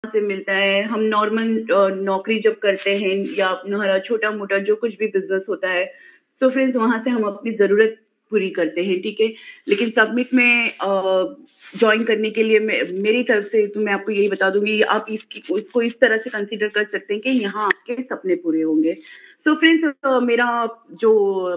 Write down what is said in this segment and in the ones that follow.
से मिलता है। हम नॉर्मल नौकरी जब करते हैं या हमारा छोटा-मोटा जो कुछ भी बिज़नेस होता है, सो फ्रेंड्स वहाँ से हम अपनी ज़रूरत पूरी करते हैं, ठीक है? लेकिन सबमिट में जॉइन करने के लिए मेरी तरफ से तो मैं आपको यही बता दूँगी, आप इसको इस तरह से कंसीडर कर सकते हैं कि यहाँ आपके सपने पूरे होंगे। सो फ्रेंड्स मेरा जो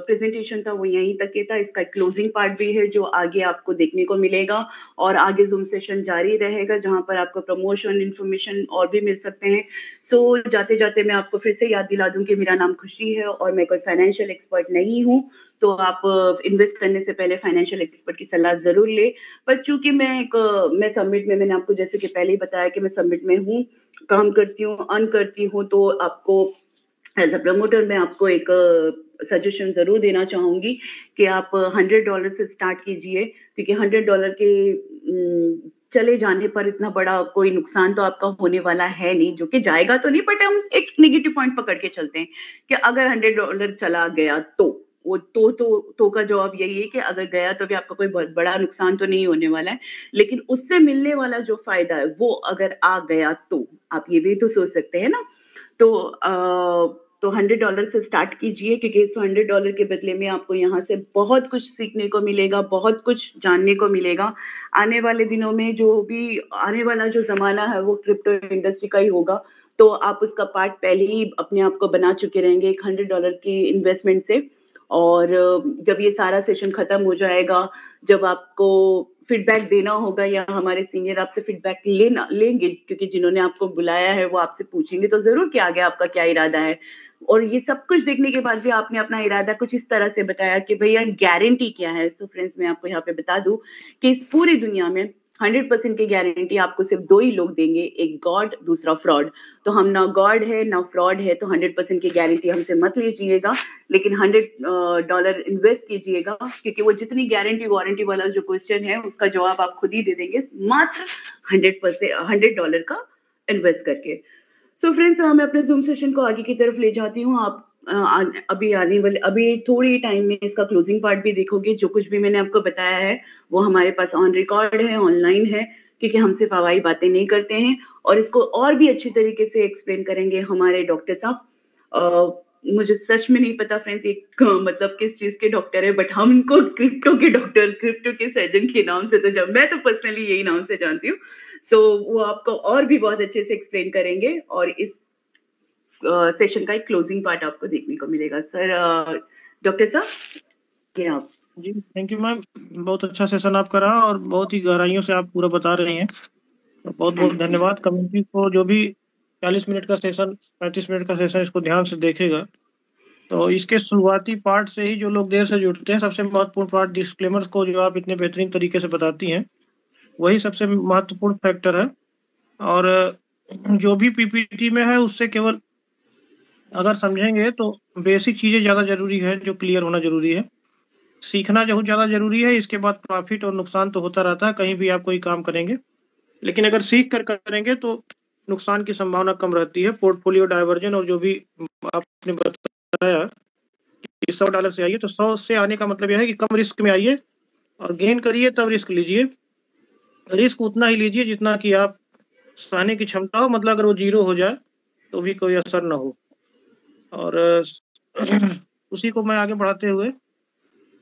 प्रेज़ेंटेशन था वो यहीं तक ही था। इसका क्लोज़िंग पार्ट भी है जो आगे आपको देखने को मिलेगा और आगे ज़ूम सेशन जारी रहेगा जहाँ पर आपको प्रमोशन, इन्फॉर्मेशन और भी मिल सकते हैं। सो जाते-जाते मैं आपको फिर से याद दिला दूँ कि मेरा नाम खुशी है और मैं कोई फाइनेंशियल एक्सपर्ट नहीं हूँ, तो आप इन्वेस्ट करने से पहले फाइनेंशियल एक्सपर्ट की सलाह ज़रूर लें। पर चूँकि मैं समिट में मैंने आपको जैसे कि पहले ही बताया कि मैं समिट में हूँ, काम करती हूँ, अर्न करती हूँ, तो आपको एज़ अ प्रमोटर मैं आपको एक सजेशन ज़रूर देना चाहूँगी कि आप $100 से स्टार्ट कीजिए क्योंकि $100 के चले जाने पर इतना बड़ा कोई नुकसान तो आपका होने वाला है नहीं, जो कि जाएगा तो नहीं बट हम एक नेगेटिव पॉइंट पकड़ के चलते हैं कि अगर $100 चला गया तो वो तो का जवाब यही है कि अगर गया तो भी आपका कोई बहुत बड़ा नुकसान तो नहीं होने वाला है, लेकिन उससे मिलने वाला जो फ़ायदा है वो अगर आ गया तो, आप ये भी तो सोच सकते हैं ना? तो $100 से स्टार्ट कीजिए क्योंकि इस $100 के बदले में आपको यहाँ से बहुत कुछ सीखने को मिलेगा, बहुत कुछ जानने को मिलेगा। आने वाले दिनों में आने वाला जो ज़माना है वो क्रिप्टो इंडस्ट्री का ही होगा, तो आप उसका पार्ट पहले ही अपने आप को बना चुके रहेंगे एक $100 की इन्वेस्टमेंट से और जब ये सारा सेशन खत्म हो जाएगा, जब आपको फीडबैक देना होगा या हमारे सीनियर आपसे फीडबैक लेंगे क्योंकि जिन्होंने आपको बुलाया है वो आपसे पूछेंगे तो ज़रूर कि आगे आपका क्या इरादा है। और ये सब कुछ देखने के बाद भी आपने अपना इरादा कुछ इस तरह से बताया कि भैया गारंटी क्या है? सो फ्रेंड्स मैं आपको यहाँ पे बता दूँ कि इस पूरी दुनिया में 100% की गारंटी आपको सिर्फ 2 ही लोग देंगे, एक गॉड, दूसरा फ्रॉड। तो हम ना गॉड है, ना फ्रॉड है, तो 100% की गारंटी हमसे मत लीजिएगा, लेकिन $100 इन्वेस्ट कीजिएगा क्योंकि वो जितनी गारंटी वारंटी वाला जो क्वेश्चन है उसका जवाब आप खुद ही दे देंगे मात्र 100% $100 का इन्वेस्ट करके। सो फ्रेंड्स मैं अपने ज़ूम सेशन को आगे की तरफ ले जाती हूँ। आप अभी थोड़ी टाइम में इसका क्लोजिंग पार्ट भी देखोगे। जो कुछ भी मैंने आपको बताया है वो हमारे पास ऑन रिकॉर्ड है, ऑनलाइन है क्योंकि हम सिर्फ हवाई बातें नहीं करते हैं और इसको और भी अच्छी तरीके से एक्सप्लेन करेंगे हमारे डॉक्टर साहब। मुझे सच में नहीं पता फ्रेंड्स मतलब किस चीज़ के डॉक्टर है बट हम इनको क्रिप्टो के डॉक्टर, क्रिप्टो के सर्जन के नाम से तो मैं तो पर्सनली यही नाम से जानती हूँ। सो वो आपको और भी बहुत अच्छे से एक्सप्लेन करेंगे और इस सेशन का एक क्लोजिंग पार्ट आपको देखने को मिलेगा। सर डॉक्टर साहब ये आप। जी थैंक यू मैम, बहुत अच्छा सेशन आपका रहा और बहुत ही गहराइयों से आप पूरा बता रहे हैं, तो बहुत बहुत धन्यवाद। कम्युनिटी को जो भी 40 मिनट का सेशन, 35 मिनट का सेशन इसको ध्यान से देखेगा तो इसके शुरुआती पार्ट से ही जो लोग देर से जुड़ते हैं, सबसे महत्वपूर्ण पार्ट डिस्क्लेमर्स को जो आप इतने बेहतरीन तरीके से बताती हैं वही सबसे महत्वपूर्ण फैक्टर है। और जो भी पीपीटी में है उससे केवल अगर समझेंगे तो बेसिक चीजें ज्यादा जरूरी है, जो क्लियर होना जरूरी है। सीखना बहुत ज्यादा जरूरी है, इसके बाद प्रॉफिट और नुकसान तो होता रहता है कहीं भी आप कोई काम करेंगे, लेकिन अगर सीख कर करेंगे तो नुकसान की संभावना कम रहती है। पोर्टफोलियो डाइवर्जन और जो भी आपने बताया कि $100 से आइए, तो 100 से आने का मतलब यह है कि कम रिस्क में आइए और गेन करिए, तब रिस्क लीजिए। रिस्क उतना ही लीजिए जितना कि आप सहने की क्षमता हो, मतलब अगर वो 0 हो जाए तो भी कोई असर ना हो। और उसी को मैं आगे बढ़ाते हुए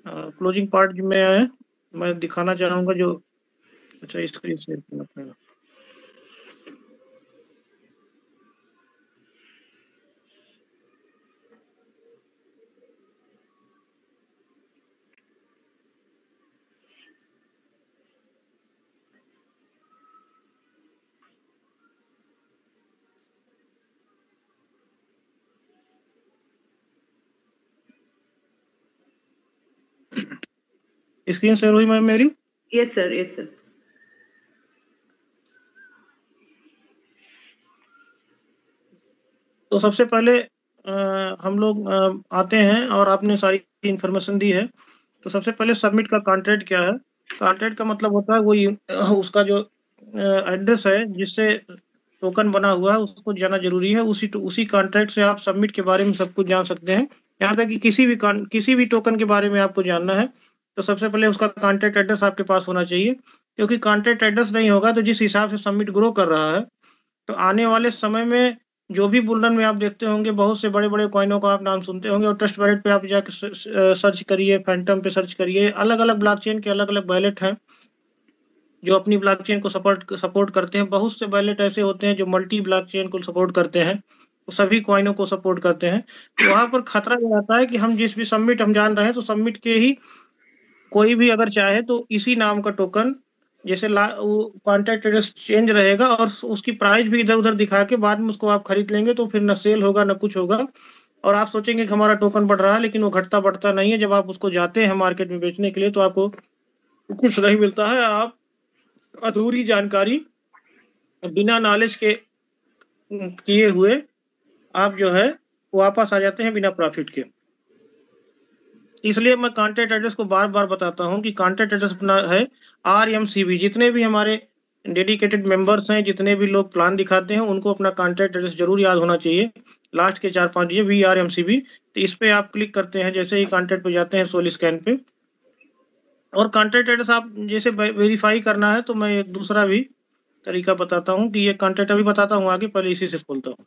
क्लोजिंग पार्ट में मैं दिखाना चाहूंगा जो, अच्छा स्क्रीन शेयर करना पड़ेगा। स्क्रीन शेयर हुई मैम मेरी? Yes sir, yes sir. तो सबसे पहले हम लोग आते हैं और आपने सारी इंफॉर्मेशन दी है, तो सबसे पहले सबमिट का कॉन्ट्रैक्ट क्या है। कॉन्ट्रैक्ट का मतलब होता है वही उसका जो एड्रेस है जिससे टोकन बना हुआ है उसको जाना जरूरी है। उसी कॉन्ट्रैक्ट से आप सबमिट के बारे में सब कुछ जान सकते हैं। यहाँ तक कि किसी भी टोकन के बारे में आपको जानना है तो सबसे पहले उसका कॉन्ट्रैक्ट एड्रेस आपके पास होना चाहिए, क्योंकि कॉन्ट्रैक्ट एड्रेस नहीं होगा तो जिस हिसाब से सबमिट ग्रो कर रहा है तो आने वाले समय में जो भी बुल रन में आप देखते होंगे, बहुत से बड़े-बड़े कॉइनों का आप नाम सुनते होंगे, और ट्रस्ट वैलेट पे आप जाके सर्च करिए, फैंटम पे सर्च करिए, अलग-अलग ब्लॉकचेन के अलग-अलग वैलेट हैं, जो अपनी ब्लॉकचेन को सपोर्ट करते हैं। बहुत से वैलेट ऐसे होते हैं जो मल्टी ब्लॉकचेन को सपोर्ट करते हैं, तो सभी कॉइनों को सपोर्ट करते हैं। तो वहाँ पर खतरा ये रहता है कि हम जिस भी सबमिट हम जान रहे हैं, तो सबमिट के ही कोई भी अगर चाहे तो इसी नाम का टोकन, जैसे कॉन्टैक्ट एड्रेस चेंज रहेगा और उसकी प्राइस भी इधर-उधर दिखा के बाद में उसको आप खरीद लेंगे, तो फिर न सेल होगा न कुछ होगा, और आप सोचेंगे कि हमारा टोकन बढ़ रहा है, लेकिन वो घटता-बढ़ता नहीं है। जब आप उसको जाते हैं मार्केट में बेचने के लिए, तो आपको कुछ नहीं मिलता है। आप अधूरी जानकारी, बिना नॉलेज के किए हुए आप जो है वापस आ जाते हैं बिना प्रॉफिट के। इसलिए मैं कॉन्टैक्ट एड्रेस को बार-बार बताता हूँ कि कॉन्टैक्ट एड्रेस अपना है RMCB। जितने भी हमारे डेडिकेटेड मेंबर्स हैं, जितने भी लोग प्लान दिखाते हैं, उनको अपना कॉन्टैक्ट एड्रेस ज़रूर याद होना चाहिए। लास्ट के 4-5 डिजिट VRMCB। तो इस पे आप क्लिक करते हैं, जैसे ही कॉन्टैक्ट पे जाते हैं सोल स्कैन पे, और कॉन्टैक्ट एड्रेस आप जैसे वेरीफाई करना है, तो मैं एक दूसरा भी तरीका बताता हूँ कि ये कॉन्टैक्ट अभी बताता हूँ आगे, पहले इसी से खोलता हूँ।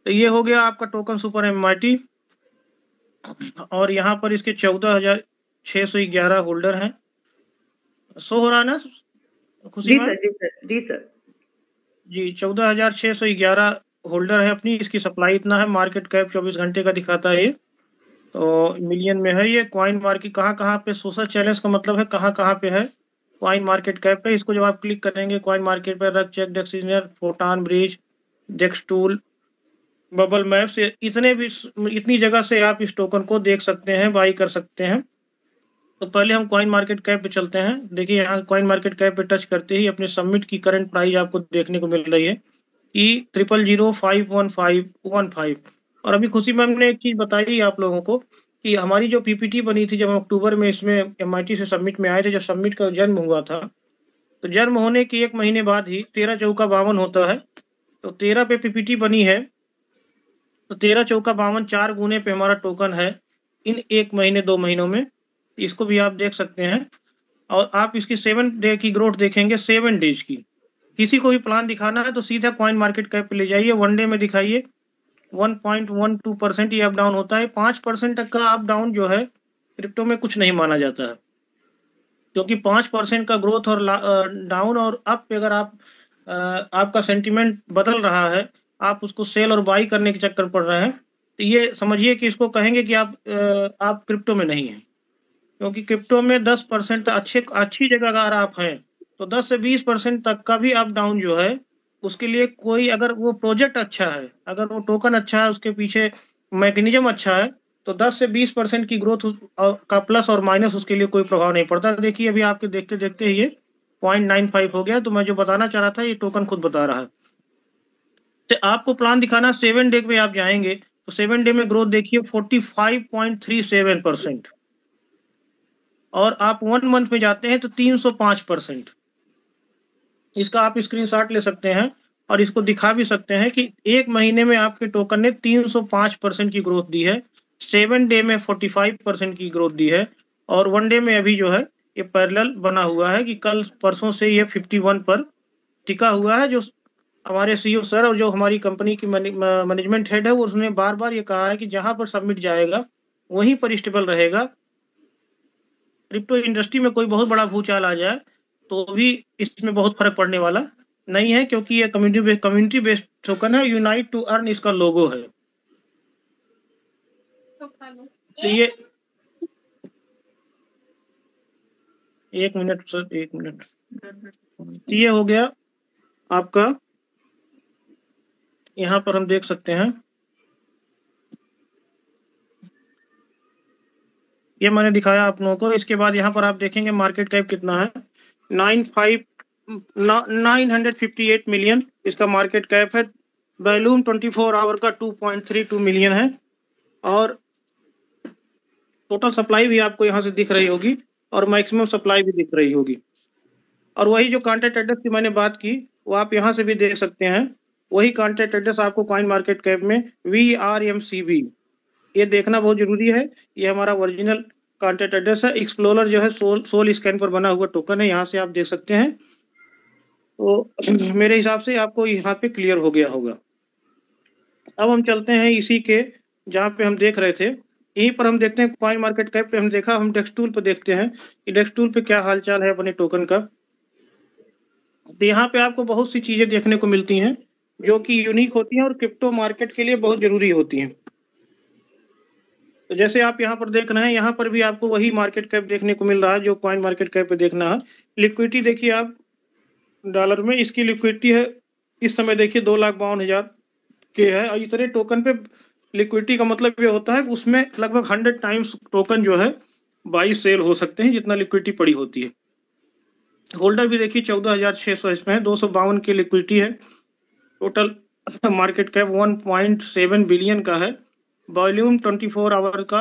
तो ये हो गया आपका टोकन सुपर MIT, और यहाँ पर इसके 14,611 होल्डर हैं। शो हो रहा है ना खुशी जी मैम? सर, जी सर, जी सर। जी, 14,611 होल्डर है अपनी। इसकी सप्लाई इतना है, मार्केट कैप 24 घंटे का दिखाता है ये, तो मिलियन में है ये। कॉइन मार्केट कहाँ-कहाँ पे, सोशल चैलेंज का मतलब है कहाँ-कहाँ पे है। कॉइन मार्केट कैप पे इसको जब आप क्लिक करेंगे, कॉइन मार्केट पे रख चेक डेक्सिजनर, Photon bridge, dextool, bubble maps, इतने भी इतनी जगह से आप इस टोकन को देख सकते हैं, बाई कर सकते हैं। तो पहले हम कॉइन मार्केट कैप पे चलते हैं। देखिए यहाँ कॉइन मार्केट कैप पे टच करते ही अपने सबमिट की करंट प्राइस आपको देखने को मिल रही है कि 000051515। और अभी खुशी मैम ने एक चीज बताई आप लोगों को कि हमारी जो PPT बनी थी, जब हम अक्टूबर में इसमें MIT से सबमिट में आए थे, जब सबमिट का जन्म हुआ था, तो जन्म होने के 1 महीने बाद ही 13 चौका 52 होता है। तो 13 पे PPT बनी है, तो 13 चौका 52 4 गुने पे हमारा टोकन है इन 1 महीने 2 महीनों में। इसको भी आप देख सकते हैं, और आप इसकी 7 डे की ग्रोथ देखेंगे, 7 डेज की। किसी को भी प्लान दिखाना है तो सीधा कॉइन मार्केट कैप पे ले जाइए, 1 डे में दिखाइए 1.12% ये अप डाउन होता है। 5% तक का अप डाउन जो है क्रिप्टो में कुछ नहीं माना जाता है, क्योंकि 5% का ग्रोथ और डाउन और अप पे अगर आपका सेंटिमेंट बदल रहा है, आप उसको सेल और बाई करने के चक्कर पड़ रहे हैं, तो ये समझिए कि इसको कहेंगे कि आप क्रिप्टो में नहीं हैं। क्योंकि क्रिप्टो में 10% अच्छी जगह अगर आप हैं, तो 10 से 20% तक का भी अप डाउन जो है, उसके लिए कोई, अगर वो प्रोजेक्ट अच्छा है, अगर वो टोकन अच्छा है, उसके पीछे मैकेनिज्म अच्छा है, तो 10 से 20% की ग्रोथ का प्लस और माइनस उसके लिए कोई प्रभाव नहीं पड़ता। देखिए अभी आपके देखते देखते ये 0.95 हो गया। तो मैं जो बताना चाह रहा था, ये टोकन खुद बता रहा है। तो आपको प्लान दिखाना, 7 डे पे आप जाएंगे तो 7 डे में ग्रोथ देखिए 45.37%, और आप 1 मंथ में जाते हैं तो 305%। इसका आप स्क्रीनशॉट ले सकते हैं और इसको दिखा भी सकते हैं कि 1 महीने में आपके टोकन ने 305% की ग्रोथ दी है, 7 डे में 45% की ग्रोथ दी है, और 1 डे में अभी जो है ये पैरेलल बना हुआ है कि कल परसों से ये 51 पर टिका हुआ है। जो हमारे CEO सर और जो हमारी कंपनी की मैनेजमेंट हेड है, वो उसने बार-बार ये कहा है कि जहाँ पर सबमिट जाएगा वहीं पर स्टेबल रहेगा। क्रिप्टो इंडस्ट्री में कोई बहुत बड़ा भूचाल आ जाए तो भी इसमें बहुत फर्क पड़ने वाला नहीं है, क्योंकि ये कम्युनिटी बेस्ड टोकन है। यूनाइट टू अर्न इसका लोगो है। तो ये 1 मिनट सर, 1 मिनट। तो ये हो गया आपका, यहाँ पर हम देख सकते हैं, ये मैंने दिखाया आप लोगों को। इसके बाद यहाँ पर आप देखेंगे मार्केट कैप कितना है, 958 मिलियन इसका मार्केट कैप है। वैल्यूम 24 आवर का 2.32 मिलियन है, और टोटल सप्लाई भी आपको यहाँ से दिख रही होगी, और मैक्सिमम सप्लाई भी दिख रही होगी। और वही जो कॉन्टैक्ट एड्रेस की मैंने बात की, वो आप यहाँ से भी देख सकते हैं। वही कॉन्टैक्ट एड्रेस आपको कॉइन मार्केट कैप में VRMCB, ये देखना बहुत जरूरी है। ये हमारा ओरिजिनल कॉन्टैक्ट एड्रेस है। एक्सप्लोरर जो है सोल स्कैन पर बना हुआ टोकन है, यहाँ से आप देख सकते हैं। तो मेरे हिसाब से आपको यहाँ पे क्लियर हो गया होगा। अब हम चलते हैं इसी के जहाँ पे हम देख रहे थे, यहीं पर हम देखते हैं कॉइन मार्केट कैप पे हम देखा, हम डेस्क टूल पे देखते हैं कि डेस्क टूल पे क्या हालचाल है अपने टोकन का। तो यहाँ पे आपको बहुत सी चीजें देखने को मिलती हैं जो कि यूनिक होती हैं और क्रिप्टो मार्केट के लिए बहुत जरूरी होती हैं। तो जैसे आप यहाँ पर देख रहे हैं, यहाँ पर भी आपको वही मार्केट कैप देखने को मिल रहा है जो कॉइन मार्केट कैप पे देखना है। लिक्विडिटी देखिए आप डॉलर में, इसकी लिक्विडिटी है इस समय देखिए 2,52,000 के है। और इतने टोकन पे लिक्विडिटी का मतलब ये होता है कि उसमें लगभग 100 टाइम्स टोकन जो है बाई सेल हो सकते हैं जितना लिक्विडिटी पड़ी होती है। होल्डर भी देखिए 14,600 इसमें है, 252 की लिक्विडिटी है। टोटल मार्केट कैप 1.7 बिलियन का है। वॉल्यूम 24 आवर का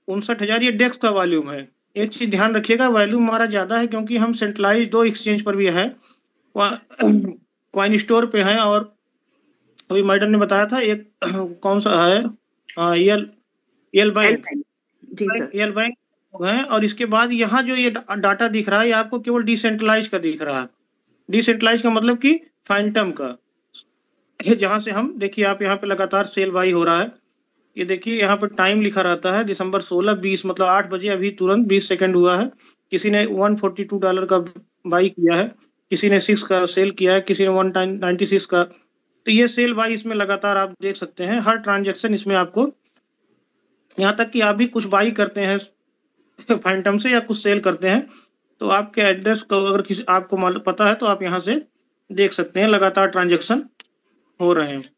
59,000, ये डेस्क का वॉल्यूम है। एक चीज ध्यान रखिएगा, वॉल्यूम हमारा ज्यादा है क्योंकि हम सेंट्रलाइज 2 एक्सचेंज पर भी है, कॉइन स्टोर पे है और अभी मैडम ने बताया था एक कौन सा है, यल बैंक, जी सर। यल बैंक है। और इसके बाद यहाँ जो ये डाटा दिख रहा है ये आपको केवल डिसेंट्रलाइज का दिख रहा है। डिसेंट्रलाइज का मतलब कि फैंटम का, जहां से हम देखिए आप यहाँ पे लगातार सेल बाई हो रहा है। ये देखिए यहाँ पर टाइम लिखा रहता है दिसंबर 16-20, मतलब 8 बजे अभी तुरंत 20 सेकंड हुआ है। किसी ने $142 का बाई किया है, किसी ने 6 का सेल किया है, किसी ने 196 का। तो ये सेल बाई इसमें लगातार आप देख सकते हैं, हर ट्रांजेक्शन इसमें आपको, यहाँ तक कि आप भी कुछ बाई करते हैं फैंटम से या कुछ सेल करते हैं तो आपके एड्रेस को अगर किसी आपको पता है तो आप यहाँ से देख सकते हैं लगातार ट्रांजेक्शन हो रहे हैं।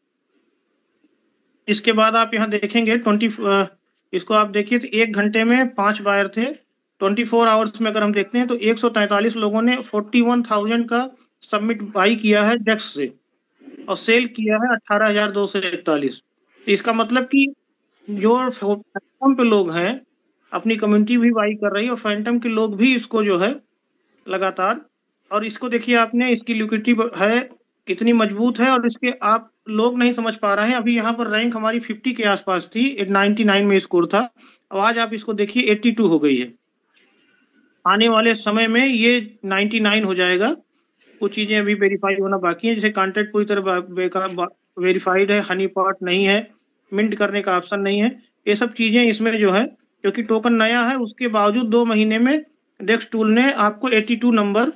इसके बाद आप यहाँ देखेंगे इसको आप देखिए तो 1 घंटे में 5 बायर थे। 24 आवर्स में अगर हम देखते हैं तो 143 लोगों ने 41,000 का सबमिट बाई किया है डेक्स से और सेल किया है 18,241। तो इसका मतलब कि जो फैंटम पे लोग हैं, अपनी कम्युनिटी भी बाई कर रही है और फैंटम के लोग भी इसको जो है लगातार। और इसको देखिए आपने, इसकी लिक्विडिटी है कितनी मजबूत है और इसके आप लोग नहीं समझ पा रहे हैं। अभी यहाँ पर रैंक हमारी 50 के आसपास थी, 99 में स्कोर था, अब आज आप इसको देखिए 82 हो गई है। आने वाले समय में ये 99 हो जाएगा। कुछ चीजें अभी वेरीफाई होना बाकी है, जैसे कॉन्ट्रैक्ट पूरी तरह वेरीफाइड है, हनी पॉट नहीं है, मिंट करने का ऑप्शन नहीं है, ये सब चीजें इसमें जो है, क्योंकि टोकन नया है उसके बावजूद 2 महीने में डेक्स टूल ने आपको 82 नंबर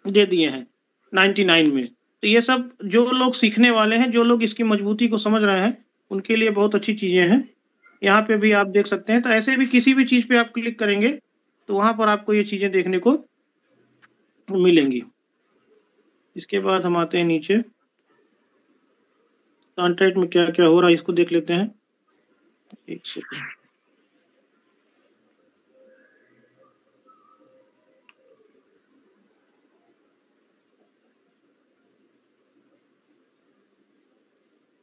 दे दिए हैं 99 में। तो ये सब जो लोग सीखने वाले हैं, जो लोग इसकी मजबूती को समझ रहे हैं, उनके लिए बहुत अच्छी चीजें हैं। यहाँ पे भी आप देख सकते हैं। तो ऐसे भी किसी भी चीज पे आप क्लिक करेंगे तो वहां पर आपको ये चीजें देखने को मिलेंगी। इसके बाद हम आते हैं नीचे, कॉन्ट्रैक्ट में क्या क्या हो रहा है इसको देख लेते हैं। एक सेकंड,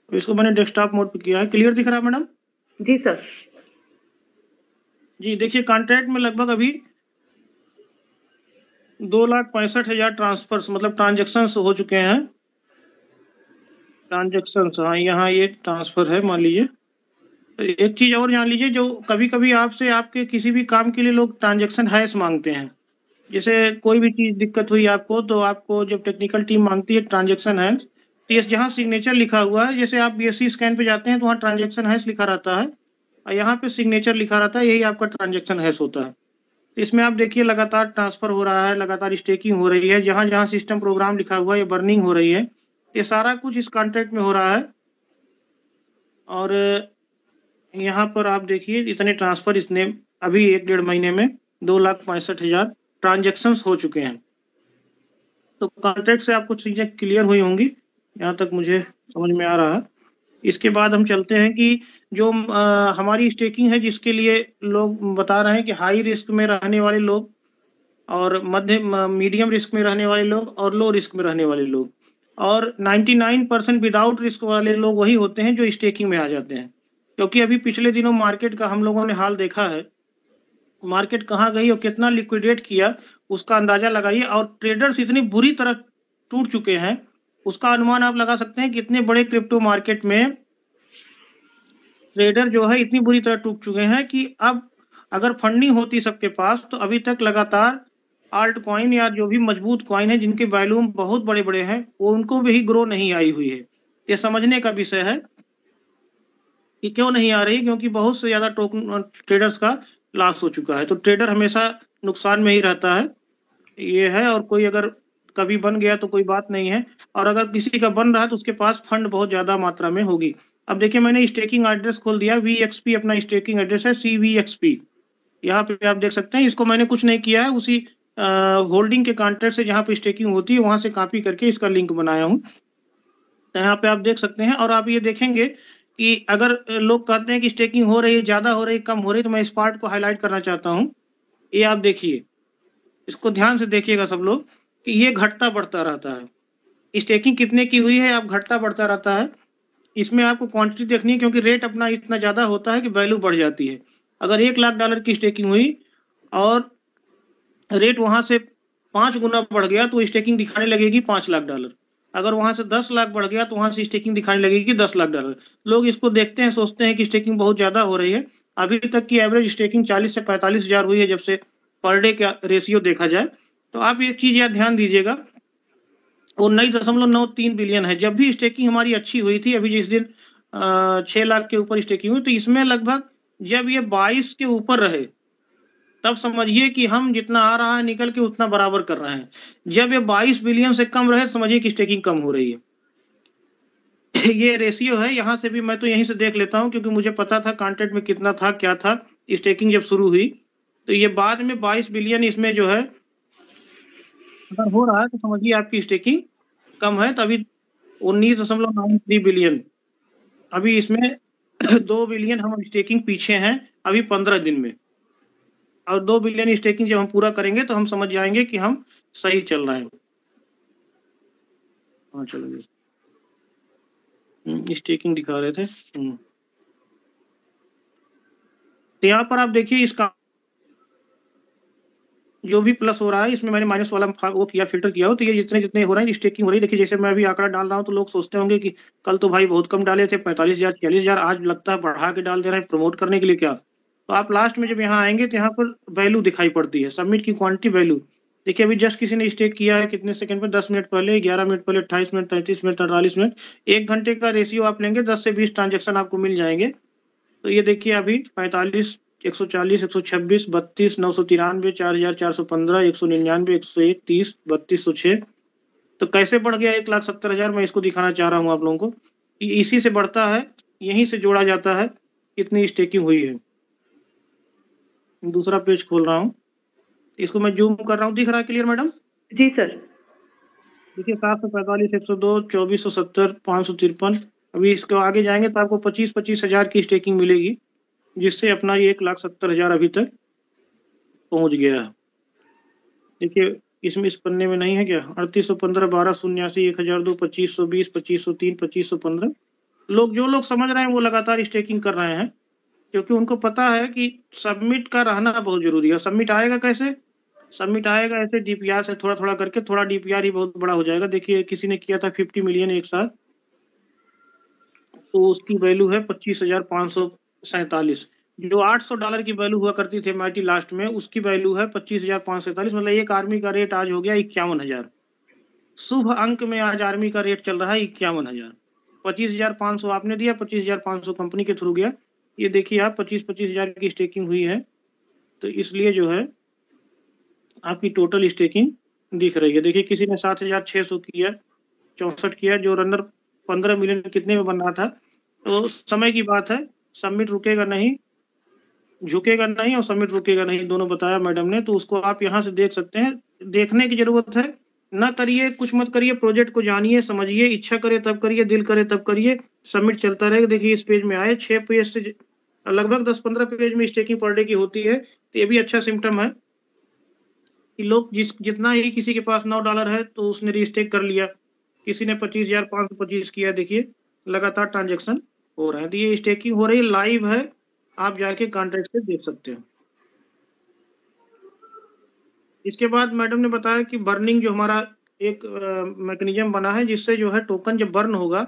तो इसको मैंने डेस्कटॉप मोड पे किया है। क्लियर दिख रहा है मैडम? जी सर। जी देखिए, कॉन्ट्रैक्ट में लगभग अभी 2,65,000 ट्रांसफर्स मतलब ट्रांजेक्शन हो चुके हैं। ट्रांजेक्शन, हाँ यहाँ ये ट्रांसफर है मान लीजिए। तो एक चीज और जान लीजिए, जो कभी कभी आपसे आपके किसी भी काम के लिए लोग ट्रांजेक्शन हैश मांगते हैं। जैसे कोई भी चीज दिक्कत हुई आपको तो आपको जब टेक्निकल टीम मांगती है ट्रांजेक्शन हैश, तो ये जहाँ सिग्नेचर लिखा हुआ है, जैसे आप BSC स्कैन पे जाते हैं तो वहाँ ट्रांजेक्शन हैश लिखा रहता है और यहाँ पे सिग्नेचर लिखा रहता है, यही आपका ट्रांजेक्शन हैश होता है। तो इसमें आप देखिए लगातार ट्रांसफर हो रहा है, लगातार स्टेकिंग हो रही है, जहां जहां सिस्टम प्रोग्राम लिखा हुआ है ये बर्निंग हो रही है। ये सारा कुछ इस कॉन्ट्रैक्ट में हो रहा है। और यहाँ पर आप देखिए इतने ट्रांसफर इसने अभी 1-1.5 महीने में 2,65,000 ट्रांजेक्शन हो चुके हैं। तो कॉन्ट्रैक्ट से आपको चीजें क्लियर हुई होंगी, यहाँ तक मुझे समझ में आ रहा है। इसके बाद हम चलते हैं कि जो हमारी स्टेकिंग है जिसके लिए लोग बता रहे हैं कि हाई रिस्क में रहने वाले लोग और मीडियम रिस्क में रहने वाले लोग और लो रिस्क में रहने वाले लोग, और 99% विदाउट रिस्क वाले लोग वही होते हैं जो स्टेकिंग में आ जाते हैं। क्योंकि अभी पिछले दिनों मार्केट का हम लोगों ने हाल देखा है, मार्केट कहाँ गई और कितना लिक्विडेट किया उसका अंदाजा लगाइए। और ट्रेडर्स इतनी बुरी तरह टूट चुके हैं, उसका अनुमान आप लगा सकते हैं कितने बड़े क्रिप्टो मार्केट में ट्रेडर जो है इतनी बुरी तरह टूट चुके हैं कि अब अगर फंडिंग होती सबके पास तो अभी तक लगातार आल्ट कॉइन या जो भी मजबूत कॉइन है जिनके वॉल्यूम बहुत बड़े बड़े हैं वो उनको भी ग्रो नहीं आई हुई है। ये समझने का विषय है कि क्यों नहीं आ रही, क्योंकि बहुत से ज्यादा ट्रेडर्स का लॉस हो चुका है। तो ट्रेडर हमेशा नुकसान में ही रहता है, ये है। और कोई अगर कभी बन गया तो कोई बात नहीं है, और अगर किसी का बन रहा है तो उसके पास फंड बहुत ज्यादा मात्रा में होगी। अब देखिए मैंने स्टेकिंग एड्रेस खोल दिया, VXP अपना स्टेकिंग एड्रेस है, CVXP। यहाँ पे आप देख सकते हैं, इसको मैंने कुछ नहीं किया है, उसी होल्डिंग के कॉन्ट्रैक्ट से जहाँ पे स्टेकिंग होती है वहां से कॉपी करके इसका लिंक बनाया हूँ। तो यहाँ पे आप देख सकते हैं, और आप ये देखेंगे कि अगर लोग कहते हैं कि स्टेकिंग हो रही है, ज्यादा हो रही है, कम हो रही है, तो मैं इस पार्ट को हाईलाइट करना चाहता हूँ। ये आप देखिए, इसको ध्यान से देखिएगा सब लोग कि ये घटता बढ़ता रहता है। स्टेकिंग कितने की हुई है, आप घटता बढ़ता रहता है। इसमें आपको क्वांटिटी देखनी है, क्योंकि रेट अपना इतना ज्यादा होता है कि वैल्यू बढ़ जाती है। अगर $1,00,000 की स्टेकिंग हुई और रेट वहां से 5 गुना बढ़ गया तो स्टेकिंग दिखाने लगेगी $5,00,000। अगर वहां से 10 लाख बढ़ गया तो वहां से स्टेकिंग दिखाने लगेगी $10,00,000। लोग इसको देखते हैं, सोचते हैं कि स्टेकिंग बहुत ज्यादा हो रही है। अभी तक की एवरेज स्टेकिंग 40 से 45 हजार हुई है, जब से पर डे का रेशियो देखा जाए। तो आप ये चीज याद ध्यान दीजिएगा, 19.93 बिलियन है। जब भी स्टेकिंग हमारी अच्छी हुई थी, अभी जिस दिन 6 लाख के ऊपर स्टेकिंग हुई, तो इसमें लगभग जब ये 22 के ऊपर रहे तब समझिए कि हम जितना आ रहा है निकल के उतना बराबर कर रहे हैं। जब ये 22 बिलियन से कम रहे समझिए कि स्टेकिंग कम हो रही है। ये रेशियो है, यहां से भी मैं तो यहीं से देख लेता हूं, क्योंकि मुझे पता था कॉन्ट्रैक्ट में कितना था क्या था स्टेकिंग जब शुरू हुई। तो ये बाद में 22 बिलियन इसमें जो है अगर हो रहा है तो समझिए आपकी स्टेकिंग कम है। तो अभी 19.93 बिलियन, अभी इसमें 2 बिलियन हम स्टेकिंग पीछे हैं अभी 15 दिन में। और 2 बिलियन स्टेकिंग जब हम पूरा करेंगे तो हम समझ जाएंगे कि हम सही चल रहे हैं। हाँ चलो, स्टेकिंग दिखा रहे थे। तो यहाँ पर आप देखिए इसका जो भी प्लस हो रहा है, इसमें मैंने माइनस वाला वो किया, फिल्टर किया हो। तो ये जितने जितने हो रहे हैं स्टेकिंग हो रही है। देखिए जैसे मैं अभी आंकड़ा डाल रहा हूँ तो लोग सोचते होंगे कि कल तो भाई बहुत कम डाले थे, 45,000 40,000, आज लगता है बढ़ा के डाल दे रहे हैं प्रमोट करने के लिए क्या। तो आप लास्ट में जब यहाँ आएंगे तो यहाँ पर वैल्यू दिखाई पड़ती है, सबमिट की क्वांटिटी वैल्यू। देखिए अभी जस्ट किसी ने स्टेक किया है कितने सेकंड में, 10 मिनट पहले, 11 मिनट पहले, 28 मिनट, 33 मिनट, 48 मिनट। 1 घंटे का रेशियो आप लेंगे, 10 से 20 ट्रांजेक्शन आपको मिल जाएंगे। तो ये देखिए अभी 45, 140, 126, 32, 993, 4,415, 199, 101, 30, 3206। तो कैसे बढ़ गया 1,70,000, मैं इसको दिखाना चाह रहा हूँ आप लोगों को। इसी से बढ़ता है, यहीं से जोड़ा जाता है कितनी स्टेकिंग हुई है। दूसरा पेज खोल रहा हूँ, इसको मैं जूम कर रहा हूँ, दिख रहा है क्लियर मैडम? जी सर। देखिए 745, 102, 2470, 553। अभी इसको आगे जाएंगे तो आपको 25-25 हजार की स्टेकिंग मिलेगी, जिससे अपना ये 1,70,000 अभी तक पहुंच गया है। देखिए इसमें इस पन्ने में नहीं है क्या, 3815, 12,089, 1,002, 2520, 2503, 2515। लोग जो लोग समझ रहे हैं वो लगातार स्टेकिंग कर रहे हैं, क्योंकि उनको पता है कि सबमिट का रहना बहुत जरूरी है। सबमिट आएगा कैसे? सबमिट आएगा ऐसे डीपीआर से थोड़ा थोड़ा करके, थोड़ा डीपीआर ही बहुत बड़ा हो जाएगा। देखिए किसी ने किया था 50 मिलियन एक साथ, तो उसकी वैल्यू है 25,547। जो $800 की वैल्यू हुआ करती थी एमआईटी लास्ट में, उसकी वैल्यू है 25,547। मतलब एक आर्मी का रेट आज हो गया 51,000। शुभ अंक में आज आर्मी का रेट चल रहा है 51,000। 25,500 आपने दिया, 25,500 कंपनी के थ्रू गया। ये देखिए आप 25-25 हजार की स्टेकिंग हुई है, तो इसलिए जो है आपकी टोटल स्टेकिंग दिख रही है। देखिए किसी ने 7,600 किया, 64 किया, जो रनर 15 मिलियन कितने में बन रहा था। तो समय की बात है, सबमिट रुकेगा नहीं, झुकेगा नहीं, और सबमिट रुकेगा नहीं, दोनों बताया मैडम ने। तो उसको आप यहाँ से देख सकते हैं, देखने की जरूरत है। ना करिए, कुछ मत करिए, प्रोजेक्ट को जानिए, समझिए, इच्छा करे तब करिए, दिल करे तब करिए, सबमिट चलता रहेगा। देखिए इस पेज में आए 6 पेज से लगभग 10-15 पेज में स्टेकिंग पर डे की होती है। तो ये भी अच्छा सिम्टम है कि लोग जितना ही किसी के पास $9 है तो उसने रीस्टेक कर लिया, किसी ने 25,525 किया। देखिए लगातार ट्रांजेक्शन हो रहे हैं, तो ये स्टेकिंग हो रही लाइव है, आप जाके कॉन्ट्रैक्ट से देख सकते हैं। इसके बाद मैडम ने बताया कि बर्निंग जो हमारा एक मैकेनिज्म बना है, जिससे जो है टोकन जब बर्न होगा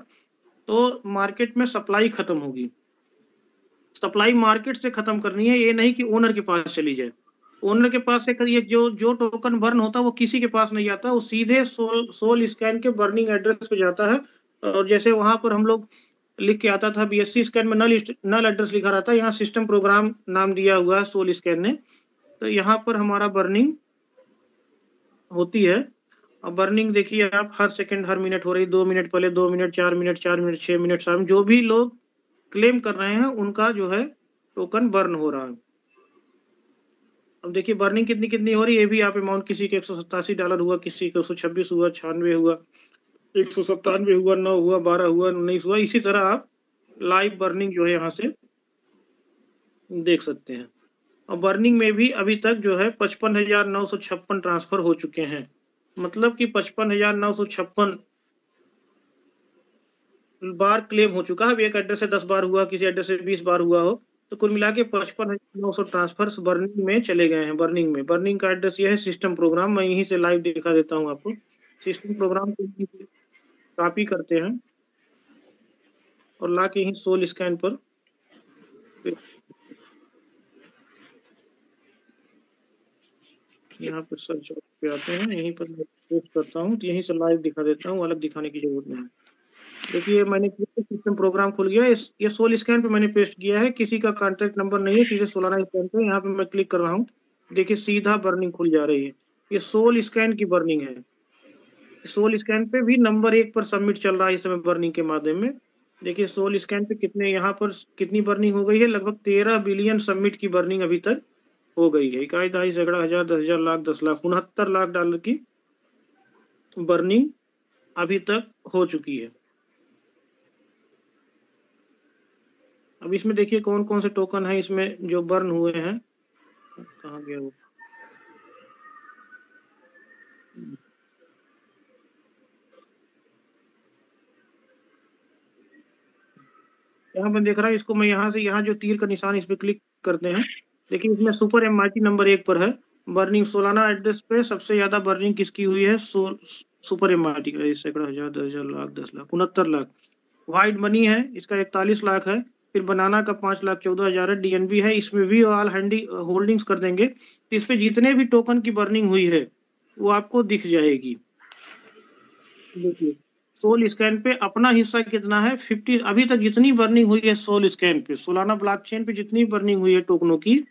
तो मार्केट में सप्लाई खत्म होगी। सप्लाई मार्केट से खत्म करनी है, ये नहीं कि ओनर के पास चली जाए। ओनर के पास से ये जो टोकन बर्न होता है वो किसी के पास नहीं जाता, वो सीधे सोल स्कैन के बर्निंग एड्रेस पे जाता है। और जैसे वहां पर हम लोग लिख के आता था BSC स्कैन में नल एड्रेस लिखा रहता है, यहाँ सिस्टम प्रोग्राम नाम दिया हुआ है सोल स्कैन ने। तो यहाँ पर हमारा बर्निंग होती है। अब बर्निंग देखिए आप, हर सेकंड हर मिनट हो रही, 2 मिनट पहले, 2 मिनट, 4 मिनट, 4 मिनट, 6 मिनट, 7 जो भी लोग क्लेम कर रहे हैं उनका जो है टोकन बर्न हो रहा है। अब देखिए बर्निंग कितनी कितनी हो रही है, ये भी आप अमाउंट, किसी के $187 हुआ, किसी के 126 हुआ, 96 हुआ, 197 हुआ, 9 हुआ, 12 हुआ, 19 हुआ। इसी तरह आप लाइव बर्निंग जो है यहाँ से देख सकते हैं। और बर्निंग में भी अभी तक जो है 55,956 ट्रांसफर हो चुके हैं। मतलब कि 55,956 बार क्लेम हो चुका है। अब एक एड्रेस से 10 बार हुआ, किसी एड्रेस से 20 बार हुआ हो, तो कुल मिला के 55,900 ट्रांसफर बर्निंग में चले गए हैं। बर्निंग का एड्रेस ये है सिस्टम प्रोग्राम। मैं यहीं से लाइव दिखा देता हूँ आपको। सिस्टम प्रोग्राम को कॉपी करते हैं और ला के यहीं सोल स्कैन पर यहाँ पर सर्च पे आते हैं, यहीं पर पेस्ट करता हूँ, तो यहीं से लाइव दिखा देता हूँ, अलग दिखाने की जरूरत नहीं है। देखिए मैंने सिस्टम प्रोग्राम खुल गया, ये सोल स्कैन पे मैंने पेस्ट किया है, किसी का कॉन्टैक्ट नंबर नहीं है, सीधे सोलाना स्कैन पे यहाँ पे मैं क्लिक कर रहा हूँ, देखिए सीधा बर्निंग खुल जा रही है। ये सोल स्कैन की बर्निंग है। सोल स्कैन पे भी नंबर 1 पर सबमिट चल रहा है इस समय बर्निंग के माध्यम में। देखिए सोल स्कैन पे कितने, यहाँ पर कितनी बर्निंग हो गई है, लगभग 13 बिलियन सबमिट की बर्निंग अभी तक हो गई है। इकाई, दहाई, सैकड़ा, हजार, 10,000, लाख, 10 लाख, $69 लाख की बर्निंग अभी तक हो चुकी है। अब इसमें देखिए कौन कौन से टोकन है इसमें जो बर्न हुए हैं। कहाँ गया वो, यहाँ पर देख रहा है, इसको मैं यहाँ से, यहाँ जो तीर का निशान इस पे क्लिक करते हैं, देखिए इसमें सुपर MIT नंबर 1 पर है बर्निंग। सोलाना एड्रेस पे सबसे ज्यादा बर्निंग किसकी हुई है, सुपर MIT का, सैकड़ा, हजार, 10,000, लाख, 10 लाख, 69 लाख। व्हाइट मनी है, इसका 41 लाख है। फिर बनाना का 5,14,000 है। DNB है, इसमें भी ऑल हैंडी होल्डिंग्स कर देंगे, तो इस पे जितने भी टोकन की बर्निंग हुई है वो आपको दिख जाएगी। देखिए सोल स्कैन पे अपना हिस्सा कितना है, 50। अभी तक जितनी बर्निंग हुई है सोल स्कैन पे, सोलाना ब्लॉकचेन पे जितनी बर्निंग हुई है टोकनों की,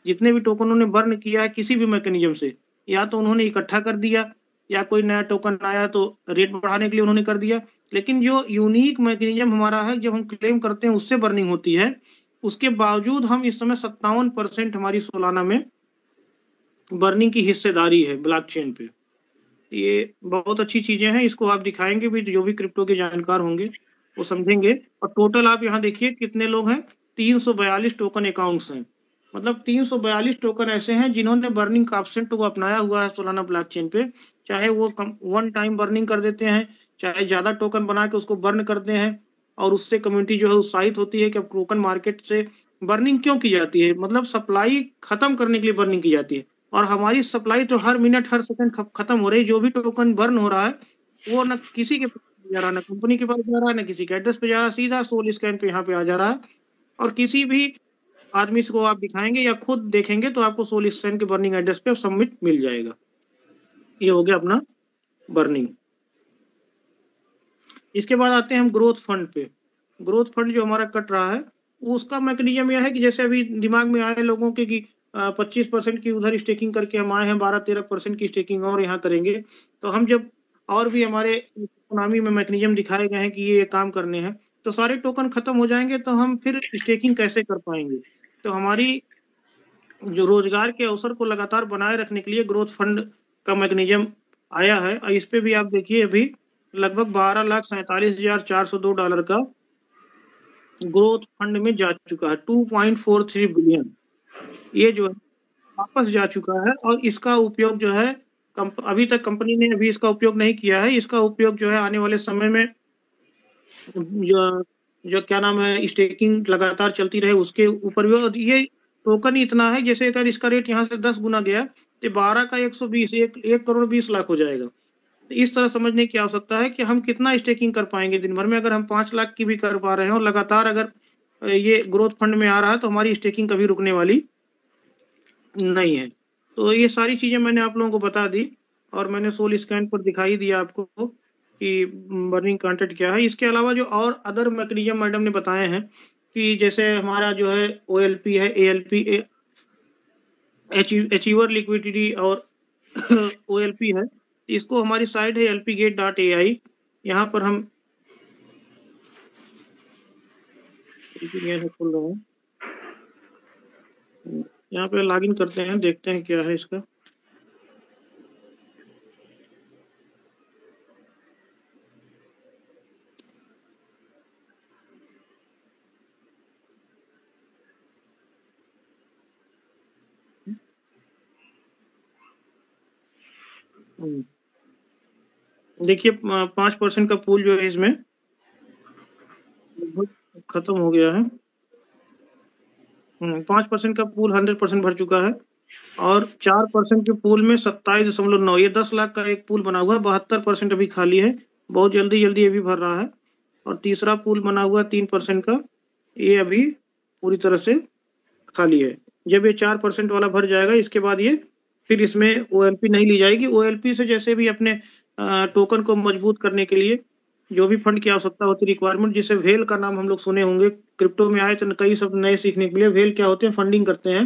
जितने भी टोकनों ने बर्न किया है किसी भी मैकेनिज्म से, या तो उन्होंने इकट्ठा कर दिया, या कोई नया टोकन आया तो रेट बढ़ाने के लिए उन्होंने कर दिया। लेकिन जो यूनिक मैकेनिज्म हमारा है, जब हम क्लेम करते हैं उससे बर्निंग होती है, उसके बावजूद हम इस समय 57% हमारी सोलाना में बर्निंग की हिस्सेदारी है ब्लॉकचेन पे। ये बहुत अच्छी चीजें हैं, इसको आप दिखाएंगे भी, जो भी क्रिप्टो के जानकार होंगे वो समझेंगे। और टोटल आप यहाँ देखिए कितने लोग हैं, 342 टोकन अकाउंट्स हैं। मतलब 342 टोकन ऐसे हैं जिन्होंने बर्निंग का ऑप्शन को अपनाया हुआ है सोलाना ब्लॉकचेन पे। चाहे वो वन टाइम बर्निंग कर देते हैं, चाहे ज्यादा टोकन बना के उसको बर्न करते हैं, और उससे कम्युनिटी जो है उत्साहित होती है कि अब टोकन मार्केट से बर्निंग क्यों की जाती है, मतलब सप्लाई खत्म करने के लिए बर्निंग की जाती है। और हमारी सप्लाई तो हर मिनट हर सेकंड खत्म हो रही है। जो भी टोकन बर्न हो रहा है वो न किसी के पास जा रहा है, न कंपनी के पास जा रहा है, न किसी के एड्रेस पे जा रहा है, सीधा सोल स्कैन पे यहाँ पे आ जा रहा है। और किसी भी आदमी को आप दिखाएंगे या खुद देखेंगे तो आपको सोल स्कैन के बर्निंग एड्रेस पे सबमिट मिल जाएगा। ये हो गया अपना बर्निंग। इसके बाद आते हैं हम ग्रोथ फंड पे। ग्रोथ फंड जो हमारा कट रहा है, उसका मैकेनिज्म यह है कि जैसे अभी दिमाग में आए लोगों के कि 25% की उधर स्टेकिंग करके हम आए हैं, 12-13% की स्टेकिंग और यहाँ करेंगे। तो हम जब और भी हमारे इकोनॉमी में मैकेनिज्म दिखाए गए हैं कि ये काम करने हैं, तो सारे टोकन खत्म हो जाएंगे, तो हम फिर स्टेकिंग कैसे कर पाएंगे। तो हमारी जो रोजगार के अवसर को लगातार बनाए रखने के लिए ग्रोथ फंड का मैकेनिज्म आया है। और इस पे भी आप देखिए अभी लगभग $12,47,402 का ग्रोथ फंड में जा चुका है, 2.43 बिलियन। ये जो है वापस जा चुका है, और इसका उपयोग जो है अभी तक कंपनी ने अभी इसका उपयोग नहीं किया है। इसका उपयोग जो है आने वाले समय में जो जो क्या नाम है, स्टेकिंग लगातार चलती रहे उसके ऊपर भी। और ये टोकन ही इतना है, जैसे अगर इसका रेट यहाँ से 10 गुना गया तो 12 का 120, 1,20,00,000 हो जाएगा। तो इस तरह समझने की आवश्यकता है कि हम कितना स्टेकिंग कर पाएंगे दिन भर में। अगर हम 5 लाख की भी कर पा रहे हैं और लगातार अगर ये ग्रोथ फंड में आ रहा है, तो हमारी स्टेकिंग कभी रुकने वाली नहीं है। तो ये सारी चीजें मैंने आप लोगों को बता दी, और मैंने सोल स्कैन पर दिखाई दिया आपको कि बर्निंग कंटेंट क्या है। इसके अलावा जो और अदर मैकेनिज्म मैडम ने बताए हैं कि जैसे हमारा जो है OLP है, ALP अचीवर लिक्विडिटी और OLP है। इसको हमारी साइट है lpgate.ai, यहाँ पर हम खुल रहे हैं, यहाँ पे लॉगिन करते हैं, देखते हैं क्या है इसका। देखिए 5% का पूल जो है इसमें खत्म हो गया है। 5% का पूल 100% भर चुका है, और 4% के पूल में 27.9, ये 10 लाख का एक पूल बना हुआ है, 72% अभी खाली है, बहुत जल्दी जल्दी ये भी भर रहा है। और तीसरा पूल बना हुआ है 3% का, ये अभी पूरी तरह से खाली है। जब ये 4% वाला भर जाएगा, इसके बाद ये फिर इसमें OLP नहीं ली जाएगी। OLP से जैसे भी अपने टोकन को मजबूत करने के लिए जो भी फंड की आवश्यकता होती है, रिक्वायरमेंट, जिसे वेल का नाम हम लोग सुने होंगे, क्रिप्टो में आए तो कई सब नए सीखने के लिए। वेल क्या होते हैं? फंडिंग करते हैं।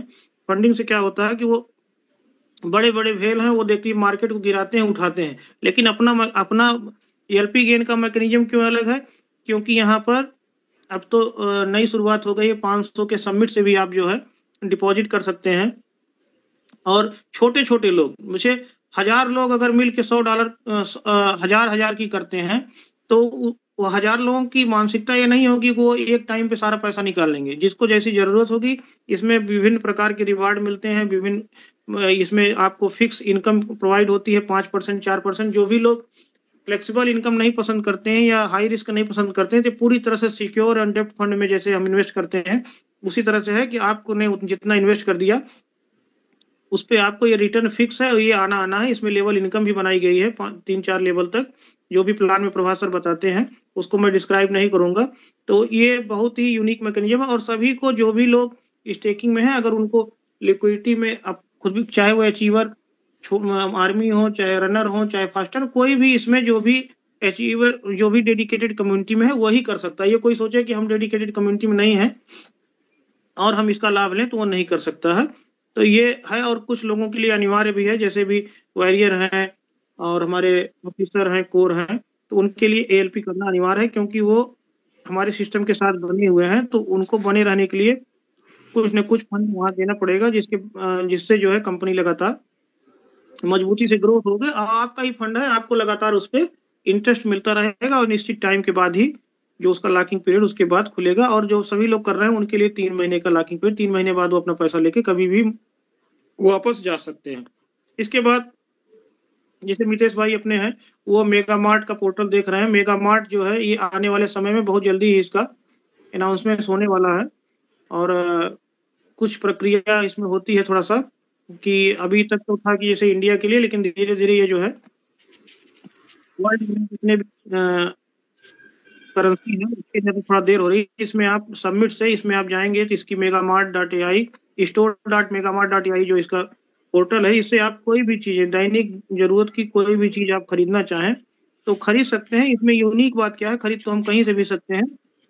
फंडिंग से क्या होता है कि वो बड़े बड़े वेल हैं, वो देखिए मार्केट को गिराते हैं, उठाते हैं, लेकिन अपना अपना LP गेन का मैकेनिज्म क्यों अलग है? क्योंकि यहाँ पर अब तो नई शुरुआत हो गई है, 500 के सबमिट से भी आप जो है डिपॉजिट कर सकते हैं। और छोटे छोटे लोग, मुझे 1000 लोग अगर मिल के $100 हजार की करते हैं, तो वो 1000 लोगों की मानसिकता ये नहीं होगी कि वो एक टाइम पे सारा पैसा निकाल लेंगे। जिसको जैसी जरूरत होगी, इसमें विभिन्न प्रकार के रिवार्ड मिलते हैं, विभिन्न इसमें आपको फिक्स इनकम प्रोवाइड होती है, 5% 4%। जो भी लोग फ्लेक्सिबल इनकम नहीं पसंद करते हैं या हाई रिस्क नहीं पसंद करते हैं, तो पूरी तरह से सिक्योर एंड डेप्ट फंड में जैसे हम इन्वेस्ट करते हैं, उसी तरह से है कि आपको ने जितना इन्वेस्ट कर दिया उस पे आपको ये रिटर्न फिक्स है, और ये आना आना है। इसमें लेवल इनकम भी बनाई गई है 3-4 लेवल तक, जो भी प्लान में प्रभास सर बताते हैं, उसको मैं डिस्क्राइब नहीं करूंगा। तो ये बहुत ही यूनिक मैकेनिज्म है, और सभी को, जो भी लोग स्टेकिंग में है, अगर उनको लिक्विडिटी में अब खुद भी, चाहे वो अचीवर आर्मी हो, चाहे रनर हो, चाहे फास्टर, कोई भी इसमें जो भी अचीवर, जो भी डेडिकेटेड कम्युनिटी में है, वही कर सकता है। ये कोई सोचे कि हम डेडिकेटेड कम्युनिटी में नहीं है और हम इसका लाभ लें, तो वो नहीं कर सकता है। तो ये है, और कुछ लोगों के लिए अनिवार्य भी है, जैसे भी वॉरियर हैं और हमारे ऑफिसर हैं, कोर हैं, तो उनके लिए ALP करना अनिवार्य है, क्योंकि वो हमारे सिस्टम के साथ बने हुए हैं। तो उनको बने रहने के लिए कुछ न कुछ फंड वहां देना पड़ेगा, जिससे जो है कंपनी लगातार मजबूती से ग्रोथ होगी। आपका ही फंड है, आपको लगातार उस पर इंटरेस्ट मिलता रहेगा, और निश्चित टाइम के बाद ही जो उसका लॉकिंग पीरियड, उसके बाद खुलेगा। और जो सभी लोग कर रहे हैं उनके लिए 3 महीने का लॉकिंग पीरियड, 3 महीने बाद वो अपना पैसा लेके कभी भी वापस जा सकते हैं। इसके बाद जैसे मितेश भाई अपने हैं, वो मेगा मार्ट का पोर्टल देख रहे हैं। मेगा मार्ट जो है, ये आने वाले समय में बहुत जल्दी ही इसका अनाउंसमेंट होने वाला है, और कुछ प्रक्रिया इसमें होती है थोड़ा सा, कि अभी तक तो था कि जैसे इंडिया के लिए, लेकिन धीरे धीरे ये जो है वर्ल्ड में जितने भी करेंसी है उसके अंदर थोड़ा देर हो रही है। इसमें आप सबमिट से, इसमें आप जाएंगे तो इसकी megamart.ai, store.megamart.ai जो इसका पोर्टल है, इससे आप कोई भी चीजें, दैनिक जरूरत की कोई भी चीज आप खरीदना चाहें तो खरीद सकते हैं। इसमें यूनिक बात क्या है, खरीद तो हम कहीं से भी सकते हैं,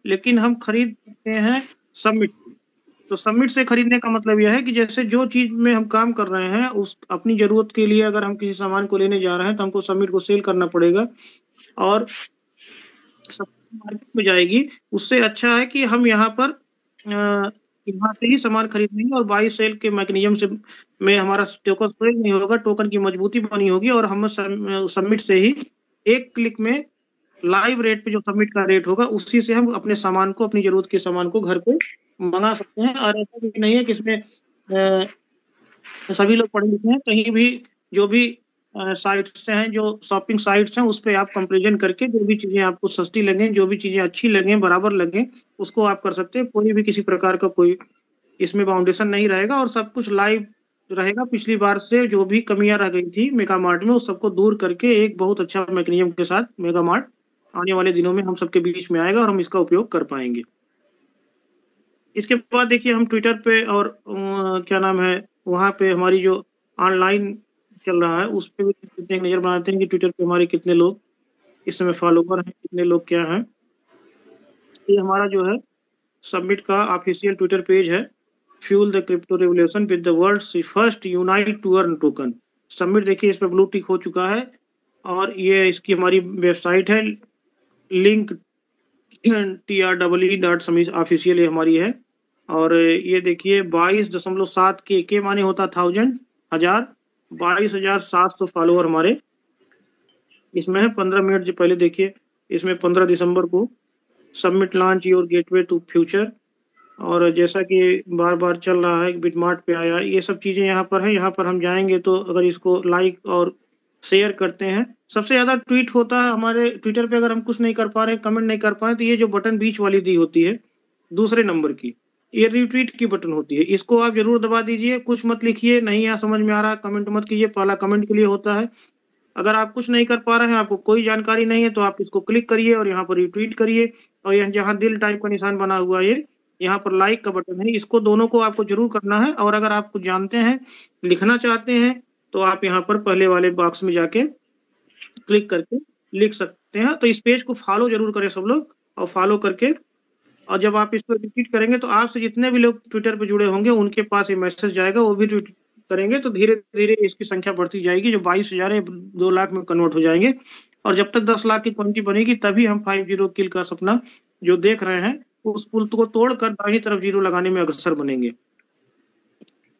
लेकिन हम खरीद सकते हैं सबमिट। तो सबमिट से खरीदने का मतलब यह है कि जैसे जो चीज में हम काम कर रहे हैं, उस अपनी जरूरत के लिए अगर हम किसी सामान को लेने जा रहे हैं, तो हमको सबमिट को सेल करना पड़ेगा, और सब मार्केट में जाएगी। उससे अच्छा है कि हम यहाँ पर यहाँ से ही सामान खरीदेंगे, और बाई सेल के मैकेनिज्म से में हमारा टोकन सेल नहीं होगा, टोकन की मजबूती बनी होगी, और हम सबमिट से ही एक क्लिक में लाइव रेट पे जो सबमिट का रेट होगा, उसी से हम अपने सामान को, अपनी जरूरत के सामान को घर पे मंगा सकते हैं। और ऐसा भी नहीं है कि इसमें सभी लोग पढ़े लिखे हैं, कहीं भी जो भी साइट्स हैं, जो शॉपिंग साइट्स हैं, उस पर आप कंपेरिजन करके जो भी चीजें आपको सस्ती लगे, जो भी चीजें अच्छी लगे, बराबर लगे, उसको आप कर सकते हैं। कोई भी किसी प्रकार का कोई इसमें बाउंडेशन नहीं रहेगा, और सब कुछ लाइव रहेगा। पिछली बार से जो भी कमियां रह गई थी मेगा मार्ट में, उस सबको दूर करके एक बहुत अच्छा मैकेनिज्म के साथ मेगा मार्ट आने वाले दिनों में हम सबके बीच में आएगा, और हम इसका उपयोग कर पाएंगे। इसके बाद देखिए, हम ट्विटर पे और क्या नाम है, वहां पे हमारी जो ऑनलाइन चल रहा है उस पर भी एक नज़र बनाते हैं कि ट्विटर पे हमारे कितने लोग इस समय फॉलोवर हैं, कितने लोग क्या हैं। ये हमारा जो है सबमिट का ऑफिशियल ट्विटर पेज है, fuel the crypto revolution with the world's first unite to earn token. Submit देखिए इस पर ब्लू टिक हो चुका है और ये इसकी हमारी वेबसाइट है, लिंक TREE ऑफिशियल हमारी है। और ये देखिए 22.7 के माने होता 1000 22,700 फॉलोअर हमारे इसमें है। 15 मिनट जो पहले देखिए इसमें 15 दिसंबर को submit launch your gateway to future, और जैसा कि बार बार चल रहा है बिटमार्ट पे आया, ये सब चीज़ें यहाँ पर है। यहाँ पर हम जाएंगे तो अगर इसको लाइक और शेयर करते हैं, सबसे ज़्यादा ट्वीट होता है हमारे ट्विटर पे। अगर हम कुछ नहीं कर पा रहे, कमेंट नहीं कर पा रहे, तो ये जो बटन बीच वाली दी होती है दूसरे नंबर की, ये रिट्वीट की बटन होती है, इसको आप जरूर दबा दीजिए। कुछ मत लिखिए, नहीं यहाँ समझ में आ रहा कमेंट मत कीजिए, पहला कमेंट के लिए होता है। अगर आप कुछ नहीं कर पा रहे हैं, आपको कोई जानकारी नहीं है, तो आप इसको क्लिक करिए और यहाँ पर रिट्वीट करिए। और यहाँ जहाँ दिल टाइप का निशान बना हुआ है यहाँ पर लाइक का बटन है, इसको दोनों को आपको जरूर करना है। और अगर आप कुछ जानते हैं, लिखना चाहते हैं, तो आप यहाँ पर पहले वाले बॉक्स में जाके क्लिक करके लिख सकते हैं। तो इस पेज को फॉलो जरूर करें सब लोग, और फॉलो करके और जब आप इसको रिपीट करेंगे तो आपसे जितने भी लोग ट्विटर पे जुड़े होंगे उनके पास ये मैसेज जाएगा, वो भी ट्वीट करेंगे, तो धीरे धीरे इसकी संख्या बढ़ती जाएगी। जो 22,000 है 2 लाख में कन्वर्ट हो जाएंगे। और जब तक 10 लाख की क्वांटिटी बनेगी तभी हम 50 किल का सपना जो देख रहे हैं उस पुल को तोड़कर दाहिनी तरफ जीरो लगाने में अग्रसर बनेंगे।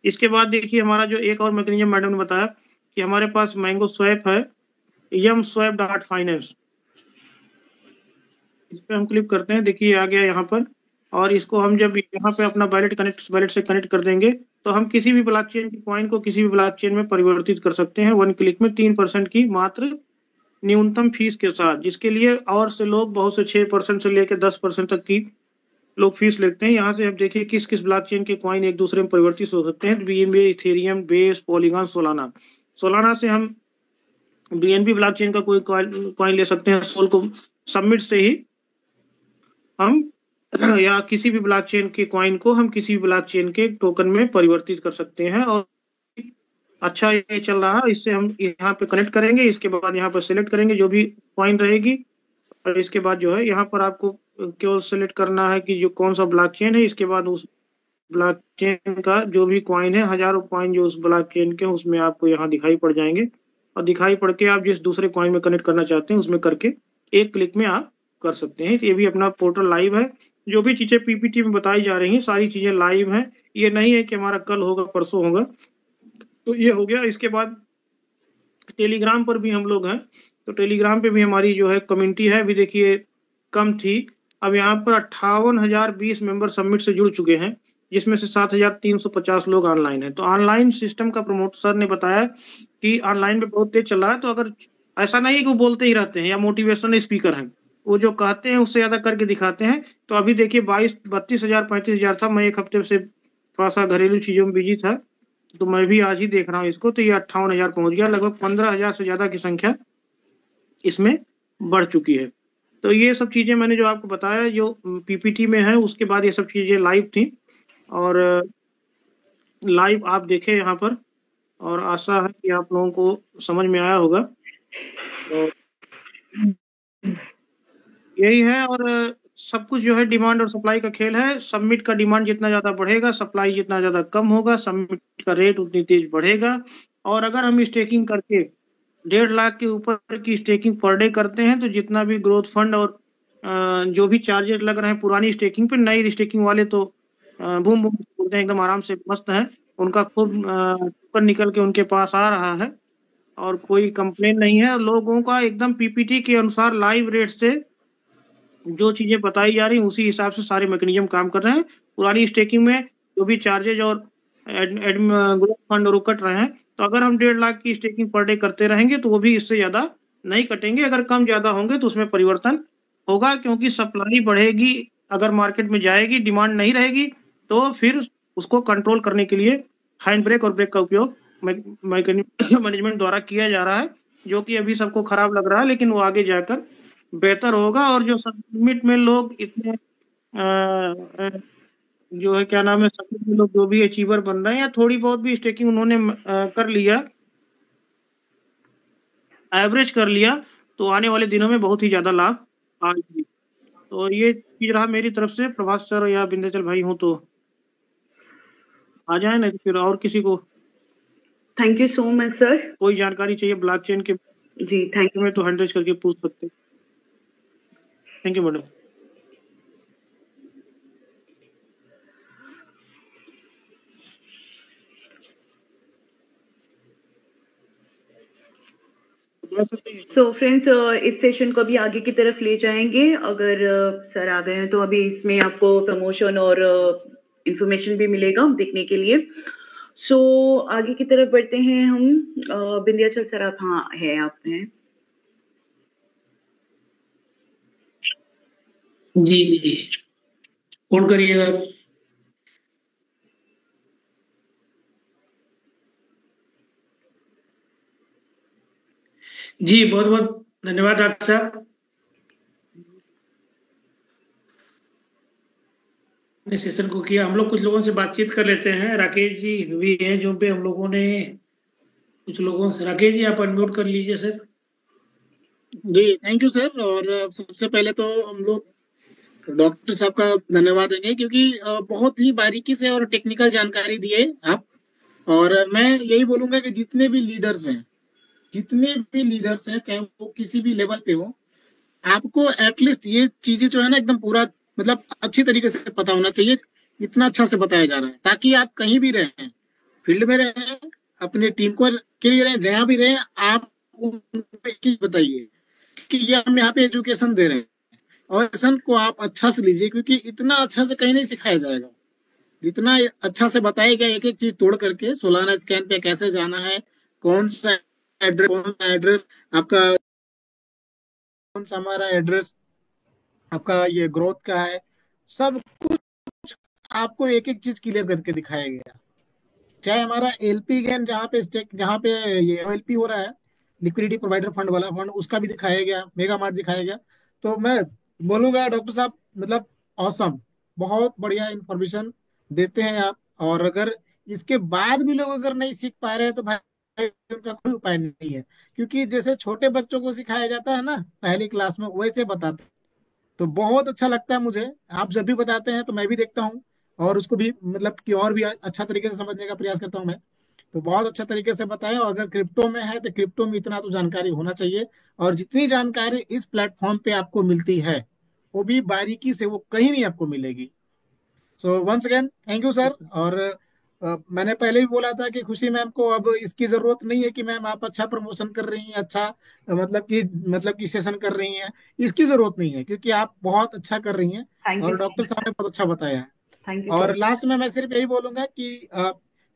इसके बाद देखिए हमारा जो एक और मैकेनिज्म मैडम ने बताया कि हमारे पास मैंगो स्वैप है, YumSwap.finance। इस पर हम क्लिक करते हैं, देखिए आ गया यहाँ पर। और इसको हम जब यहाँ पे अपना वैलेट से कनेक्ट कर देंगे तो हम किसी भी ब्लॉकचेन की कॉइन को किसी भी ब्लॉकचेन में परिवर्तित कर सकते हैं 1 क्लिक में, 3% की मात्र न्यूनतम फीस के साथ, जिसके लिए और से लोग बहुत से 6% से लेकर 10% तक की लोग फीस लेते हैं। यहाँ से आप देखिए किस किस ब्लॉकचेन के कॉइन एक दूसरे में परिवर्तित हो सकते हैं। BNB, Ethereum, base, polygon, Solana से हम BNB ब्लॉकचेन का कोई कॉइन ले सकते हैं। सोल को सबमिट से ही हम या किसी भी ब्लॉकचेन के कॉइन को हम किसी भी ब्लॉकचेन के टोकन में परिवर्तित कर सकते हैं। और अच्छा ये चल रहा है, इससे हम यहाँ पे कनेक्ट करेंगे, इसके बाद यहाँ पर सिलेक्ट करेंगे जो भी कॉइन रहेगी, और इसके बाद जो है यहाँ पर आपको केवल सिलेक्ट करना है कि जो कौन सा ब्लॉकचेन है। इसके बाद उस ब्लॉकचेन का जो भी कॉइन है, हजारों कॉइन जो उस ब्लॉकचेन के उसमें आपको यहाँ दिखाई पड़ जाएंगे, और दिखाई पड़ के आप जिस दूसरे कॉइन में कनेक्ट करना चाहते हैं उसमें करके एक क्लिक में आप कर सकते हैं। ये भी अपना पोर्टल लाइव है, जो भी चीजें PPT में बताई जा रही हैं सारी चीजें लाइव हैं। ये नहीं है कि हमारा कल होगा परसों होगा। तो ये हो गया। इसके बाद टेलीग्राम पर भी हम लोग हैं, तो टेलीग्राम पे भी हमारी जो है कम्युनिटी है, अभी देखिए कम थी, अब यहाँ पर 58,020 मेंबर सबमिट से जुड़ चुके हैं, जिसमें से 7,350 लोग ऑनलाइन हैं। तो ऑनलाइन सिस्टम का प्रमोटर सर ने बताया कि ऑनलाइन में बहुत तेज चल रहा है। तो अगर ऐसा नहीं है कि वो बोलते ही रहते हैं या मोटिवेशनल स्पीकर हैं, वो जो कहते हैं उससे ज्यादा करके दिखाते हैं। तो अभी देखिए 32,000 35,000 था। मैं एक हफ्ते से थोड़ा सा घरेलू चीजों में बिजी था, तो मैं भी आज ही देख रहा हूँ इसको, तो ये 58,000 पहुंच गया। लगभग 15,000 से ज्यादा की संख्या इसमें बढ़ चुकी है। तो ये सब चीजें मैंने जो आपको बताया जो PPT में है, उसके बाद ये सब चीजें लाइव थी, और लाइव आप देखें यहाँ पर, और आशा है कि आप लोगों को समझ में आया होगा। तो यही है, और सब कुछ जो है डिमांड और सप्लाई का खेल है। सबमिट का डिमांड जितना ज्यादा बढ़ेगा, सप्लाई जितना ज्यादा कम होगा, सबमिट का रेट उतनी तेज बढ़ेगा। और अगर हम स्टेकिंग करके 1.5 लाख के ऊपर की स्टेकिंग पर डे करते हैं, तो जितना भी ग्रोथ फंड और जो भी चार्जेस लग रहे हैं पुरानी स्टेकिंग पे, नई स्टेकिंग वाले तो बूम बूम बोलते हैं, एकदम आराम से मस्त हैं, उनका खूब टोकन निकल के उनके पास आ रहा है और कोई कंप्लेन नहीं है। लोगों का एकदम PPT के अनुसार लाइव रेट से जो चीजें बताई जा रही उसी हिसाब से सारे मैकेनिज्म काम कर रहे हैं। पुरानी स्टेकिंग में जो भी चार्जेज और ग्रोथ फंड और कट रहे हैं, तो अगर हम 1.5 लाख की स्टेकिंग पर डे करते रहेंगे तो वो भी इससे ज्यादा नहीं कटेंगे। अगर कम ज्यादा होंगे तो उसमें परिवर्तन होगा, क्योंकि सप्लाई बढ़ेगी, अगर मार्केट में जाएगी, डिमांड नहीं रहेगी, तो फिर उसको कंट्रोल करने के लिए हैंड ब्रेक और ब्रेक का उपयोग मैनेजमेंट द्वारा किया जा रहा है, जो कि अभी सबको खराब लग रहा है, लेकिन वो आगे जाकर बेहतर होगा। और जो सबमिट में लोग इतने जो है क्या नाम है, सभी लोग जो भी अचीवर बन रहे हैं या थोड़ी बहुत भी स्टेकिंग उन्होंने कर लिया, एवरेज कर लिया, तो आने वाले दिनों में बहुत ही ज्यादा लाभ आएगी। तो ये चीज रहा मेरी तरफ से। प्रभास सर या विंध्याचल भाई हो तो आ जाए, नहीं तो फिर और किसी को thank you so much sir. कोई जानकारी चाहिए ब्लॉकचेन के जी थैंक में तो हैंडल करके पूछ सकते हैं। Thank you madam. So friends, इस सेशन को भी आगे की तरफ ले जाएंगे। अगर सर आ गए हैं तो अभी इसमें आपको प्रमोशन और इंफॉर्मेशन भी मिलेगा देखने के लिए। सो आगे की तरफ बढ़ते हैं हम। विंध्याचल सर आप हाँ है, आप हैं? जी जी जी, फोन करिएगा। जी बहुत बहुत धन्यवाद डॉक्टर साहब। ने सेशन को किया। हम लोग कुछ लोगों से बातचीत कर लेते हैं। राकेश जी भी हैं जो पे हम लोगों ने कुछ लोगों से। राकेश जी आप अनम्यूट कर लीजिए सर। जी थैंक यू सर। और सबसे पहले तो हम लोग डॉक्टर साहब का धन्यवाद देंगे, क्योंकि बहुत ही बारीकी से और टेक्निकल जानकारी दिए आप। और मैं यही बोलूंगा कि जितने भी लीडर्स हैं चाहे वो किसी भी लेवल पे हो, आपको एटलीस्ट ये चीजें जो है ना एकदम पूरा मतलब अच्छी तरीके से पता होना चाहिए। इतना अच्छा से बताया जा रहा है ताकि आप कहीं भी रहें, फील्ड में रहें, अपने टीम को के लिए रहें, जहां भी रहें, आप उनको एक ही बताइए कि ये हम यहाँ पे एजुकेशन दे रहे हैं। और एजुकेशन को आप अच्छा से लीजिए, क्योंकि इतना अच्छा से कहीं नहीं सिखाया जाएगा जितना अच्छा से बताया गया। एक एक चीज तोड़ करके सोलाना स्कैन पे कैसे जाना है, कौन सा एड्रेस आपका, कौन सा हमारा एड्रेस आपका ये ग्रोथ का है, सब कुछ आपको एक एक चीज क्लियर करके दिखाया गया। चाहे हमारा एलपी गेन जहाँ पे स्टेक, जहाँ पे ये एलपी हो रहा है, लिक्विडिटी प्रोवाइडर फंड वाला फंड, उसका भी दिखाया गया, मेगा मार्ट दिखाया गया। तो मैं बोलूंगा डॉक्टर साहब मतलब औसम, बहुत बढ़िया इंफॉर्मेशन देते हैं आप। और अगर इसके बाद भी लोग अगर नहीं सीख पा रहे हैं तो भाई उनका कोई उपाय नहीं है, क्योंकि जैसे छोटे बच्चों को सिखाया जाता है ना पहली क्लास में, वैसे बताते हैं। तो बहुत अच्छा लगता है मुझे, आप जब भी बताते हैं तो मैं भी देखता हूँ और उसको भी मतलब कि और भी अच्छा तरीके से समझने का प्रयास करता हूँ मैं। तो बहुत अच्छा तरीके से बताएं। और अगर क्रिप्टो में है तो क्रिप्टो में इतना तो जानकारी होना चाहिए। और जितनी जानकारी इस प्लेटफॉर्म पे आपको मिलती है वो भी बारीकी से, वो कहीं नहीं आपको मिलेगी। So once again thank you sir. और मैंने पहले भी बोला था कि खुशी मैम को अब इसकी जरूरत नहीं है कि मैम आप अच्छा प्रमोशन कर रही हैं, अच्छा मतलब कि सेशन कर रही हैं। इसकी जरूरत नहीं है, क्योंकि आप बहुत अच्छा कर रही हैं थैंक यू और सो डॉक्टर मच। साहब ने बहुत अच्छा बताया है। थैंक यू सो और मच। लास्ट में मैं सिर्फ यही बोलूंगा कि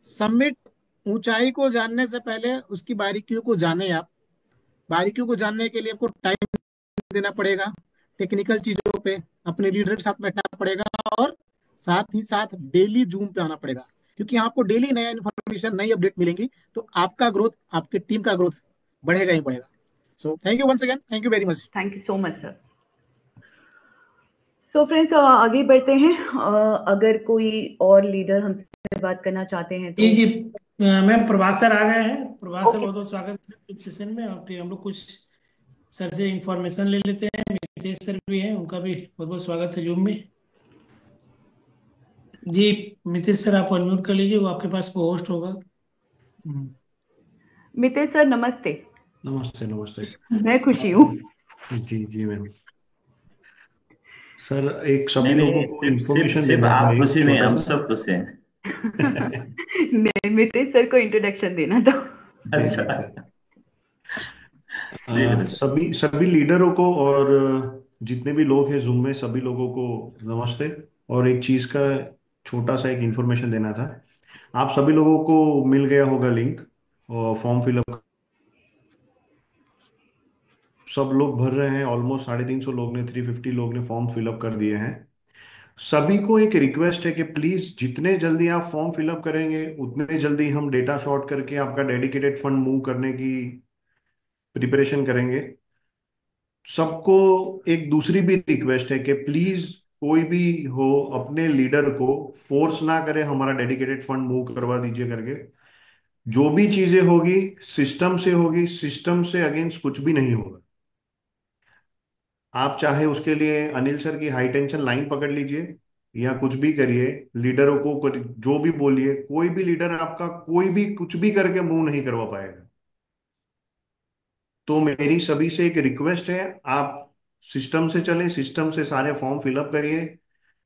समिट, ऊंचाई को जानने से पहले उसकी बारीकियों को जाने आप। बारीकियों को जानने के लिए आपको टाइम देना पड़ेगा, टेक्निकल चीजों पे अपने लीडर के साथ बैठना पड़ेगा, और साथ ही साथ डेली जूम पे आना पड़ेगा, क्योंकि आपको डेली नया इन्फॉर्मेशन, नई अपडेट मिलेंगी। तो आपका ग्रोथ, आपके टीम का ग्रोथ बढ़ेगा ही बढ़ेगा। So thank you once again, thank you very much. Thank you so much sir. So friends, आगे बढ़ते हैं। अगर कोई और लीडर हमसे बात करना चाहते हैं जी तो। जी, मैम प्रभास सर आ गए हैं। Prabhas sir okay. बहुत बहुत स्वागत है इस सेशन में। और फिर हम लोग कुछ सर से इंफॉर्मेशन ले लेते हैं। मितेश सर भी हैं, उनका भी बहुत बहुत स्वागत है जूम में। जी मितेश सर आप अनम्यूट कर लीजिए, वो आपके पास को होस्ट होगा। मितेश सर नमस्ते। नमस्ते नमस्ते। मैं खुशी हूँ। जी जी मैम। सर एक सभी नहीं लोगों नहीं, को सिर्फ सिर्फ इन्फॉर्मेशन सिर्फ देना था, आप एक खुशी नहीं, छोटा हम सा। सब खुश हैं। नहीं, मितेश सर को इंट्रोडक्शन देना था। जी अच्छा। जी सर। जी बिल्कुल। सभी सभी लीडरों को और जितने भी लोग हैं जूम में, सभी लोगों को नमस्ते। और एक चीज का छोटा सा एक इन्फॉर्मेशन देना था। आप सभी लोगों को मिल गया होगा लिंक, और फॉर्म फिलअप सब लोग भर रहे हैं। ऑलमोस्ट 350 लोग ने, 350 लोग ने फॉर्म फिलअप कर दिए हैं। सभी को एक रिक्वेस्ट है कि प्लीज जितने जल्दी आप फॉर्म फिलअप करेंगे उतने जल्दी हम डेटा शॉर्ट करके आपका डेडिकेटेड फंड मूव करने की प्रिपरेशन करेंगे। सबको एक दूसरी भी रिक्वेस्ट है कि प्लीज कोई भी हो अपने लीडर को फोर्स ना करे हमारा डेडिकेटेड फंड मूव करवा दीजिए करके। जो भी चीजें होगी सिस्टम से होगी, सिस्टम से अगेंस्ट कुछ भी नहीं होगा। आप चाहे उसके लिए अनिल सर की हाई टेंशन लाइन पकड़ लीजिए या कुछ भी करिए, लीडरों को जो भी बोलिए, कोई भी लीडर आपका कोई भी कुछ भी करके मूव नहीं करवा पाएगा। तो मेरी सभी से एक रिक्वेस्ट है, आप सिस्टम से चलें, सिस्टम से सारे फॉर्म फिलअप करिए,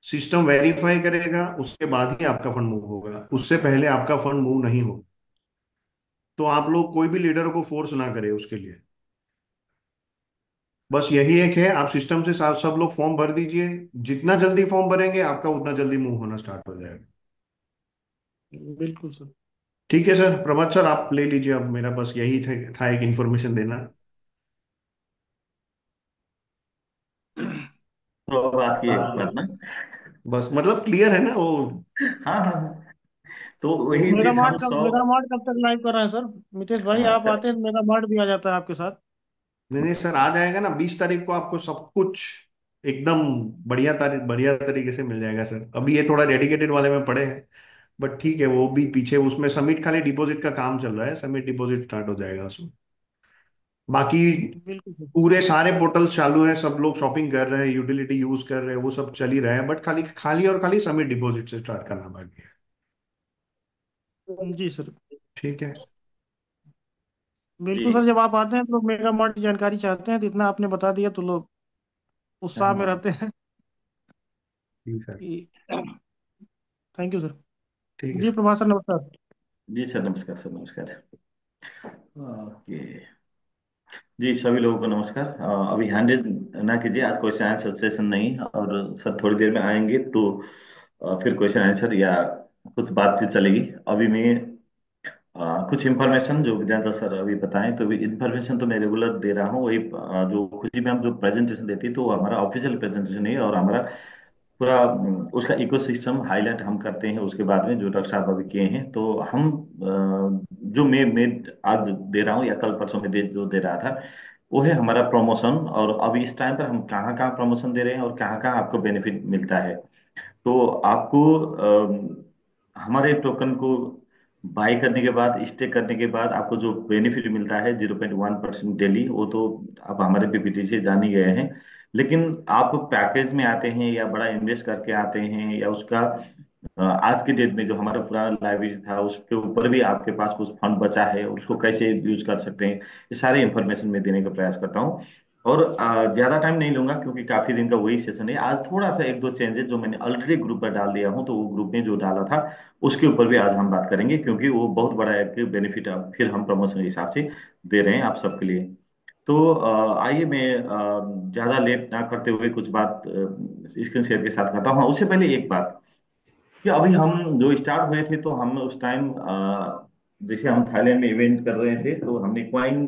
सिस्टम वेरीफाई करेगा उसके बाद ही आपका फंड मूव होगा, उससे पहले आपका फंड मूव नहीं होगा। तो आप लोग कोई भी लीडर को फोर्स ना करें उसके लिए। बस यही एक है, आप सिस्टम से सब लोग फॉर्म भर दीजिए, जितना जल्दी फॉर्म भरेंगे आपका उतना जल्दी मूव होना स्टार्ट हो जाएगा। बिल्कुल सर। ठीक है सर, प्रभात सर आप ले लीजिए, अब मेरा बस यही था एक इन्फॉर्मेशन देना। तो अब आपकी एक बात ना। बस मतलब क्लियर है ना वो। हाँ हाँ हाँ। तो वही चीज हम 100। मेगा मार्ट कब तक लाइव कर रहे हैं सर? मितेश भाई हाँ आप सर। आते हैं तो मेगा मार्ट भी आ जाता है आपके साथ। नहीं नहीं सर, आ जाएगा ना 20 तारीख को, आपको सब कुछ एकदम बढ़िया तरीके से मिल जाएगा सर। अभी ये थोड़ा डेडिकेटेड वाले में पड़े हैं, बट ठीक है, वो भी पीछे उसमें सबमिट, खाली डिपॉजिट का काम चल रहा है, सबमिट डिपॉजिट स्टार्ट हो जाएगा उसमें। बाकी बिल्कुल सर। पूरे सारे पोर्टल चालू है, सब लोग शॉपिंग कर रहे हैं, यूटिलिटी यूज कर रहे हैं, वो सब चल ही रहा है, बट खाली खाली और खाली सबमिट डिपॉजिट से स्टार्ट करना बाकी है। जी सर। ठीक है। जी बिल्कुल सर, जब आप आते हैं तो लोग मेगा मार्ट की जानकारी चाहते हैं, तो इतना आपने बता दिया तो लोग उत्साह में हाँ। रहते हैं जी सर। कि थैंक यू सर। ठीक है जी सर। प्रभात सर, नमस्कार। जी सर, नमस्कार सर, नमस्कार। ओके। जी सभी लोगों को नमस्कार। अभी हैंड रेज ना कीजिए, आज क्वेश्चन आंसर सेशन नहीं, और सर थोड़ी देर में आएंगे तो फिर क्वेश्चन आंसर या कुछ बातचीत चलेगी। अभी मैं कुछ इन्फॉर्मेशन जो विद्यार्थी सर अभी बताएं, तो इन्फॉर्मेशन तो मैं रेगुलर दे रहा हूँ, वही जो खुशी मैम जो प्रेजेंटेशन देती है तो वो हमारा ऑफिशियल प्रेजेंटेशन है, और हमारा पूरा उसका इकोसिस्टम हाईलाइट हम करते हैं उसके बाद में, जो डॉक्टर साहब अभी किए हैं। तो हम जो मैं आज दे रहा हूँ या कल परसों में जो दे रहा था, वो है हमारा प्रमोशन। और अभी इस टाइम पर हम कहाँ कहाँ प्रमोशन दे रहे हैं और कहाँ कहाँ आपको बेनिफिट मिलता है। तो आपको हमारे टोकन को बाय करने के बाद, स्टे करने के बाद आपको जो बेनिफिट मिलता है 0.1% डेली, वो तो आप हमारे पीपीटी से जान ही गए हैं। लेकिन आप पैकेज में आते हैं या बड़ा इन्वेस्ट करके आते हैं, या उसका आज के डेट में जो हमारा पुराना लाइब्रेरी था उसके ऊपर भी आपके पास कुछ फंड बचा है, उसको कैसे यूज कर सकते हैं, ये सारे इंफॉर्मेशन में देने का प्रयास करता हूँ। और ज्यादा टाइम नहीं लूंगा क्योंकि काफी दिन का वही सेशन है। आज थोड़ा सा एक दो चेंजेस जो मैंने ऑलरेडी ग्रुप पर डाल दिया हूँ, तो वो ग्रुप में जो डाला था उसके ऊपर भी आज हम बात करेंगे, क्योंकि वो बहुत बड़ा एक बेनिफिट फिर हम प्रमोशन के हिसाब से दे रहे हैं आप सबके लिए। तो आइए मैं ज्यादा लेट ना करते हुए कुछ बात स्क्रीन शेयर के साथ करता हूँ। हाँ, उससे पहले एक बात कि अभी हम जो स्टार्ट हुए थे, तो हम उस टाइम जैसे हम थाईलैंड में इवेंट कर रहे थे, तो हमने क्वाइन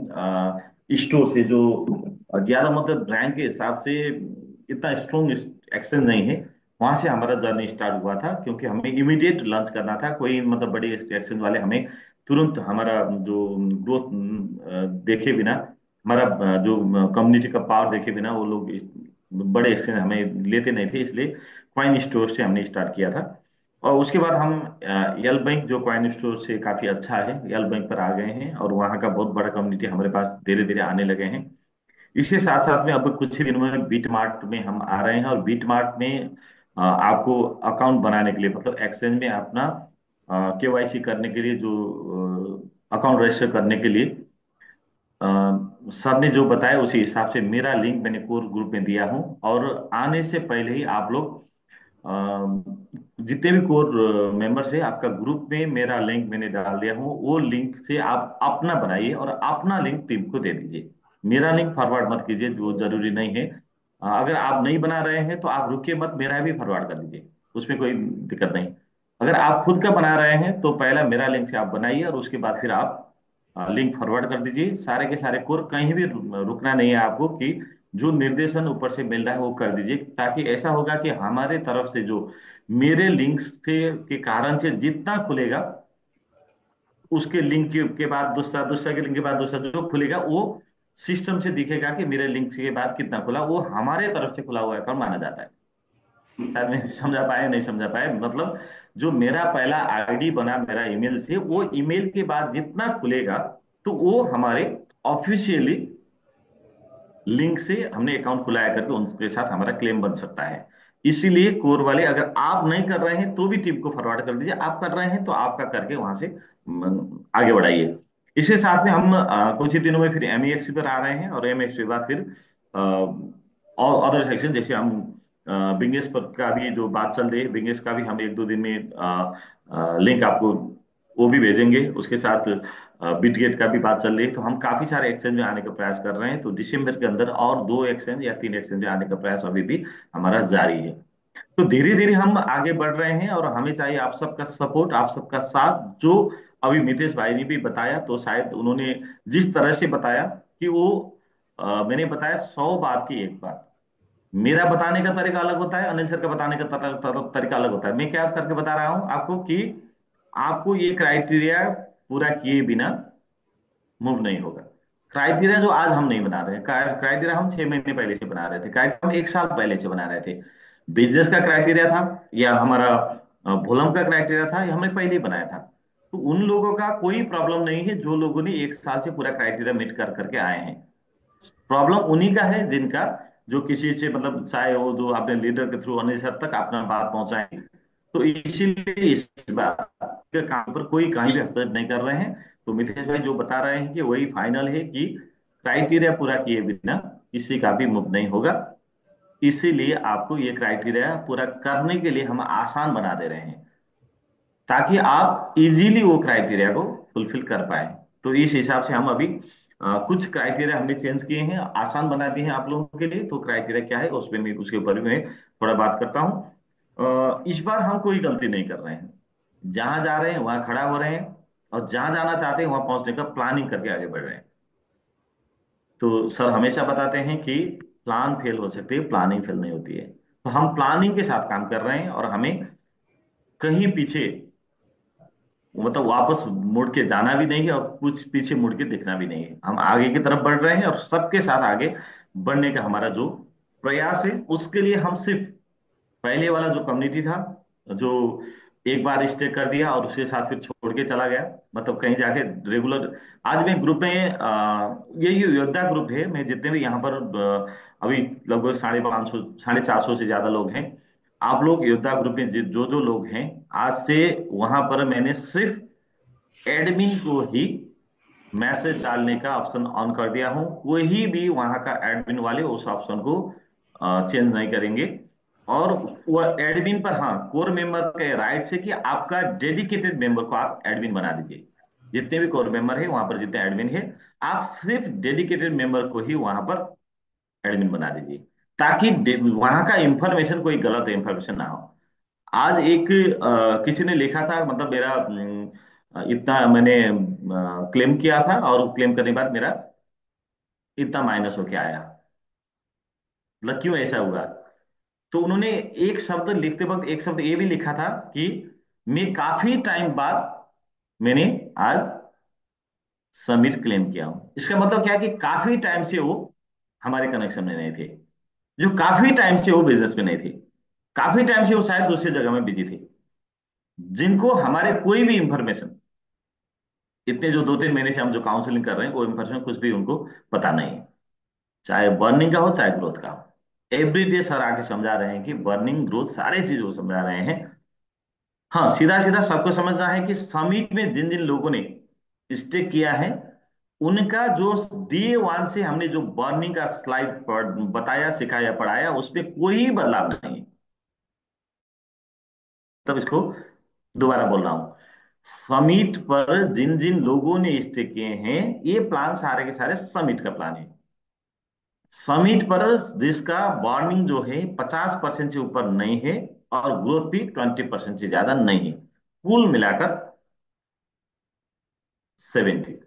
स्टोर से जो ज्यादा मतलब ब्रांड के हिसाब से इतना स्ट्रॉन्ग एक्सेंस नहीं है, वहां से हमारा जर्नी स्टार्ट हुआ था, क्योंकि हमें इमीडिएट लॉन्च करना था। कोई मतलब बड़े एक्सेंस वाले हमें तुरंत हमारा जो ग्रोथ देखे बिना, हमारा जो कम्युनिटी का पावर देखे बिना वो लोग बड़े एक्सचेंज हमें लेते नहीं थे, इसलिए क्वाइन स्टोर से हमने स्टार्ट किया था। और उसके बाद हम यल बैंक जो क्वाइन स्टोर से काफी अच्छा है, यल बैंक पर आ गए हैं, और वहाँ का बहुत बड़ा कम्युनिटी हमारे पास धीरे धीरे आने लगे हैं। इसके साथ साथ में अब कुछ ही दिनों में बीट मार्ट में हम आ रहे हैं, और बीट मार्ट में आपको अकाउंट बनाने के लिए, मतलब एक्सचेंज में अपना केवाईसी करने के लिए, जो अकाउंट रजिस्टर करने के लिए सर ने जो बताया उसी हिसाब से मेरा लिंक मैंने कोर ग्रुप में दिया हूँ। और आने से पहले ही आप लोग जितने भी कोर मेंबर्स है, आपका ग्रुप में मेरा लिंक मैंने डाल दिया हूँ, वो लिंक से आप अपना बनाइए और अपना लिंक टीम को दे दीजिए। मेरा लिंक फॉरवर्ड मत कीजिए, जो जरूरी नहीं है। अगर आप नहीं बना रहे हैं तो आप रुकिए मत, मेरा भी फॉरवर्ड कर दीजिए, उसमें कोई दिक्कत नहीं। अगर आप खुद का बना रहे हैं तो पहला मेरा लिंक से आप बनाइए, और उसके बाद फिर आप लिंक फॉरवर्ड कर दीजिए। सारे के सारे कोर, कहीं भी रुकना नहीं है आपको, कि जो निर्देशन ऊपर से मिल रहा है वो कर दीजिए, ताकि ऐसा होगा कि हमारे तरफ से जो मेरे लिंक्स के कारण से जितना खुलेगा, उसके लिंक के बाद दूसरा, दूसरा के लिंक के बाद दूसरा, जो खुलेगा वो सिस्टम से दिखेगा कि मेरे लिंक के बाद कितना खुला, वो हमारे तरफ से खुला हुआ अकाउंट माना जाता है। शायद मैं समझा पाए नहीं समझा पाए, मतलब जो मेरा पहला आईडी बना मेरा ईमेल से, वो ईमेल के बाद जितना खुलेगा तो वो हमारे ऑफिशियली लिंक से हमने अकाउंट खुलाया करके उनके साथ हमारा क्लेम बन सकता है। इसीलिए कोर वाले, अगर आप नहीं कर रहे हैं तो भी टीम को फॉरवर्ड कर दीजिए, आप कर रहे हैं तो आपका करके वहां से आगे बढ़ाइए। इसी साथ में हम कुछ ही दिनों में फिर एमईएक्सी पर आ रहे हैं, और एमईएक्सी के बाद फिर और अदर सेक्शन, जैसे हम बिंगेस पर का भी जो बात चल रही है, बिंगेस का भी हम एक दो दिन में लिंक आपको वो भी भेजेंगे। उसके साथ बिटगेट का भी बात चल रही है, तो हम काफी सारे एक्सचेंज में आने का प्रयास कर रहे हैं। तो दिसंबर के अंदर और 2 एक्सचेंज या 3 एक्सचेंज में आने का प्रयास अभी भी हमारा जारी है। तो धीरे धीरे हम आगे बढ़ रहे हैं, और हमें चाहिए आप सबका सपोर्ट, आप सबका साथ। जो अभी मितेश भाई ने भी बताया, तो शायद उन्होंने जिस तरह से बताया कि वो मैंने बताया 100 बात की एक बात। मेरा बताने का तरीका अलग होता है, अनिल सर का बताने का तरीका अलग होता है। मैं क्या करके बता रहा हूं आपको कि आपको ये क्राइटेरिया पूरा किए बिना मूव नहीं होगा। क्राइटेरिया जो आज हम नहीं बना रहे हैं, क्राइटेरिया हम 6 महीने पहले से बना रहे थे, क्राइटेरिया हम 1 साल पहले से बना रहे थे। बिजनेस का क्राइटेरिया था या हमारा भोलम का क्राइटेरिया था, ये हमने पहले ही बनाया था। तो उन लोगों का कोई प्रॉब्लम नहीं है जो लोगों ने 1 साल से पूरा क्राइटेरिया मीट कर करके आए हैं। प्रॉब्लम उन्हीं का है जिनका, जो किसी से मतलब चाहे वो जो आपने लीडर के थ्रू अनिल सर तक अपना बात पहुंचाए। तो इसीलिए इस बात के काम पर कोई कहीं भी हस्तक्षेप नहीं कर रहे हैं। तो मिथिलेश भाई जो बता रहे हैं कि वही फाइनल है कि क्राइटेरिया पूरा किए बिना किसी का भी मुक्त नहीं होगा। इसीलिए आपको ये क्राइटेरिया पूरा करने के लिए हम आसान बना दे रहे हैं, ताकि आप इजीली वो क्राइटेरिया को फुलफिल कर पाए। तो इस हिसाब से हम अभी कुछ क्राइटेरिया हमने चेंज किए हैं, आसान बना दिए हैं आप लोगों के लिए। तो क्राइटेरिया क्या है उसमें मैं उसके ऊपर भी मैं थोड़ा बात करता हूं। इस बार हम कोई गलती नहीं कर रहे हैं, जहां जा रहे हैं वहां खड़ा हो रहे हैं, और जहां जाना चाहते हैं वहां पहुंचने का प्लानिंग करके आगे बढ़ रहे हैं। तो सर हमेशा बताते हैं कि प्लान फेल हो सकती है, प्लानिंग फेल नहीं होती है। तो हम प्लानिंग के साथ काम कर रहे हैं, और हमें कहीं पीछे मतलब वापस मुड़ के जाना भी नहीं है, और कुछ पीछे मुड़ के देखना भी नहीं है। हम आगे की तरफ बढ़ रहे हैं, और सबके साथ आगे बढ़ने का हमारा जो प्रयास है, उसके लिए हम सिर्फ पहले वाला जो कम्युनिटी था, जो एक बार स्टे कर दिया और उसके साथ फिर छोड़ के चला गया, मतलब कहीं जाके रेगुलर। आज मैं ग्रुप में ये योद्धा ग्रुप है, मैं जितने भी यहाँ पर अभी लगभग 550 450 से ज्यादा लोग हैं। आप लोग योद्धा ग्रुप में जो जो लोग हैं, आज से वहां पर मैंने सिर्फ एडमिन को ही मैसेज डालने का ऑप्शन ऑन कर दिया हूं। कोई भी वहां का एडमिन वाले उस ऑप्शन को चेंज नहीं करेंगे। और वह एडमिन पर, हाँ, कोर मेंबर के राइट से कि आपका डेडिकेटेड मेंबर को आप एडमिन बना दीजिए। जितने भी कोर मेंबर है वहां पर, जितने एडमिन है, आप सिर्फ डेडिकेटेड मेंबर को ही वहां पर एडमिन बना दीजिए, ताकि वहां का इंफॉर्मेशन कोई गलत इंफॉर्मेशन ना हो। आज एक किसी ने लिखा था, मतलब मेरा इतना मैंने क्लेम किया था, और क्लेम करने के बाद मेरा इतना माइनस होके आया, मतलब क्यों ऐसा हुआ। तो उन्होंने एक शब्द लिखते वक्त एक शब्द ये भी लिखा था कि मैं काफी टाइम बाद मैंने आज सबमिट क्लेम किया हूं। इसका मतलब क्या है कि काफी टाइम से वो हमारे कनेक्शन में नहीं थे, जो काफी टाइम से वो बिजनेस में नहीं थे, काफी टाइम से वो शायद दूसरी जगह में बिजी थे, जिनको हमारे कोई भी इंफॉर्मेशन, इतने जो 2-3 महीने से हम जो काउंसलिंग कर रहे हैं, कोई इंफॉर्मेशन कुछ भी उनको पता नहीं है, चाहे बर्निंग का हो चाहे ग्रोथ का हो। एवरी डे सर आके समझा रहे हैं कि बर्निंग ग्रोथ सारे चीजों को समझा रहे हैं। हाँ, सीधा सीधा सबको समझना है कि समिट में जिन जिन लोगों ने स्टे किया है, उनका जो डे 1 से हमने जो बर्निंग का स्लाइड बताया, सिखाया, पढ़ाया, उस पर कोई बदलाव नहीं है। तब इसको दोबारा बोल रहा हूं, समिट पर जिन जिन लोगों ने स्टे किए हैं, ये प्लान सारे के सारे समिट का प्लान है। समिट पर जिसका बर्निंग जो है 50% से ऊपर नहीं है, और ग्रोथ भी 20% से ज्यादा नहीं है, कुल मिलाकर 70।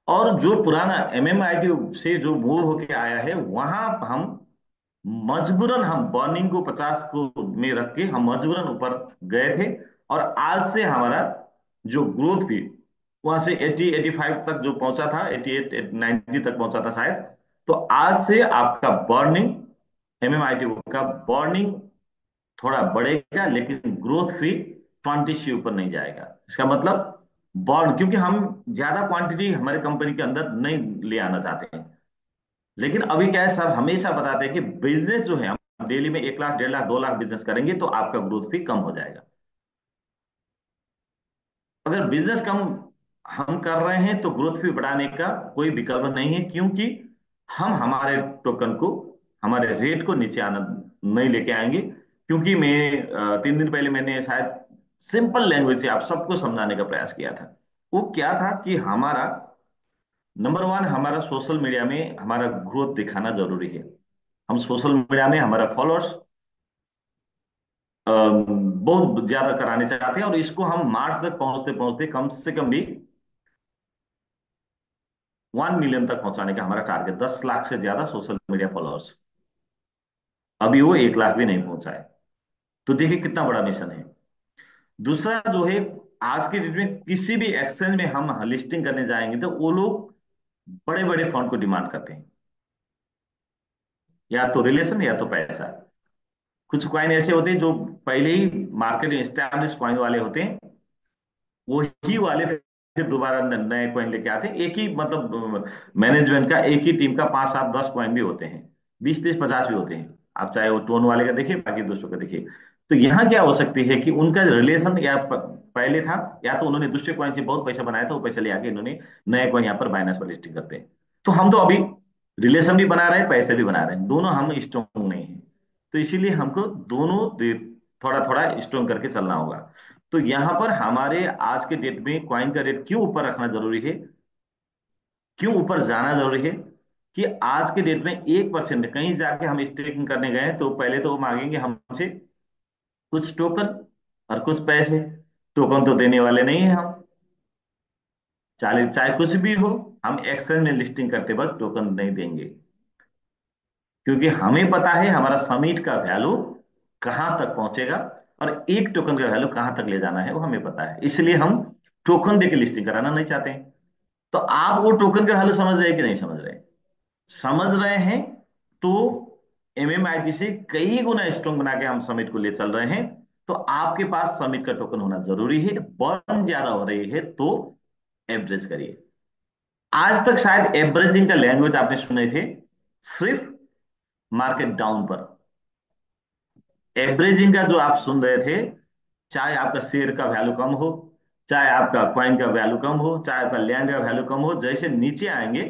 और जो पुराना एमएमआईटी से जो मूव होके आया है, वहां हम मजबूरन हम बर्निंग को 50 को में रख के हम मजबूरन ऊपर गए थे। और आज से हमारा जो ग्रोथ भी वहां से 80-85 तक जो पहुंचा था, 88-90 तक पहुंचा था शायद। तो आज से आपका बर्निंग, एमएमआईटी का बर्निंग थोड़ा बढ़ेगा, लेकिन ग्रोथ भी 20 से ऊपर नहीं जाएगा। इसका मतलब बॉन्ड, क्योंकि हम ज्यादा क्वांटिटी हमारे कंपनी के अंदर नहीं ले आना चाहते हैं। लेकिन अभी क्या है, सर हमेशा बताते हैं कि बिजनेस जो है, हम डेली में 1 लाख 1.5 लाख 2 लाख बिजनेस करेंगे तो आपका ग्रोथ भी कम हो जाएगा। अगर बिजनेस कम हम कर रहे हैं तो ग्रोथ भी बढ़ाने का कोई विकल्प नहीं है, क्योंकि हम हमारे टोकन को, हमारे रेट को नीचे आना नहीं लेके आएंगे। क्योंकि मैं 3 दिन पहले मैंने शायद सिंपल लैंग्वेज से आप सबको समझाने का प्रयास किया था। वो क्या था कि हमारा नंबर वन, हमारा सोशल मीडिया में हमारा ग्रोथ दिखाना जरूरी है। हम सोशल मीडिया में हमारा फॉलोअर्स बहुत ज्यादा कराने चाहते हैं, और इसको हम मार्च तक पहुंचते पहुंचते कम से कम भी 1 मिलियन तक पहुंचाने का हमारा टारगेट, 10 लाख से ज्यादा सोशल मीडिया फॉलोअर्स। अभी वो 1 लाख भी नहीं पहुंचा है। तो देखिए कितना बड़ा मिशन है। दूसरा जो है, आज के डेट में किसी भी एक्सचेंज में हम लिस्टिंग करने जाएंगे तो वो लोग बड़े बड़े फंड को डिमांड करते हैं, या तो रिलेशन या तो पैसा। कुछ कॉइन ऐसे होते हैं जो पहले ही मार्केट में स्टैब्लिश कॉइन वाले होते हैं, वही वाले फिर दोबारा नए कॉइन लेके आते हैं। एक ही मतलब मैनेजमेंट का, एक ही टीम का 5 7 10 कॉइन भी होते हैं, 20 30 50 भी होते हैं। आप चाहे वो टोन वाले का देखिए, बाकी दोस्तों का देखिए। तो यहाँ क्या हो सकती है कि उनका रिलेशन या पहले था, या तो उन्होंने दूसरे कॉइन से बहुत पैसा बनाया था, वो पैसा ले आके इन्होंने नए कॉइन यहाँ पर बाइनेंस पर लिस्टिंग करते हैं। तो हम तो अभी रिलेशन भी बना रहे हैं, पैसे भी बना रहे हैं, दोनों हम स्ट्रॉन्ग नहीं है। तो इसीलिए हमको दोनों थोड़ा थोड़ा स्ट्रॉन्ग करके चलना होगा। तो यहां पर हमारे आज के डेट में कॉइन का रेट क्यों ऊपर रखना जरूरी है, क्यों ऊपर जाना जरूरी है, कि आज के डेट में 1% कहीं जाके हम स्टेकिंग करने गए तो पहले तो वो मांगेंगे हमसे कुछ टोकन और कुछ पैसे। टोकन तो देने वाले नहीं है हम, चाहे चाहे कुछ भी हो, हम एक्सचेंज में लिस्टिंग करते वक्त टोकन नहीं देंगे। क्योंकि हमें पता है हमारा समीट का वैल्यू कहां तक पहुंचेगा, और एक टोकन का वैल्यू कहां तक ले जाना है वो हमें पता है। इसलिए हम टोकन देके लिस्टिंग कराना नहीं चाहते हैं। तो आप वो टोकन का वैल्यू समझ रहे हैं कि नहीं समझ रहे? समझ रहे हैं तो एमएमआईटी से कई गुना स्ट्रॉन्ग बना के हम समिट को ले चल रहे हैं। तो आपके पास समिट का टोकन होना जरूरी है। बर्न ज्यादा हो रही है तो एवरेज करिए। आज तक शायद एवरेजिंग का लैंग्वेज आपने सुने थे सिर्फ मार्केट डाउन पर। एवरेजिंग का जो आप सुन रहे थे, चाहे आपका शेयर का वैल्यू कम हो, चाहे आपका कॉइन का वैल्यू कम हो, चाहे आपका लैंड का वैल्यू कम हो, जैसे नीचे आएंगे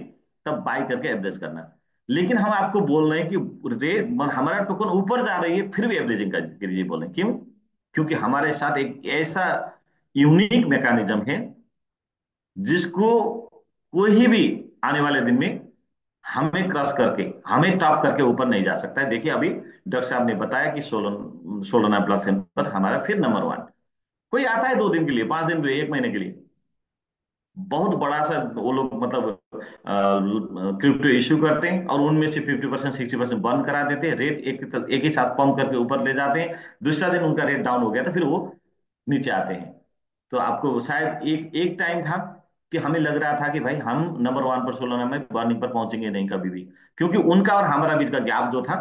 तब बाई करके एवरेज करना। लेकिन हम आपको बोल रहे हैं कि रेट हमारा टोकन ऊपर जा रही है फिर भी एवरेजिंग का कीजिए बोल रहे हैं। क्यों? क्योंकि हमारे साथ एक ऐसा यूनिक मैकेनिज्म है जिसको कोई भी आने वाले दिन में हमें क्रॉस करके, हमें टॉप करके ऊपर नहीं जा सकता है। देखिए अभी डॉक्टर साहब ने बताया कि सोलोना ब्लॉकचेन पर हमारा फिर नंबर वन। कोई आता है 2 दिन के लिए, 5 दिन के लिए, 1 महीने के लिए, बहुत बड़ा सा वो लोग मतलब क्रिप्टो इश्यू करते हैं और उनमें से 50% 60% बंद करा देते हैं। रेट एक ही साथ पंप करके ऊपर ले जाते हैं। दूसरा दिन उनका रेट डाउन हो गया तो फिर वो नीचे आते हैं। तो आपको शायद एक एक टाइम था कि हमें लग रहा था कि भाई हम नंबर वन पर सोलोना में बर्निंग पर पहुंचेंगे नहीं कभी भी, क्योंकि उनका और हमारा बीच का गैप जो था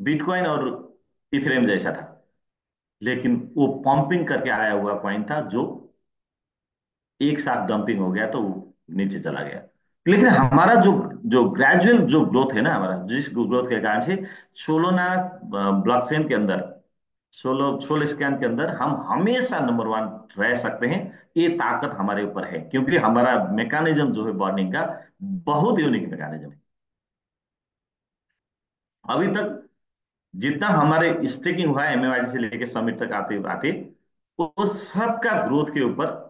बिटकॉइन और इथेरियम जैसा था। लेकिन वो पंपिंग करके आया हुआ कॉइन था जो एक साथ डंपिंग हो गया तो वो नीचे चला गया। लेकिन हमारा जो जो ग्रेजुअल जो ग्रोथ है ना, हमारा जिस ग्रोथ के कारण से सोलोना ब्लॉकचेन के अंदर, सोलो स्कैन के अंदर हम हमेशा नंबर वन रह सकते हैं। ये ताकत हमारे ऊपर है, क्योंकि हमारा मैकेनिज्म जो है बॉर्निंग का बहुत यूनिक मैकेनिज्म है। अभी तक जितना हमारे स्टेकिंग हुआ है एमएमआईडी से लेकर समिट तक आते आते, वो सबका ग्रोथ के ऊपर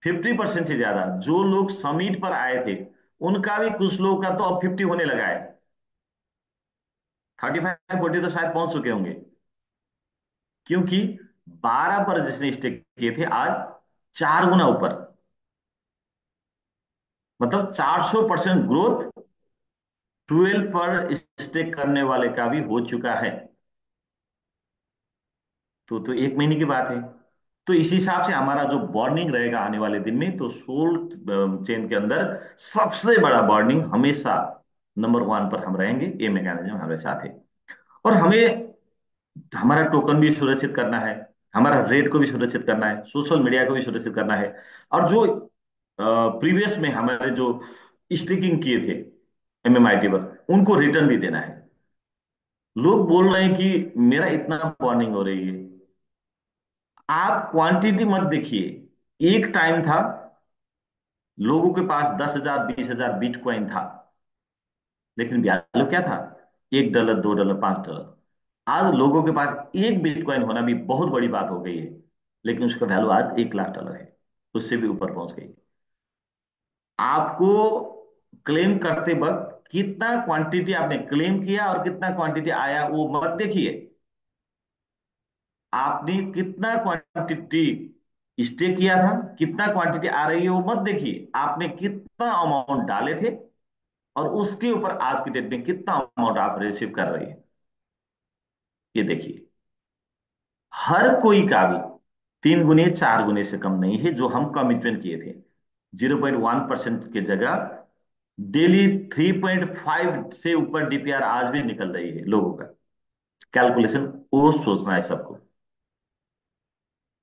50% से ज्यादा जो लोग समिट पर आए थे उनका भी, कुछ लोगों का तो अब 50 होने लगा है। 35 40 तो शायद पहुंच चुके होंगे, क्योंकि 12 पर जिसने स्टेक किए थे आज 4 गुना ऊपर, मतलब 400% ग्रोथ 12 पर स्टेक करने वाले का भी हो चुका है। तो 1 महीने की बात है। तो इस हिसाब से हमारा जो बॉर्निंग रहेगा आने वाले दिन में, तो सोल चेन के अंदर सबसे बड़ा बॉर्निंग हमेशा नंबर वन पर हम रहेंगे। ये मैकेनिज्म हमारे साथ है। और हमें हमारा टोकन भी सुरक्षित करना है, हमारा रेट को भी सुरक्षित करना है, सोशल मीडिया को भी सुरक्षित करना है, और जो प्रीवियस में हमारे जो स्टेकिंग किए थे एमएमआईटी पर, उनको रिटर्न भी देना है। लोग बोल रहे हैं कि मेरा इतना बॉर्निंग हो रही है। आप क्वांटिटी मत देखिए। एक टाइम था लोगों के पास 10,000 20,000 बिटकॉइन था, लेकिन वैल्यू क्या था? $1 $2 $5। आज लोगों के पास एक बिटकॉइन होना भी बहुत बड़ी बात हो गई है, लेकिन उसका वैल्यू आज $1 लाख है, उससे भी ऊपर पहुंच गई। आपको क्लेम करते वक्त कितना क्वांटिटी आपने क्लेम किया और कितना क्वांटिटी आया वो मत देखिए। आपने कितना क्वांटिटी स्टे किया था, कितना क्वांटिटी आ रही है वो मत देखिए। आपने कितना अमाउंट डाले थे और उसके ऊपर आज की डेट में कितना अमाउंट आप रिसीव कर रही है, ये देखिए। हर कोई का भी 3 गुने 4 गुने से कम नहीं है जो हम कमिटमेंट किए थे। 0.1% की जगह डेली 3.5 से ऊपर डीपीआर आज भी निकल रही है लोगों का। कैलकुलेशन वो सोचना है सबको।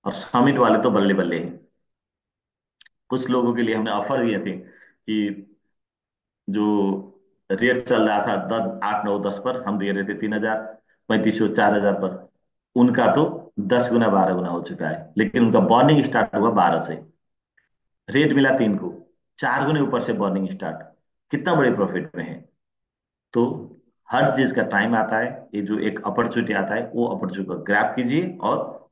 और समिट वाले तो बल्ले बल्ले हैं। कुछ लोगों के लिए हमने ऑफर दिए थे कि जो रेट चल रहा था 10 8 9 10 पर, हम दे रहे थे 3,000 3500 4,000 पर। उनका तो 10 गुना 12 गुना हो चुका है, लेकिन उनका बॉर्निंग स्टार्ट हुआ 12 से। रेट मिला 3 को, 4 गुने ऊपर से बॉर्निंग स्टार्ट। कितना बड़े प्रॉफिट में है। तो हर चीज का टाइम आता है। ये जो एक अपॉर्चुनिटी आता है वो अपॉर्चुनिटी को ग्रैब कीजिए, और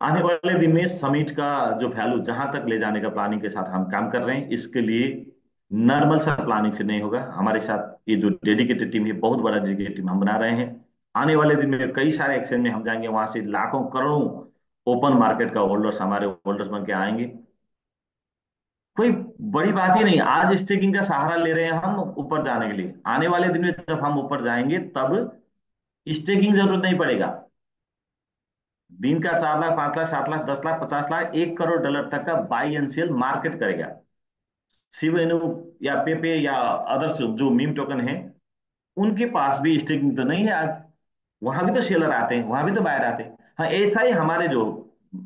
आने वाले दिन में समिट का जो वैल्यू जहां तक ले जाने का प्लानिंग के साथ हम काम कर रहे हैं, इसके लिए नॉर्मल सा प्लानिंग से नहीं होगा। हमारे साथ ये जो डेडिकेटेड टीम है, बहुत बड़ा डेडिकेटेड टीम हम बना रहे हैं। आने वाले दिन में कई सारे एक्सचेंज में हम जाएंगे, वहां से लाखों करोड़ों ओपन मार्केट का होल्डर्स हमारे होल्डर्स बन के आएंगे। कोई बड़ी बात ही नहीं। आज स्टेकिंग का सहारा ले रहे हैं हम ऊपर जाने के लिए। आने वाले दिन में जब हम ऊपर जाएंगे तब स्टेकिंग जरूरत नहीं पड़ेगा। दिन का 4 लाख 5 लाख 7 लाख 10 लाख 50 लाख $1 करोड़ तक का बाई एंड सेल मार्केट करेगा। शिवेनु या पेपे या अदर्स जो मीम टोकन है, उनके पास भी स्टेकिंग तो नहीं है आज। वहां भी तो सेलर आते हैं, वहां भी तो बायर आते हैं। हाँ, ऐसा ही हमारे जो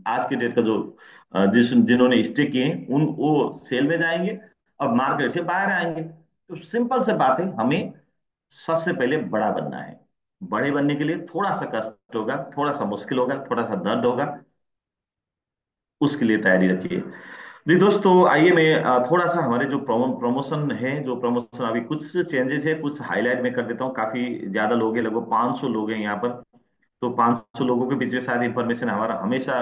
आज के डेट का जो जिन्होंने स्टेक किए हैं, उन वो सेल में जाएंगे और मार्केट से बाहर आएंगे। तो सिंपल से बात है, हमें सबसे पहले बड़ा बनना है। बड़े बनने के लिए थोड़ा सा कष्ट होगा, थोड़ा सा मुश्किल होगा, थोड़ा सा दर्द होगा। उसके लिए तैयारी रखिए। जी दोस्तों, आइए मैं थोड़ा सा हमारे जो प्रमोशन है, जो प्रमोशन अभी कुछ चेंजेस है, कुछ हाईलाइट में कर देता हूँ। काफी ज्यादा लोग हैं, लगभग 500 लोग हैं यहाँ पर। तो 500 लोगों के बीच में शायद इंफॉर्मेशन हमारा हमेशा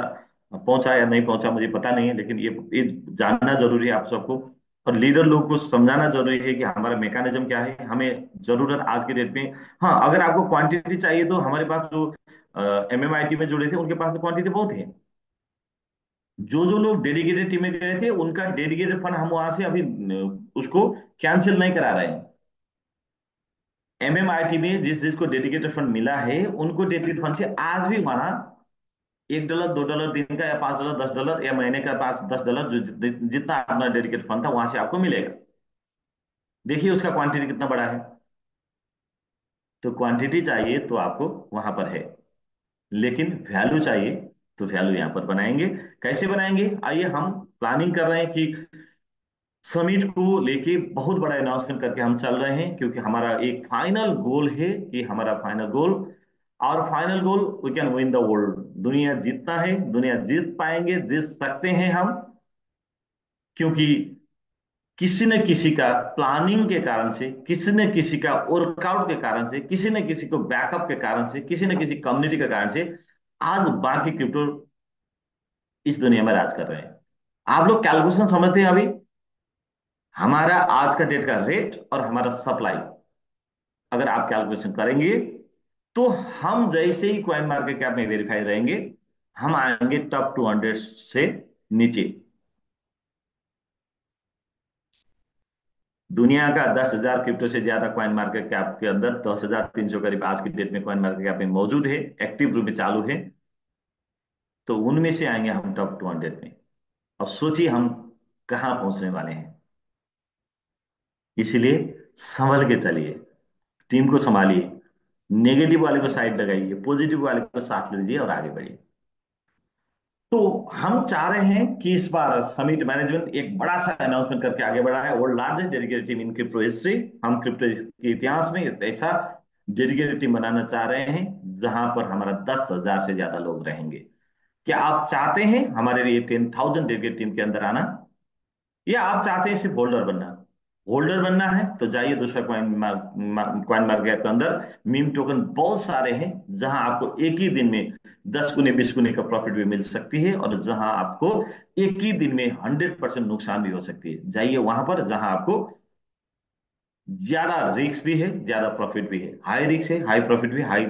पहुंचा या नहीं पहुंचा मुझे पता नहीं है, लेकिन ये जानना जरूरी है आप सबको। और लीडर लोग को समझाना जरूरी है कि हमारा मैकेनिज्म क्या है, हमें जरूरत आज के डेट में। हाँ, अगर आपको क्वांटिटी चाहिए तो हमारे पास जो एमएमआईटी में जुड़े थे उनके पास तो क्वांटिटी बहुत है। जो जो लोग डेडिकेटेड टीम में गए थे उनका डेडिकेटेड फंड हम वहां से अभी उसको कैंसिल नहीं करा रहे हैं। एमएमआईटी में जिस जिसको डेडिकेटेड फंड मिला है, उनको डेडिकेटेड फंड से आज भी वहां $1 $2 दिन का या $5 $10 या महीने का 5 10 डॉलर जो जितना अपना डेडिकेटेड फंड था वहां से आपको मिलेगा। देखिए उसका क्वांटिटी कितना बड़ा है। तो क्वांटिटी चाहिए तो आपको वहां पर है, लेकिन वैल्यू चाहिए तो वैल्यू यहां पर बनाएंगे। कैसे बनाएंगे? आइए, हम प्लानिंग कर रहे हैं कि समिट को लेके बहुत बड़ा अनाउंसमेंट करके हम चल रहे हैं, क्योंकि हमारा एक फाइनल गोल है कि हमारा फाइनल गोल और final goal, we can win the world. दुनिया जीतना है, दुनिया जीत पाएंगे, जीत सकते हैं हम। क्योंकि किसी न किसी का प्लानिंग के कारण से, किसी न किसी का वर्कआउट के कारण से, किसी न किसी को बैकअप के कारण से, किसी न किसी कम्युनिटी के कारण से आज बाकी क्रिप्टो इस दुनिया में राज कर रहे हैं। आप लोग कैलकुलेशन समझते हैं अभी? हमारा आज का डेट का रेट और हमारा सप्लाई अगर आप कैलकुलेशन करेंगे, तो हम जैसे ही कॉइन मार्केट कैप में वेरीफाई रहेंगे, हम आएंगे टॉप 200 से नीचे। दुनिया का 10,000 क्रिप्टो से ज्यादा कॉइन मार्केट कैप के अंदर 10,300 करीब आज की डेट में कॉइन मार्केट कैप में मौजूद है, एक्टिव रूप में चालू है। तो उनमें से आएंगे हम टॉप 200 में। अब सोचिए हम कहां पहुंचने वाले हैं। इसीलिए संभल के चलिए, टीम को संभालिए, नेगेटिव वाले को साइड लगाइए, पॉजिटिव वाले को साथ लीजिए और आगे बढ़िए। तो हम चाह रहे हैं कि इस बार समिट मैनेजमेंट एक बड़ा सा अनाउंसमेंट करके आगे बढ़ा है, world largest dedicated team in crypto history. हम क्रिप्टो के इतिहास में एक ऐसा डेडिकेटेड टीम बनाना चाह रहे हैं जहां पर हमारा 10,000 से ज्यादा लोग रहेंगे। क्या आप चाहते हैं हमारे लिए 10,000 डेडिकेटेड टीम के अंदर आना, या आप चाहते हैं सिर्फ होल्डर बनना? होल्डर बनना है तो जाइए दूसरा कॉइन मार्केट के अंदर मीम टोकन बहुत सारे हैं, जहां आपको एक ही दिन में 10 गुने 20 गुने का प्रॉफिट भी मिल सकती है, और जहां आपको एक ही दिन में 100% नुकसान भी हो सकती है। जाइए वहां पर जहां आपको ज्यादा रिस्क भी है, ज्यादा प्रॉफिट भी है, हाई रिस्क है, हाई प्रॉफिट भी, हाई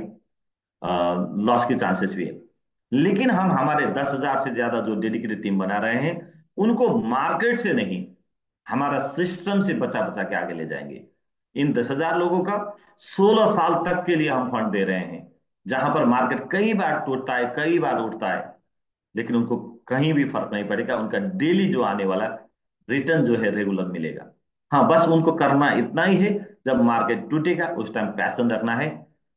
लॉस के चांसेस भी है। लेकिन हम हमारे 10,000 से ज्यादा जो डेडिकेटेड टीम बना रहे हैं, उनको मार्केट से नहीं, हमारा सिस्टम से बचा बचा के आगे ले जाएंगे। इन 10,000 लोगों का 16 साल तक के लिए हम फंड दे रहे हैं, जहां पर मार्केट कई बार टूटता है, कई बार उठता है, लेकिन उनको कहीं भी फर्क नहीं पड़ेगा। उनका डेली जो आने वाला रिटर्न जो है रेगुलर मिलेगा। हाँ, बस उनको करना इतना ही है, जब मार्केट टूटेगा उस टाइम पैशन रखना है।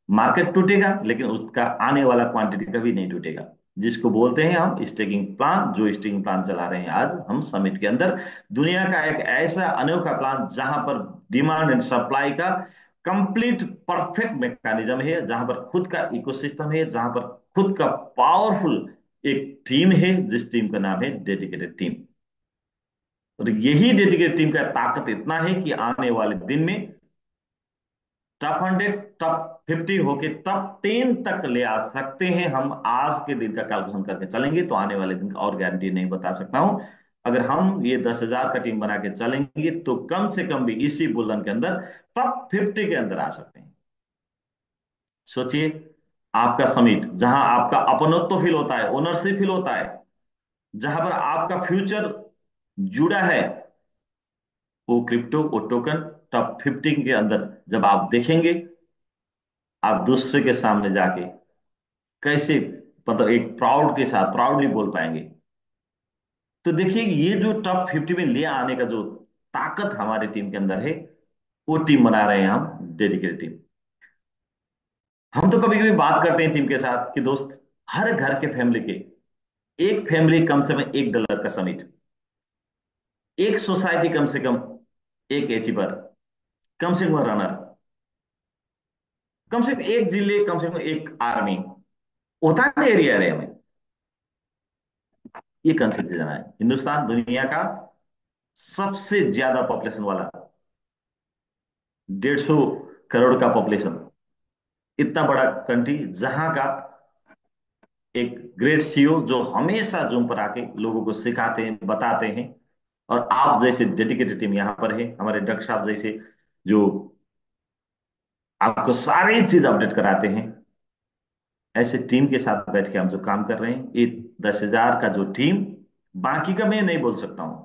मार्केट टूटेगा लेकिन उसका आने वाला क्वांटिटी कभी नहीं टूटेगा, जिसको बोलते हैं हम स्टेकिंग प्लान। जो स्टेकिंग प्लान चला रहे हैं आज हम समिट के अंदर, दुनिया का एक ऐसा अनोखा प्लान जहां पर डिमांड एंड सप्लाई का कंप्लीट परफेक्ट मैकेनिज्म है, जहां पर खुद का इकोसिस्टम है, जहां पर खुद का पावरफुल एक टीम है, जिस टीम का नाम है डेडिकेटेड टीम। और यही डेडिकेटेड टीम का ताकत इतना है कि आने वाले दिन में टॉप 100 टॉप 50 होके टॉप 10 तक ले आ सकते हैं हम। आज के दिन का कैलकुलेशन करके चलेंगे तो आने वाले दिन का और गारंटी नहीं बता सकता हूं। अगर हम ये 10,000 का टीम बना के चलेंगे तो कम से कम भी इसी बुलन के अंदर टॉप 50 के अंदर आ सकते हैं। सोचिए, आपका समिट जहां आपका अपनत्व फील होता है, ओनरशिप फील होता है, जहां पर आपका फ्यूचर जुड़ा है, वो क्रिप्टो, वो टोकन टॉप 15 के अंदर जब आप देखेंगे, आप दूसरे के सामने जाके कैसे, मतलब एक प्राउड के साथ प्राउडली बोल पाएंगे। तो देखिए, ये जो टॉप 50 में ले आने का जो ताकत हमारी टीम के अंदर है, वो टीम बना रहे हैं हम डेडिकेटेड टीम। हम तो कभी कभी बात करते हैं टीम के साथ कि दोस्त, हर घर के फैमिली के एक फैमिली कम से कम $1 का समिट, एक सोसाइटी कम से कम एक एचीपर, कम से कम रनर, कम से कम एक जिले, कम से कम एक आर्मी होता है ना एरिया एरिया में। ये कंसेप्ट जाना है। हिंदुस्तान दुनिया का सबसे ज्यादा पॉपुलेशन वाला, 150 करोड़ का पॉपुलेशन, इतना बड़ा कंट्री, जहां का एक ग्रेट सीईओ जो हमेशा जूम पर आके लोगों को सिखाते हैं, बताते हैं, और आप जैसे डेडिकेटेड टीम यहां पर है, हमारे डॉक्टर साहब जैसे जो आपको सारी चीज अपडेट कराते हैं। ऐसे टीम के साथ बैठ के हम जो काम कर रहे हैं, ये 10,000 का जो टीम, बाकी का मैं नहीं बोल सकता हूं,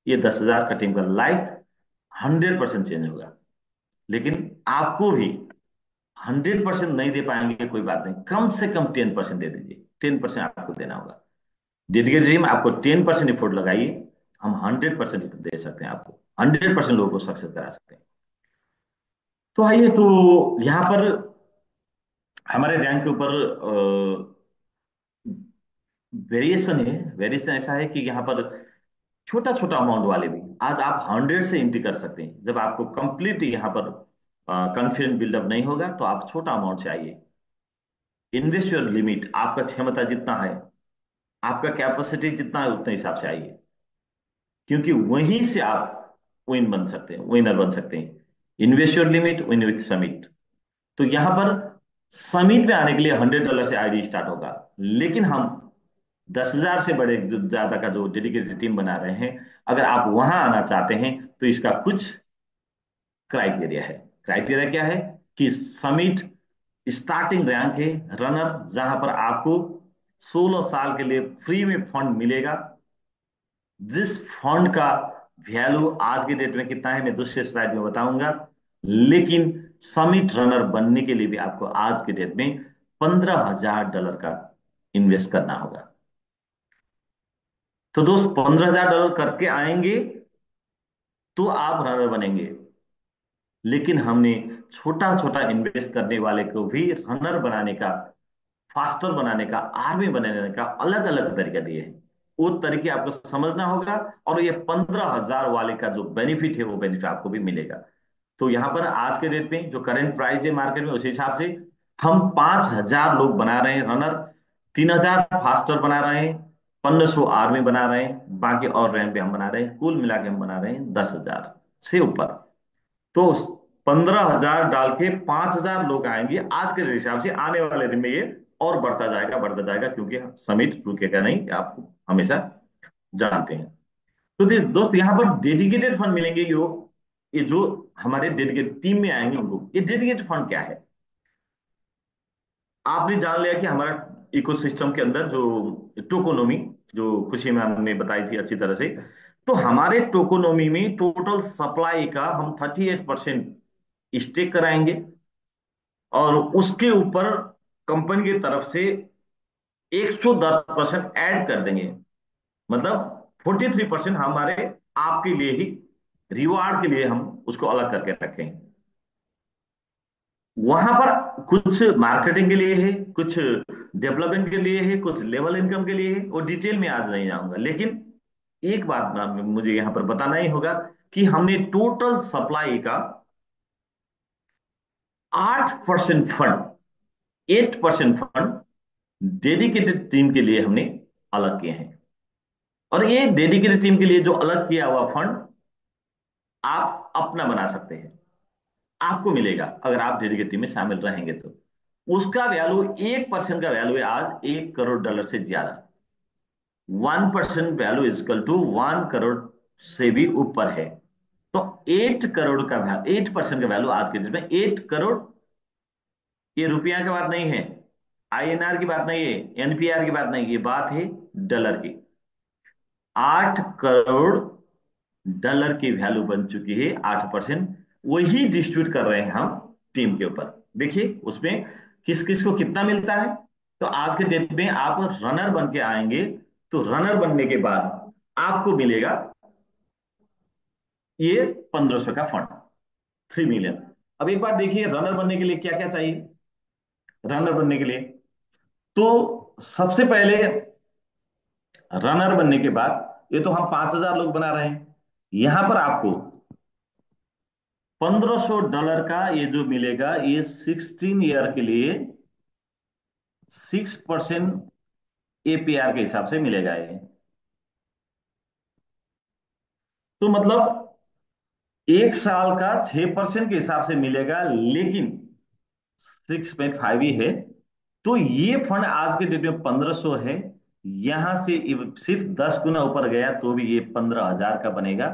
ये 10,000 का टीम का लाइफ 100% चेंज होगा। लेकिन आपको भी 100% नहीं दे पाएंगे, कोई बात नहीं, कम से कम 10% दे दीजिए। 10% आपको देना होगा। डेडिकेटेड टीम आपको 10% एफर्ट लगाइए, हम 100% दे सकते हैं आपको, 100% लोगों को सक्सेस करा सकते हैं। तो आइए, तो यहां पर हमारे रैंक के ऊपर वेरिएशन है। वेरिएशन ऐसा है कि यहाँ पर छोटा छोटा अमाउंट वाले भी आज आप 100 से एंट्री कर सकते हैं। जब आपको कंप्लीट यहाँ पर कॉन्फिडेंस बिल्डअप नहीं होगा तो आप छोटा अमाउंट से आइए। इन्वेस्ट योर लिमिट, आपका क्षमता जितना है, आपका कैपेसिटी जितना है, उतने हिसाब से आइए, क्योंकि वहीं से आप विन बन सकते हैं, विनर बन सकते हैं। Invest your limit, win with summit. तो यहां पर समिट में आने के लिए $100 से आईडी स्टार्ट होगा, लेकिन हम 10,000 से बड़े ज्यादा का जो डेडिकेटेड टीम बना रहे हैं, अगर आप वहां आना चाहते हैं तो इसका कुछ क्राइटेरिया है। क्राइटेरिया क्या है कि समिट स्टार्टिंग रैंक है रनर, जहां पर आपको 16 साल के लिए फ्री में फंड मिलेगा। जिस फंड का वैल्यू आज के डेट में कितना है मैं दूसरे स्लाइड में बताऊंगा, लेकिन समिट रनर बनने के लिए भी आपको आज के डेट में $15,000 का इन्वेस्ट करना होगा। तो दोस्त, $15,000 करके आएंगे तो आप रनर बनेंगे। लेकिन हमने छोटा छोटा इन्वेस्ट करने वाले को भी रनर बनाने का, फास्टर बनाने का, आर्मी बनाने का अलग अलग तरीका दिए हैं। वो तरीके आपको समझना होगा, और ये 15,000 वाले का जो बेनिफिट है वो बेनिफिट आपको भी मिलेगा। तो यहाँ पर आज के डेट में जो करंट प्राइस है मार्केट में, उस हिसाब से हम 5,000 लोग बना रहे हैं रनर, 3,000 फास्टर बना रहे हैं, 1,500 आर्मी बना रहे हैं, बाकी और रैंक पे हम बना रहे हैं, कुल मिला के हम बना रहे हैं 10,000 से ऊपर। तो 15,000 डाल के 5,000 लोग आएंगे आज के हिसाब से। आने वाले दिन में ये और बढ़ता जाएगा, बढ़ता जाएगा, क्योंकि समिट रुकेगा नहीं, आप हमेशा जानते हैं। तो दोस्त यहाँ पर डेडिकेटेड फंड मिलेंगे। ये जो हमारे डेडिकेटेड टीम में आएंगे उनको, ये डेडिकेटेड फंड क्या है, आपने जान लिया कि हमारा इकोसिस्टम के अंदर जो टोकोनोमी, जो खुशी मैम ने बताई थी अच्छी तरह से, तो हमारे टोकोनोमी में टोटल सप्लाई का हम 38% स्टेक कराएंगे, और उसके ऊपर कंपनी की तरफ से 110% ऐड कर देंगे। मतलब 43% हमारे आपके लिए ही रिवार्ड के लिए हम उसको अलग करके रखेंगे। वहां पर कुछ मार्केटिंग के लिए है, कुछ डेवलपमेंट के लिए है, कुछ लेवल इनकम के लिए है, और डिटेल में आज नहीं जाऊंगा। लेकिन एक बात मुझे यहां पर बताना ही होगा कि हमने टोटल सप्लाई का 8% फंड, 8% फंड डेडिकेटेड टीम के लिए हमने अलग किए हैं। और ये डेडिकेटेड टीम के लिए जो अलग किया हुआ फंड आप अपना बना सकते हैं, आपको मिलेगा अगर आप डेडिकेटेड टीम में शामिल रहेंगे तो। उसका वैल्यू, 1% का वैल्यू है आज $1 करोड़ से ज्यादा। 1% वैल्यू इजकल टू 1 करोड़ से भी ऊपर है। तो 8 करोड़ का वैल्यू, 8% का वैल्यू आज के डेट में 8 करोड़। ये रुपया की बात नहीं है, INR की बात नहीं है, NPR की बात नहीं, ये बात है डॉलर की। 8 करोड़ डॉलर की वैल्यू बन चुकी है, 8%। वही डिस्ट्रीब्यूट कर रहे हैं हम टीम के ऊपर। देखिए उसमें किस किस को कितना मिलता है। तो आज के डेट में आप रनर बन के आएंगे, तो रनर बनने के बाद आपको मिलेगा ये 1,500 का फंड, 3 मिलियन। अब एक बात देखिए, रनर बनने के लिए क्या क्या चाहिए। रनर बनने के लिए तो सबसे पहले, रनर बनने के बाद ये तो हम 5,000 लोग बना रहे हैं, यहां पर आपको $1,500 का ये जो मिलेगा, ये 16 ईयर के लिए 6% APR के हिसाब से मिलेगा ये। तो मतलब एक साल का 6% के हिसाब से मिलेगा, लेकिन 6.5 ही है। तो ये फंड आज के डेट में 1,500 है, यहां से सिर्फ 10 गुना ऊपर गया तो भी ये 15,000 का बनेगा,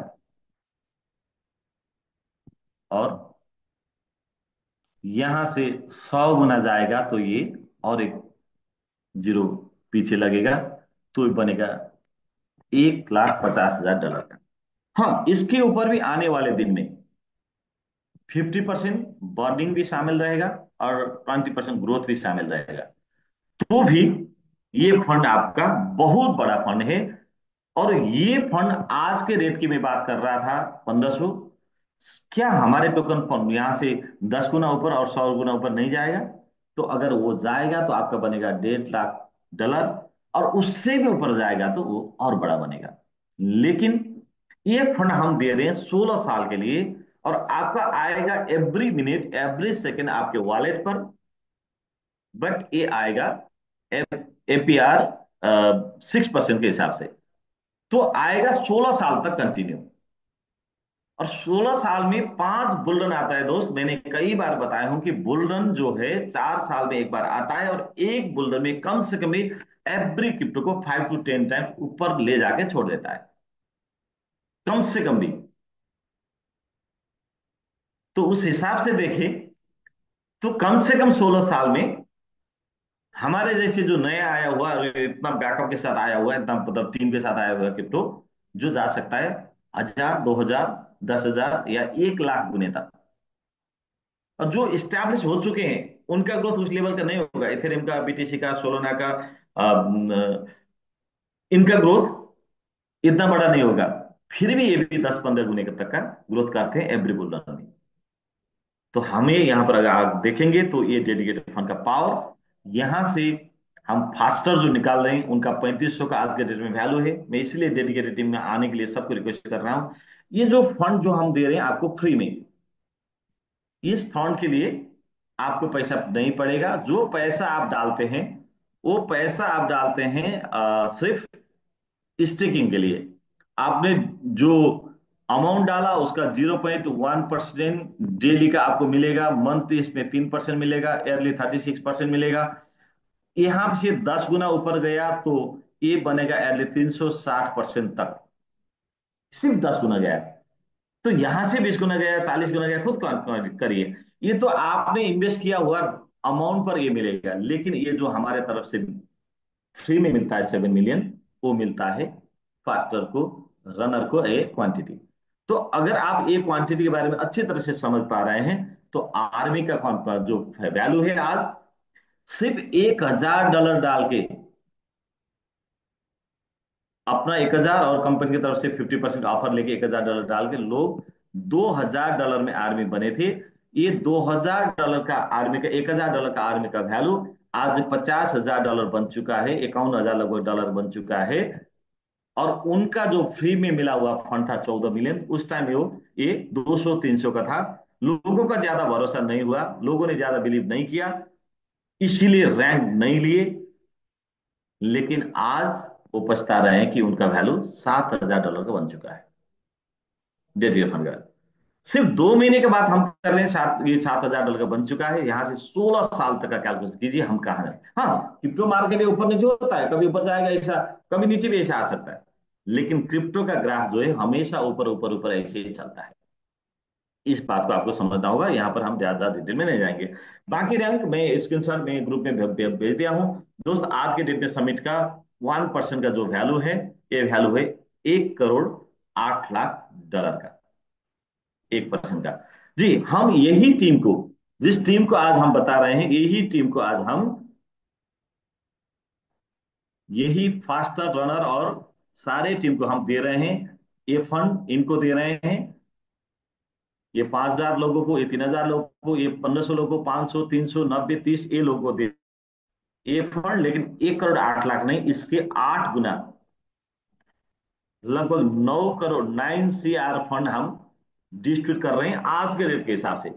और यहां से 100 गुना जाएगा तो ये और एक जीरो पीछे लगेगा, तो ये बनेगा $1,50,000 का। हाँ, इसके ऊपर भी आने वाले दिन में 50% बॉन्डिंग भी शामिल रहेगा, और 20% ग्रोथ भी शामिल रहेगा। तो भी ये फंड आपका बहुत बड़ा फंड है। और ये फंड आज के रेट की मैं बात कर रहा था 1,500, क्या हमारे टोकन फंड यहां से 10 गुना ऊपर और 100 गुना ऊपर नहीं जाएगा। तो अगर वो जाएगा तो आपका बनेगा $1,50,000, और उससे भी ऊपर जाएगा तो वो और बड़ा बनेगा। लेकिन ये फंड हम दे रहे हैं 16 साल के लिए, और आपका आएगा एवरी मिनट एवरी सेकेंड आपके वॉलेट पर। बट ये आएगा APR 6% के हिसाब से, तो आएगा 16 साल तक कंटिन्यू। और 16 साल में 5 बुल रन आता है दोस्त। मैंने कई बार बताया हूं कि बुल रन जो है 4 साल में एक बार आता है, और एक बुल रन में कम से कम एवरी क्रिप्टो को 5 to 10 टाइम्स ऊपर ले जाके छोड़ देता है, कम से कम भी। तो उस हिसाब से देखें तो कम से कम 16 साल में हमारे जैसे जो नया आया हुआ, इतना बैकअप के साथ आया हुआ है, इतना मतलब टीम के साथ आया हुआ है क्रिप्टो, जो जा सकता है 1,000, 2,000, 10,000 या 1,00,000 गुने तक। और जो स्टैब्लिश हो चुके हैं उनका ग्रोथ उस लेवल का नहीं होगा, इथेरियम का, BTC का, सोलोना का, इनका ग्रोथ इतना बड़ा नहीं होगा। फिर भी ये भी 10-15 गुने तक का ग्रोथ करते हैं एवरी बुल रन में। तो हमें यहाँ पर अगर आप देखेंगे तो ये डेडिकेटेड फंड का पावर, यहां से हम फास्टर जो निकाल रहे हैं उनका 3500 का आज के डेट में वैल्यू है। मैं इसलिए डेडिकेटेड टीम में आने के लिए सबको रिक्वेस्ट कर रहा हूं। ये जो फंड जो हम दे रहे हैं आपको फ्री में, इस फंड के लिए आपको पैसा नहीं पड़ेगा। जो पैसा आप डालते हैं वो पैसा आप डालते हैं सिर्फ स्टेकिंग के लिए। आपने जो अमाउंट डाला उसका 0.1% डेली का आपको मिलेगा, मंथ इसमें 3% मिलेगा, ईयरली 36% मिलेगा। यहां से 10 गुना ऊपर गया तो ये बनेगा ईयरली 360% तक, सिर्फ 10 गुना गया। तो यहां से 20 गुना गया, 40 गुना गया, खुद करिए। ये तो आपने इन्वेस्ट किया हुआ अमाउंट पर ये मिलेगा, लेकिन ये जो हमारे तरफ से फ्री में मिलता है 7 मिलियन, वो मिलता है फास्टर को, रनर को ए क्वांटिटी। तो अगर आप ए क्वांटिटी के बारे में अच्छी तरह से समझ पा रहे हैं तो आर्मी का जो वैल्यू है आज, सिर्फ $1000 डाल के, अपना 1000 और कंपनी की तरफ से 50% ऑफर लेके $1000 डाल के लोग $2000 में आर्मी बने थे। ये $2000 का आर्मी का, $1000 का आर्मी का वैल्यू आज $50,000 बन चुका है, 51,000 लगभग डॉलर बन चुका है। और उनका जो फ्री में मिला हुआ फंड था 14 मिलियन, उस टाइम वो ये 200-300 का था। लोगों का ज्यादा भरोसा नहीं हुआ, लोगों ने ज्यादा बिलीव नहीं किया, इसीलिए रैंक नहीं लिए। लेकिन आज वो पछता रहे हैं कि उनका वैल्यू $7,000 का बन चुका है डेट फंड का। सिर्फ 2 महीने के बाद हम कर रहे हैं, ये $7,000 का बन चुका है। यहां से 16 साल तक का कैलकुलेशन कीजिए हम कहां हैं। हाँ, क्रिप्टो मार्केट ऊपर नीचे होता है, कभी ऊपर जाएगा ऐसा, कभी नीचे भी ऐसा आ सकता है, लेकिन क्रिप्टो का ग्राफ जो है हमेशा ऊपर ऊपर ऊपर ऐसे ही चलता है। इस बात को आपको समझना होगा। यहां पर हम ज्यादा डिटेल में नहीं जाएंगे। बाकी रैंक मैं स्क्रीनशॉट में ग्रुप में भेज दिया हूं। दोस्त, आज के डेट में समिट का 1% का जो वैल्यू है, ये वैल्यू है $1,08,00,000 का, 1% का। जी, हम यही टीम को, जिस टीम को आज हम बता रहे हैं, यही टीम को आज हम, यही फास्टर रनर और सारे टीम को हम दे रहे हैं ये फंड, इनको दे रहे हैं। ये 5,000 लोगों को, ये 3,000 लोगों को, ये 1,500 लोगों को, 500, 300, 90, 30, ये लोगों को दे ये फंड। लेकिन 1,08,00,000 नहीं, इसके 8 गुना, लगभग 9 करोड़, 9 CR फंड हम डिस्ट्रीब्यूट कर रहे हैं आज के रेट के हिसाब से।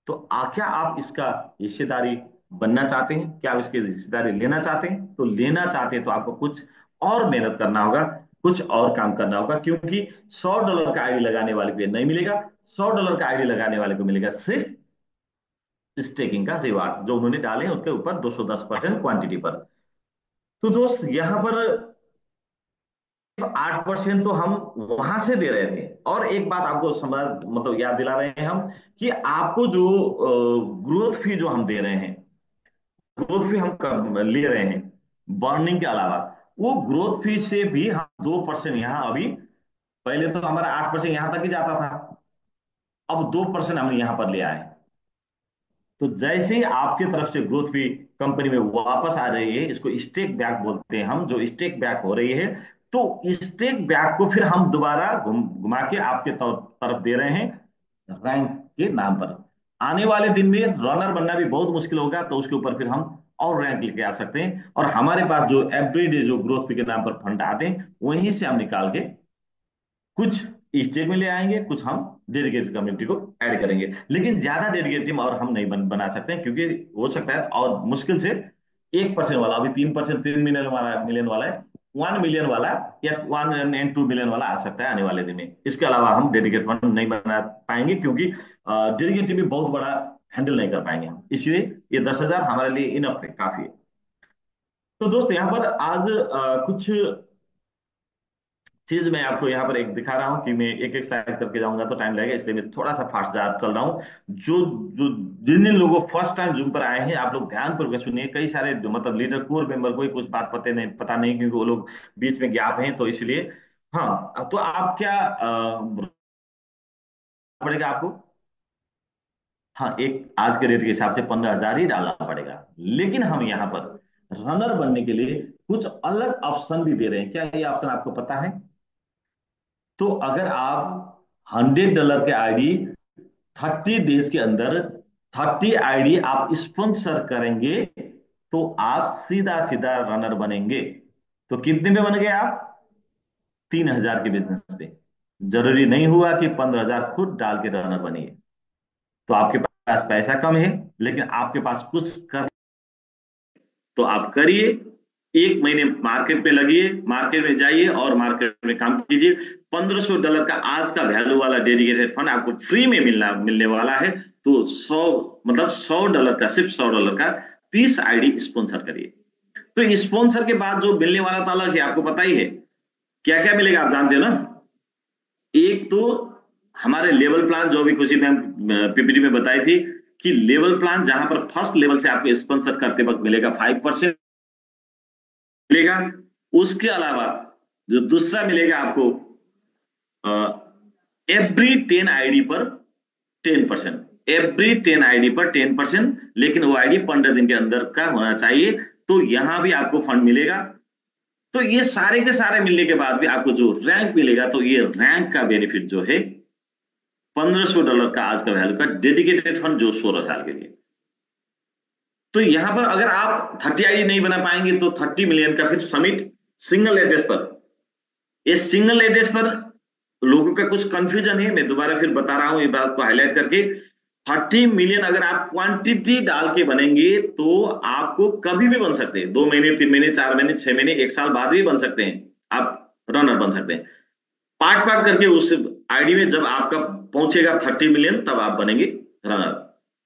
तो क्या आप इसका हिस्सेदारी बनना चाहते हैं? क्या आप इसकी हिस्सेदारी लेना चाहते हैं? तो लेना चाहते हैं तो आपको कुछ और मेहनत करना होगा, कुछ और काम करना होगा, क्योंकि $100 का आईडी लगाने वाले को नहीं मिलेगा। $100 का आईडी लगाने वाले को मिलेगा सिर्फ स्टेकिंग का रिवार्ड, जो उन्होंने डाले उनके ऊपर 210% क्वांटिटी पर। तो दोस्त, यहां पर 8% तो हम वहां से दे रहे थे। और एक बात आपको समझ, मतलब याद दिला रहे हैं हम, कि आपको जो ग्रोथ फी जो हम दे रहे हैं, ग्रोथ फी हम ले रहे हैं बर्निंग के अलावा, वो ग्रोथ फी से भी हम 2% यहां अभी, पहले तो हमारा 8% यहां तक ही जाता था, अब 2% हम यहां पर ले आए। तो जैसे ही आपके तरफ से ग्रोथ फी कंपनी में वापस आ रही है, इसको स्टेक बैक बोलते हैं हम, जो स्टेक बैक हो रही है, तो स्टेक बैक को फिर हम दोबारा घुमा के आपके तरफ दे रहे हैं रैंक के नाम पर। आने वाले दिन में रनर बनना भी बहुत मुश्किल होगा, तो उसके ऊपर फिर हम और रैंक लेके आ सकते हैं। और हमारे पास जो एवरीडे जो ग्रोथ फी के नाम पर फंड आते हैं, वहीं से हम निकाल के कुछ स्टेट में ले आएंगे, कुछ हम डेडिकेटेड कम्युनिटी को ऐड करेंगे। लेकिन ज्यादा डेडिकेटेड टीम और हम नहीं बना सकते हैं, क्योंकि हो सकता है और मुश्किल से 1% वाला, अभी 3%, 3 मिलियन वाला है, 1 मिलियन वाला या 1 और 2 मिलियन वाला आ सकता है आने वाले दिन में। इसके अलावा हम डेडिकेट फंड नहीं बना पाएंगे, क्योंकि डेडिकेट टीम भी बहुत बड़ा हैंडल नहीं कर पाएंगे हम, इसलिए ये 10,000 हमारे लिए इनफ है, काफी है। तो दोस्त, यहाँ पर आज कुछ चीज मैं आपको यहाँ पर एक दिखा रहा हूं कि मैं एक एक स्लाइड करके जाऊंगा तो टाइम लगेगा, इसलिए मैं थोड़ा सा फास्ट चल रहा हूँ। जो जो जिन जिन लोगों फर्स्ट टाइम जूम पर आए हैं, आप लोग ध्यान पूर्वक सुनिए। कई सारे मतलब लीडर कोर मेंबर को ही कुछ बात पता नहीं, क्योंकि वो लोग बीच में गैप हैं, तो इसलिए। हाँ, तो आप क्या पड़ेगा आपको? हाँ, एक आज के रेट के हिसाब से 15,000 ही डालना पड़ेगा। लेकिन हम यहाँ पर रनर बनने के लिए कुछ अलग ऑप्शन भी दे रहे हैं। क्या ये ऑप्शन आपको पता है? तो अगर आप $100 के आईडी 30 डेज के अंदर 30 आईडी आप स्पॉन्सर करेंगे तो आप सीधा सीधा रनर बनेंगे। तो कितने में बन गए आप? 3,000 के बिजनेस पे। जरूरी नहीं हुआ कि 15,000 खुद डाल के रनर बनिए। तो आपके पास पैसा कम है लेकिन आपके पास कुछ कर, तो आप करिए। 1 महीने मार्केट में लगिए, मार्केट में जाइए और मार्केट में काम कीजिए। $1,500 का आज का वैल्यू वाला डेडिकेटेड फंड आपको फ्री में मिलने वाला है। तो $100 का, सिर्फ $100 का 30 आईडी स्पॉन्सर करिए। तो स्पॉन्सर के बाद जो मिलने वाला था अलग है, आपको पता ही है क्या क्या मिलेगा, आप जानते हो ना। एक तो हमारे लेवल प्लान, जो भी खुशी मैम पीपीटी में बताई थी कि लेवल प्लान जहां पर फर्स्ट लेवल से आपको स्पॉन्सर करते वक्त मिलेगा 5% मिलेगा। उसके अलावा जो दूसरा मिलेगा आपको एवरी 10 आईडी पर 10%, एवरी 10 आईडी पर 10%, लेकिन वो आईडी 15 दिन के अंदर का होना चाहिए। तो यहां भी आपको फंड मिलेगा। तो ये सारे के सारे मिलने के बाद भी आपको जो रैंक मिलेगा, तो ये रैंक का बेनिफिट जो है $1,500 का आज का वैल्यू का डेडिकेटेड फंड जो 16 साल के लिए। तो यहां पर अगर आप 30 आईडी नहीं बना पाएंगे तो 30 मिलियन का फिर समिट सिंगल एड्रेस पर। ये सिंगल एड्रेस पर लोगों का कुछ कंफ्यूजन है, मैं दोबारा फिर बता रहा हूं ये बात को हाईलाइट करके। 30 मिलियन अगर आप क्वांटिटी डाल के बनेंगे तो आपको कभी भी बन सकते हैं। 2 महीने, 3 महीने, 4 महीने, 6 महीने, 1 साल बाद भी बन सकते हैं, आप रनर बन सकते हैं। पार्ट पार्ट करके उस आईडी में जब आपका पहुंचेगा 30 मिलियन तब आप बनेंगे रनर।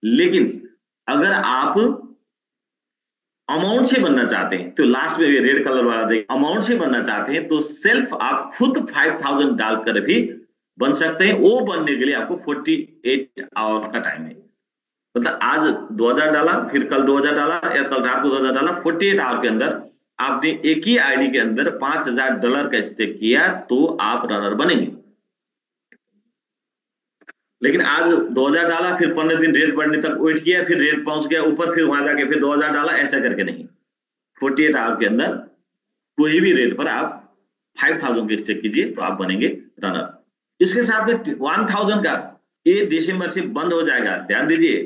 लेकिन अगर आप अमाउंट से बनना चाहते हैं तो लास्ट में ये रेड कलर वाला देखिए, अमाउंट से बनना चाहते हैं तो सेल्फ आप खुद 5,000 डालकर भी बन सकते हैं। वो बनने के लिए आपको 48 आवर का टाइम है। मतलब आज 2,000 डाला, फिर कल 2,000 डाला या कल रात को 2,000 डाला, 48 आवर के अंदर आपने एक ही आईडी के अंदर $5,000 का स्टेक किया तो आप रनर बनेंगे। लेकिन आज 2,000 डाला, फिर 15 दिन रेट बढ़ने तक वेट किया, फिर रेट पहुंच गया ऊपर, फिर वहां जाके फिर 2,000 डाला, ऐसा करके नहीं। 48 आवर के अंदर कोई भी रेट पर आप 5,000 के स्टेक कीजिए तो आप बनेंगे रनर। इसके साथ में 1,000 का ये दिसंबर से बंद हो जाएगा। ध्यान दीजिए,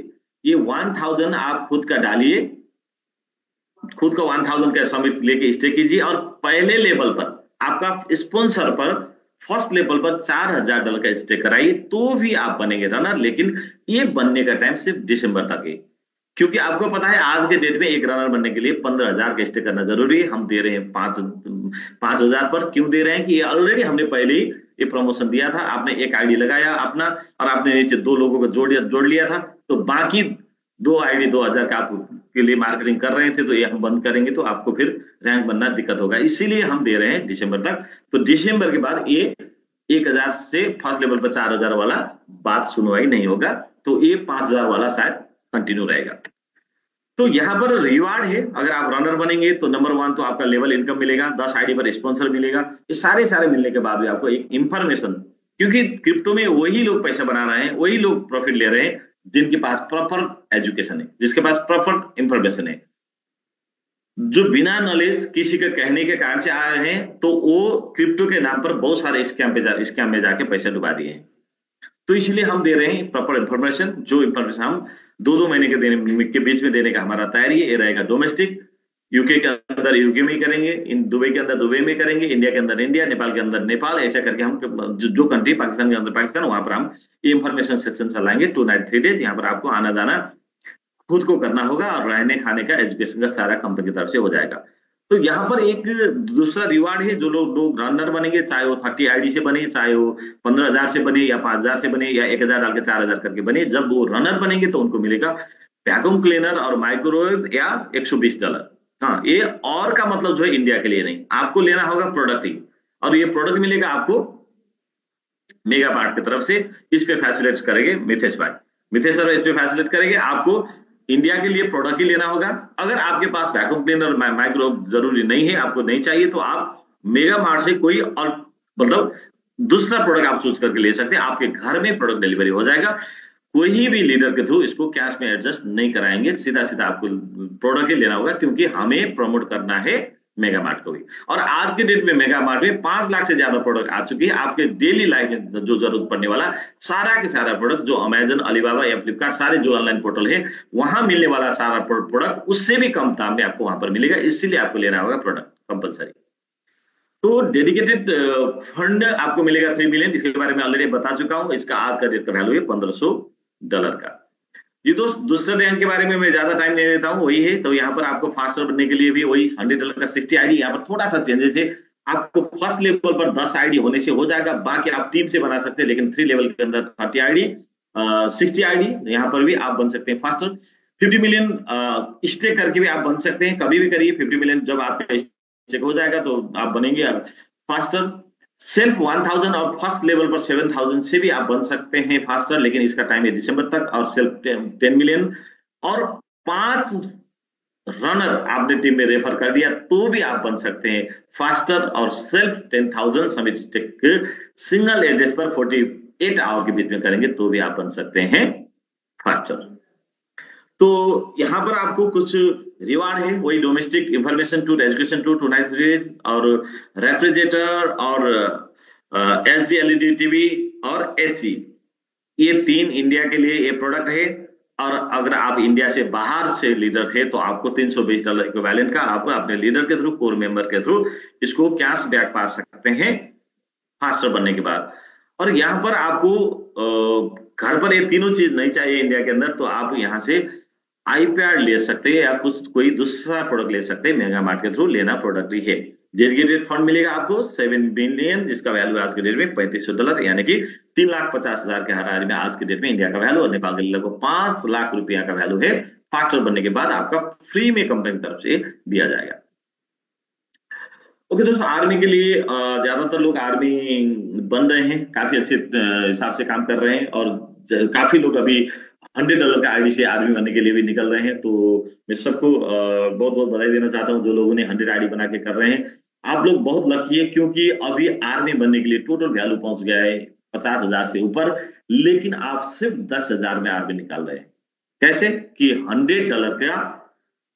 ये 1,000 आप खुद का डालिए, खुद का 1,000 का समिट लेके स्टेक कीजिए और पहले लेवल पर आपका स्पॉन्सर पर फर्स्ट लेवल पर $4,000 का स्टेक कराइए तो भी आप बनेंगे रनर। लेकिन ये बनने का टाइम सिर्फ दिसंबर तक है, क्योंकि आपको पता है आज के डेट में एक रनर बनने के लिए 15,000 का स्टेक करना जरूरी है। हम दे रहे हैं 5,000 पर। क्यों दे रहे हैं कि ये ऑलरेडी हमने पहले ही ये प्रमोशन दिया था। आपने एक आईडी लगाया अपना और आपने नीचे 2 लोगों को जोड़ लिया था, तो बाकी 2 आईडी 2,000 का आपके लिए मार्केटिंग कर रहे थे, तो ये हम बंद करेंगे तो आपको फिर रैंक बनना दिक्कत होगा। इसीलिए हम दे रहे हैं दिसंबर तक। तो दिसंबर के बाद ये 1,000 से फर्स्ट लेवल पर 4,000 वाला बात सुनवाई नहीं होगा, तो ये 5,000 वाला शायद कंटिन्यू रहेगा। तो यहां पर रिवार्ड है, अगर आप रनर बनेंगे तो नंबर 1 तो आपका लेवल इनकम मिलेगा, 10 आईडी पर स्पॉन्सर मिलेगा। ये सारे मिलने के बाद भी आपको एक इंफॉर्मेशन, क्योंकि क्रिप्टो में वही लोग पैसा बना रहे हैं, वही लोग प्रॉफिट ले रहे हैं जिनके पास प्रॉपर एजुकेशन है, जिसके पास प्रॉपर इंफॉर्मेशन है। जो बिना नॉलेज किसी के कहने के कारण से आए हैं तो वो क्रिप्टो के नाम पर बहुत सारे स्कैम में जाके पैसे डुबा दिए हैं। तो इसलिए हम दे रहे हैं प्रॉपर इंफॉर्मेशन। जो इंफॉर्मेशन हम 2-2 महीने के बीच में देने का हमारा तैयारी है। ये रहेगा डोमेस्टिक, यूके के अंदर यूके में करेंगे, दुबई के अंदर दुबई में करेंगे, इंडिया के अंदर इंडिया, नेपाल के अंदर नेपाल, ऐसा करके हम जो कंट्री, पाकिस्तान के अंदर पाकिस्तान, वहां पर हम ये इंफॉर्मेशन सेशन चलाएंगे 2 नाइट 3 डेज। यहाँ पर आपको आना जाना खुद को करना होगा और रहने खाने का एजुकेशन का सारा कंपनी की तरफ से हो जाएगा। तो यहाँ पर एक दूसरा रिवार्ड है, जो लोग रनर बनेंगे, चाहे वो 30 आईडी से बने, चाहे वो 15,000 से बने या 5,000 से बने या 1,000 डाल के 4,000 करके बने। जब वो रनर बनेंगे तो उनको मिलेगा वैक्यूम क्लीनर और माइक्रोवेव या $120। हाँ, ये और का मतलब जो है इंडिया के लिए नहीं, आपको लेना होगा प्रोडक्ट ही, और ये प्रोडक्ट मिलेगा आपको मेगा मार्ट की तरफ से। इस पे फैसिलिटेट करेंगे मिथेश भाई, मिथेश सर इस पे फैसिलिटेट करेंगे। आपको इंडिया के लिए प्रोडक्ट ही लेना होगा। अगर आपके पास वैक्यूम क्लीनर माइक्रो जरूरी नहीं है, आपको नहीं चाहिए, तो आप मेगा मार्ट से कोई और मतलब दूसरा प्रोडक्ट आप चूज करके ले सकते हैं। आपके घर में प्रोडक्ट डिलीवरी हो जाएगा। कोई भी लीडर के थ्रू इसको कैश में एडजस्ट नहीं कराएंगे, सीधा सीधा आपको प्रोडक्ट ही लेना होगा, क्योंकि हमें प्रमोट करना है मेगा मार्ट को भी। और आज के डेट में मेगा मार्ट में 5 लाख से ज्यादा प्रोडक्ट आ चुकी है। आपके डेली लाइफ में जो जरूरत पड़ने वाला सारा के सारा प्रोडक्ट जो अमेजन, अलीबाबा या फ्लिपकार्ट सारे जो ऑनलाइन पोर्टल है वहां मिलने वाला सारा प्रोडक्ट उससे भी कम दाम में आपको वहां पर मिलेगा। इसीलिए आपको लेना होगा प्रोडक्ट कंपलसरी। तो डेडिकेटेड फंड आपको मिलेगा 3 मिलियन, इसके बारे में ऑलरेडी बता चुका हूं। इसका आज का डेट का वैल्यू है $1500 का। ये दोस्त दूसरे रैंक के बारे में मैं ज्यादा टाइम नहीं लेता हूं, वही है। तो यहाँ पर आपको फास्टर बनने के लिए भी वही $100 का 60 आईडी। यहाँ पर थोड़ा सा चेंजेस है, आपको फर्स्ट लेवल पर 10 आईडी होने से हो जाएगा, बाकी आप टीम से बना सकते हैं, लेकिन 3 लेवल के अंदर 30 आईडी 60 आईडी यहाँ पर भी आप बन सकते हैं फास्टर। 50 मिलियन स्टे करके भी आप बन सकते हैं, कभी भी करिए। 50 मिलियन जब आपका स्टे हो जाएगा तो आप बनेंगे फास्टर। सेल्फ 1000 और फर्स्ट लेवल पर 7000 से भी आप बन सकते हैं फास्टर, लेकिन इसका टाइम है दिसंबर तक। और सेल्फ 10 मिलियन और 5 रनर आपने टीम में रेफर कर दिया तो भी आप बन सकते हैं फास्टर। और self 10,000 summit stake single address पर 48 आवर के बीच में करेंगे तो भी आप बन सकते हैं फास्टर। तो यहां पर आपको कुछ रिवार्ड है, वही domestic information tour, education tour, 2 night series और रेफ्रिजरेटर और एचडी एलईडी टीवी और एसी। ये 3 इंडिया के लिए ये प्रोडक्ट है। और अगर आप इंडिया से बाहर से लीडर है तो आपको $320 इक्विवेलेंट का आप अपने लीडर के थ्रू, कोर मेंबर के थ्रू इसको कैश बैक पा सकते हैं फास्टर बनने के बाद। और यहाँ पर आपको घर पर ये तीनों चीज नहीं चाहिए इंडिया के अंदर, तो आप यहाँ से आईपैड ले सकते हैं या कुछ कोई दूसरा प्रोडक्ट ले सकते हैं। मेगा मार्ट के थ्रू लेना प्रोडक्ट ही है। डेडिकेटेड फंड मिलेगा आपको 7 मिलियन, जिसका वैल्यू आज के डेट में $3500 यानी कि 3,50,000 के हाराहारी में आज के डेट में इंडिया का वैल्यू। और नेपाल के लगभग 5 लाख रुपया का वैल्यू है। फास्टर बनने के बाद आपका फ्री में कंपनी की तरफ से दिया जाएगा। ओके दोस्तों, आर्मी के लिए ज्यादातर लोग आर्मी बन रहे हैं, काफी अच्छे हिसाब से काम कर रहे हैं। और काफी लोग अभी $100 का आईडी से आर्मी बनने के लिए भी निकल रहे हैं। तो मैं सबको बहुत बहुत बधाई देना चाहता हूं जो लोगों ने 100 आईडी बना के कर रहे हैं। आप लोग बहुत लकी है, क्योंकि अभी आर्मी बनने के लिए टोटल वैल्यू पहुंच गया है 50,000 से ऊपर, लेकिन आप सिर्फ 10,000 में आर्मी निकाल रहे हैं। कैसे कि $100 का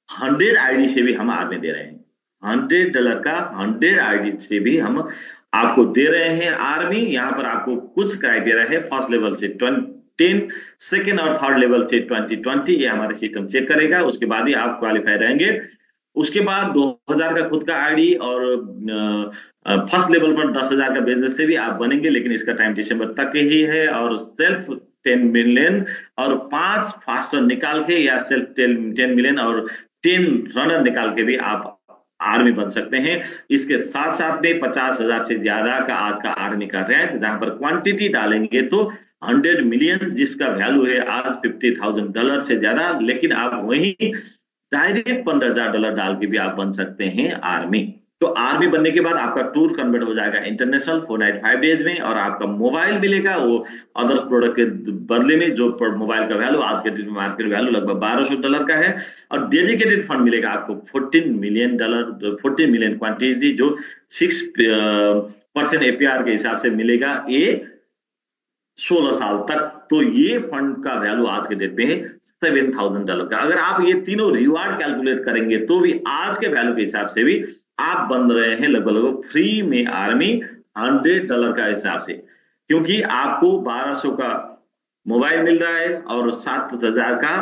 100 आईडी से भी हम आर्मी दे रहे हैं। $100 का 100 आईडी से भी हम आपको दे रहे हैं आर्मी। यहाँ पर आपको कुछ क्राइटेरिया है, फर्स्ट लेवल से 10, सेकेंड और थर्ड लेवल से 20, ये हमारे सिस्टम चेक करेगा। उसके बाद ही आप क्वालिफाई रहेंगे। उसके बाद 2000 का खुद का आईडी और फर्स्ट लेवल पर 10,000 का बिजनेस से भी आप बनेंगे, लेकिन इसका टाइम दिसंबर तक ही है। और सेल्फ 10 मिलियन और 5 फास्टर निकाल के या सेल्फ 10 मिलियन और 10 रनर निकाल के भी आप आर्मी बन सकते हैं। इसके साथ साथ में 50,000 से ज्यादा का आज का आर्मी का रैंक, जहां पर क्वांटिटी डालेंगे तो 100 मिलियन, जिसका वैल्यू है आज $50,000 से ज्यादा। लेकिन आप वहीं डायरेक्ट $15,000 डाल के भी आप बन सकते हैं आर्मी। तो आर्मी बनने के बाद आपका टूर कन्वर्ट हो जाएगा इंटरनेशनल 4 नाइट 5 डेज में। और आपका मोबाइल मिलेगा वो अदर प्रोडक्ट के बदले में, जो मोबाइल का वैल्यू आज के दिन में मार्केट वैल्यू लगभग $1,200 का है। और डेडिकेटेड फंड मिलेगा आपको $14 मिलियन क्वांटिटी, जो 6% APR के हिसाब से मिलेगा ये 16 साल तक। तो ये फंड का वैल्यू आज के डेट पे है $7,000 का। अगर आप ये तीनों रिवार्ड कैलकुलेट करेंगे तो भी आज के वैल्यू के हिसाब से भी आप बन रहे हैं लगभग फ्री में आर्मी $100 का हिसाब से, क्योंकि आपको 1200 का मोबाइल मिल रहा है और 7,000 का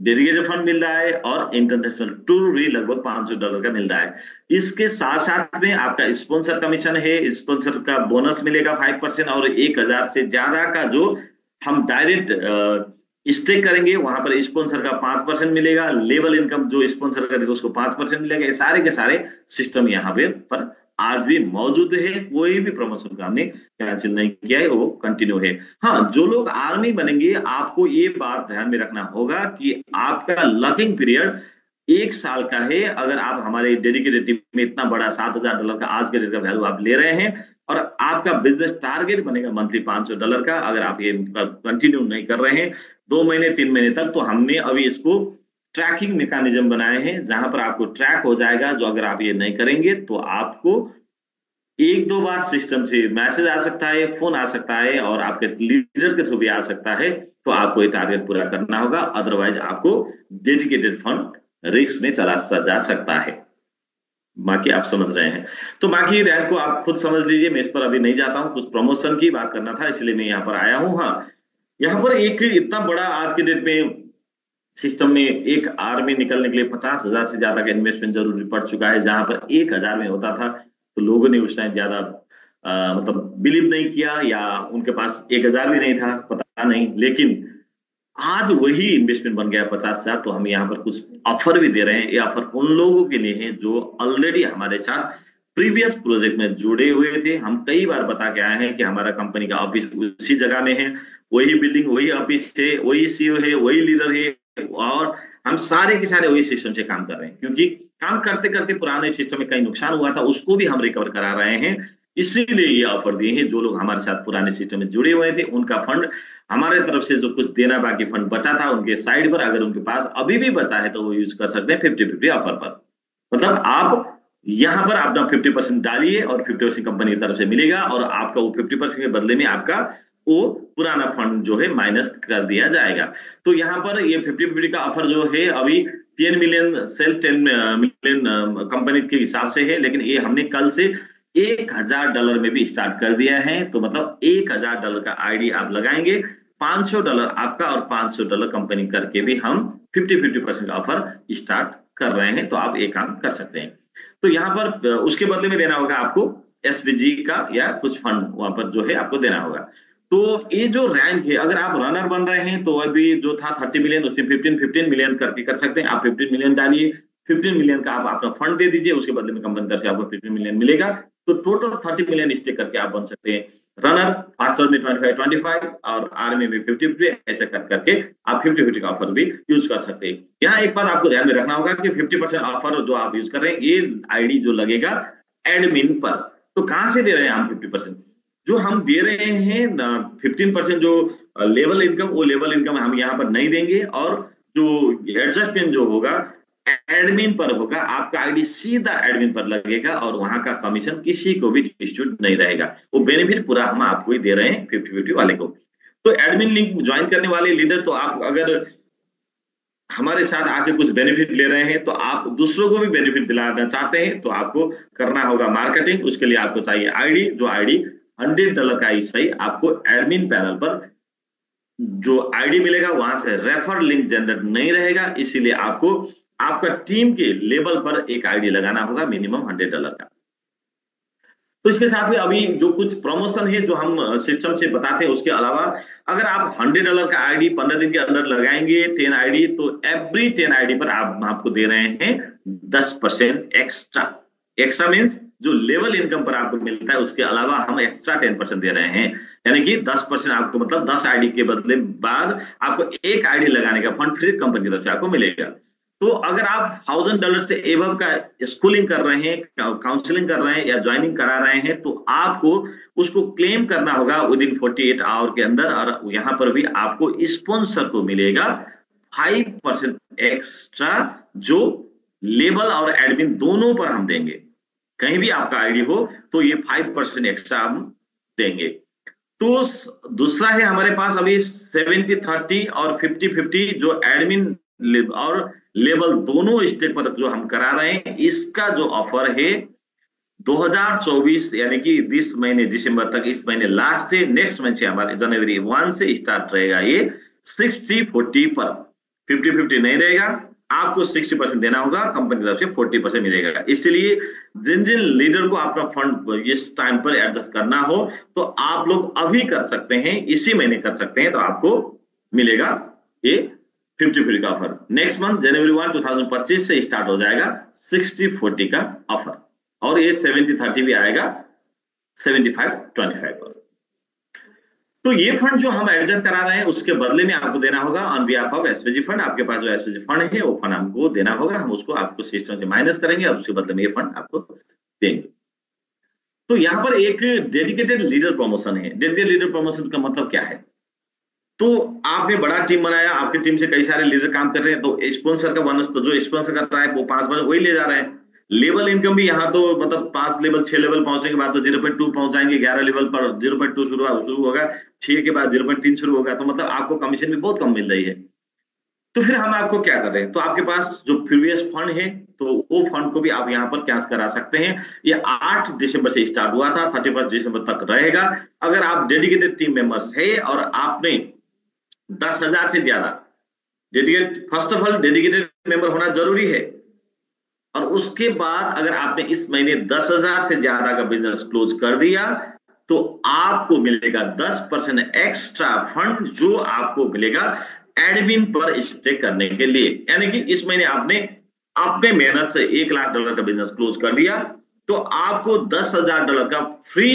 डेडिकेटेड फंड मिल रहा है और इंटरनेशनल टूर भी लगभग $500 का मिल रहा है। इसके साथ साथ में आपका स्पॉन्सर कमीशन है, स्पॉन्सर का बोनस मिलेगा 5% और 1,000 से ज्यादा का जो हम डायरेक्ट स्टेक करेंगे वहां पर स्पॉन्सर का 5% मिलेगा। लेवल इनकम जो स्पॉन्सर करेगा उसको 5% मिलेगा। ये सारे के सारे सिस्टम यहाँ पर आज भी मौजूद है। कोई भी प्रमोशन का हमने कैंसिल नहीं किया है, वो कंटिन्यू है। हाँ, जो लोग आर्मी बनेंगे आपको ये बात ध्यान में रखना होगा कि आपका लॉकिंग पीरियड 1 साल का है। अगर आप हमारे डेडिकेटेड टीम में इतना बड़ा $7,000 का आज के डेट का वैल्यू आप ले रहे हैं और आपका बिजनेस टारगेट बनेगा मंथली $500 का, अगर आप ये कंटिन्यू नहीं कर रहे हैं 2 महीने 3 महीने तक, तो हमने अभी इसको ट्रैकिंग मैकेनिज्म बनाए हैं जहां पर आपको ट्रैक हो जाएगा। जो अगर आप ये नहीं करेंगे तो आपको 1-2 बार सिस्टम से मैसेज आ सकता है, फोन आ सकता है और आपके लीडर के थ्रू भी आ सकता है। तो आपको ये टारगेट पूरा करना होगा, अदरवाइज आपको डेडिकेटेड फंड रिस्क में चला जा सकता है। बाकी आप समझ रहे हैं। तो बाकी रैंक को आप खुद समझ लीजिए, मैं इस पर अभी नहीं जाता हूं, कुछ प्रमोशन की बात करना था इसलिए मैं यहाँ पर आया हूँ। हाँ, यहाँ पर एक इतना बड़ा आज के डेट में सिस्टम में एक आर में निकलने के लिए 50,000 से ज्यादा का इन्वेस्टमेंट जरूरी पड़ चुका है, जहां पर 1,000 में होता था तो लोगों ने उस टाइम ज्यादा मतलब बिलीव नहीं किया, या उनके पास 1,000 भी नहीं था, पता नहीं। लेकिन आज वही इन्वेस्टमेंट बन गया 50,000। तो हम यहाँ पर कुछ ऑफर भी दे रहे हैं। ये ऑफर उन लोगों के लिए है जो ऑलरेडी हमारे साथ प्रीवियस प्रोजेक्ट में जुड़े हुए थे। हम कई बार बता के आए हैं कि हमारा कंपनी का ऑफिस उसी जगह में है, वही बिल्डिंग, वही ऑफिस है, वही सीईओ है, वही लीडर है, और हम सारे के सारे वही सिस्टम से काम कर रहे हैं। क्योंकि काम करते करते पुराने सिस्टम में कहीं नुकसान हुआ था, उसको भी हम रिकवर करा रहे हैं। इसीलिए ये ऑफर दिए हैं। जो लोग हमारे साथ पुराने सिस्टम में जुड़े हुए थे उनका फंड, हमारे तरफ से जो कुछ देना बाकी फंड बचा था उनके साइड पर, अगर उनके पास अभी भी बचा है तो वो यूज कर सकते हैं 50-50 ऑफर पर। मतलब आप यहां पर अपना 50% डालिए और 50% कंपनी की तरफ से मिलेगा, और आपका वो 50% के बदले में आपका वो पुराना फंड जो है माइनस कर दिया जाएगा। तो यहाँ पर ये 50-50 का ऑफर जो है अभी 10 मिलियन सेल्फ 10 मिलियन कंपनी के हिसाब से है, लेकिन ये हमने कल से $1,000 में भी स्टार्ट कर दिया है। तो मतलब $1,000 का आईडी आप लगाएंगे, $500 आपका और $500 कंपनी करके भी हम 50-50% का ऑफर स्टार्ट कर रहे हैं। तो आप एक काम कर सकते हैं। तो यहाँ पर उसके बदले में देना होगा आपको एसपीजी का या कुछ फंड वहां पर जो है आपको देना होगा। तो ये जो रैंक है, अगर आप रनर बन रहे हैं तो अभी जो था 30 मिलियन, उससे 15 मिलियन करके कर सकते हैं। आप 15 मिलियन डालिए, 15 मिलियन का आप अपना फंड दे दीजिए, उसके बदले में कंपनी तरफ से आपको 15 मिलियन मिलेगा। तो टोटल 30 मिलियन स्टेक करके आप बन सकते हैं रनर। फास्टर में 25-25 और आर्मी में 50-50, ऐसे कर करके आप 50-50 का ऑफर भी यूज कर सकते हैं। यहाँ एक बात आपको ध्यान में रखना होगा कि 50% ऑफर जो आप यूज कर रहे हैं, ये आईडी जो लगेगा एडमिन पर। तो कहां से दे रहे हैं हम 50%? जो हम दे रहे हैं 15% जो लेवल इनकम, वो लेवल इनकम हम यहाँ पर नहीं देंगे, और जो एडजस्टमेंट जो होगा एडमिन पर होगा। आपका आईडी सीधा एडमिन पर लगेगा और वहां का कमीशन किसी को भी डिस्ट्रीब्यूट नहीं रहेगा। वो बेनिफिट पूरा हम आपको ही दे रहे हैं 50-50 वाले को। तो एडमिन लिंक ज्वाइन करने वाले लीडर, तो आप अगर हमारे साथ आके कुछ बेनिफिट ले रहे हैं तो आप दूसरों को भी बेनिफिट दिलाना चाहते हैं, तो आपको करना होगा मार्केटिंग। उसके लिए आपको चाहिए आईडी, जो आईडी $100 का ही सही आपको एडमिन पैनल पर जो आईडी मिलेगा वहां से रेफर लिंक जनरेट नहीं रहेगा। इसीलिए आपको आपका टीम के लेवल पर एक आईडी लगाना होगा मिनिमम $100 का। तो इसके साथ में अभी जो कुछ प्रमोशन है जो हम सिस्टम से बताते हैं, उसके अलावा अगर आप $100 का आईडी 15 दिन के अंदर लगाएंगे 10 आईडी, तो एवरी 10 आईडी पर आपको दे रहे हैं 10% एक्स्ट्रा। एक्स्ट्रा मीन्स जो लेवल इनकम पर आपको मिलता है उसके अलावा हम एक्स्ट्रा 10% दे रहे हैं। यानी कि 10% आपको, मतलब 10 आईडी के बदले बाद आपको एक आईडी लगाने का फंड फ्री कंपनी की तरफ से आपको मिलेगा। तो अगर आप $1,000 से एबव का स्कूलिंग कर रहे हैं, काउंसलिंग कर रहे हैं या ज्वाइनिंग करा रहे हैं, तो आपको उसको क्लेम करना होगा विदिन 48 आवर के अंदर। और यहां पर भी आपको स्पॉन्सर को मिलेगा 5% एक्स्ट्रा, जो लेवल और एडमिन दोनों पर हम देंगे। कहीं भी आपका आईडी हो तो ये 5% एक्स्ट्रा हम देंगे। तो दूसरा है हमारे पास अभी 70-30 और 50-50 जो एडमिन और लेवल दोनों स्टेप पर जो हम करा रहे हैं, इसका जो ऑफर है 2024 यानी कि इस महीने दिसंबर तक, इस महीने लास्ट है, नेक्स्ट मंथ से हमारे जनवरी 1 से स्टार्ट रहेगा। ये 60-40 पर 50-50 नहीं रहेगा, आपको 60% देना होगा, कंपनी की तरफ से 40% मिलेगा। इसलिए जिन जिन लीडर को अपना फंड इस टाइम पर एडजस्ट करना हो तो आप लोग अभी कर सकते हैं, इसी महीने कर सकते हैं, तो आपको मिलेगा ये 50-50 का ऑफर। नेक्स्ट मंथ जनवरी 1, 2025 से स्टार्ट हो जाएगा 60-40 का ऑफर, और ये 70-30 भी आएगा 75-25 पर। तो ये फंड जो हम एडजस्ट करा रहे हैं उसके बदले में आपको देना होगा on behalf of SPG fund. आपके पास जो एसपीजी फंड है वो फंड हमको देना होगा, हम उसको आपको सिस्टम से माइनस करेंगे और उसके बदले में ये फंड आपको देंगे। तो यहाँ पर एक डेडिकेटेड लीडर प्रमोशन है। डेडिकेटेड लीडर प्रमोशन का मतलब क्या है? तो आपने बड़ा टीम बनाया, आपकी टीम से कई सारे लीडर काम कर रहे हैं, तो स्पॉन्सर का बोनस तो जो स्पॉन्सर कर रहा है वो 5% वही ले जा रहे हैं। लेवल इनकम भी यहाँ तो मतलब 5 लेवल 6 लेवल पहुंचने के बाद तो 0.2 पहुंच जाएंगे। 11 लेवल पर 0.2 शुरू होगा, 6 के बाद 0.3 शुरू होगा, तो मतलब आपको कमीशन भी बहुत कम मिल रही है। तो फिर हम आपको क्या कर रहे हैं? तो आपके पास जो प्रीवियस फंड है तो वो फंड को भी आप यहाँ पर कैश करा सकते हैं। ये 8 दिसंबर से स्टार्ट हुआ था, 31 दिसंबर तक रहेगा। अगर आप डेडिकेटेड टीम मेंबर्स है और आपने 10,000 से ज्यादा first of all dedicated member होना जरूरी है, और उसके बाद अगर आपने इस महीने 10,000 से ज्यादा का बिजनेस क्लोज कर दिया तो आपको मिलेगा 10% एक्स्ट्रा फंड, जो आपको मिलेगा एडमिन पर स्टे करने के लिए। यानी कि इस महीने आपने अपने मेहनत से $1 लाख का बिजनेस क्लोज कर दिया तो आपको $10,000 का फ्री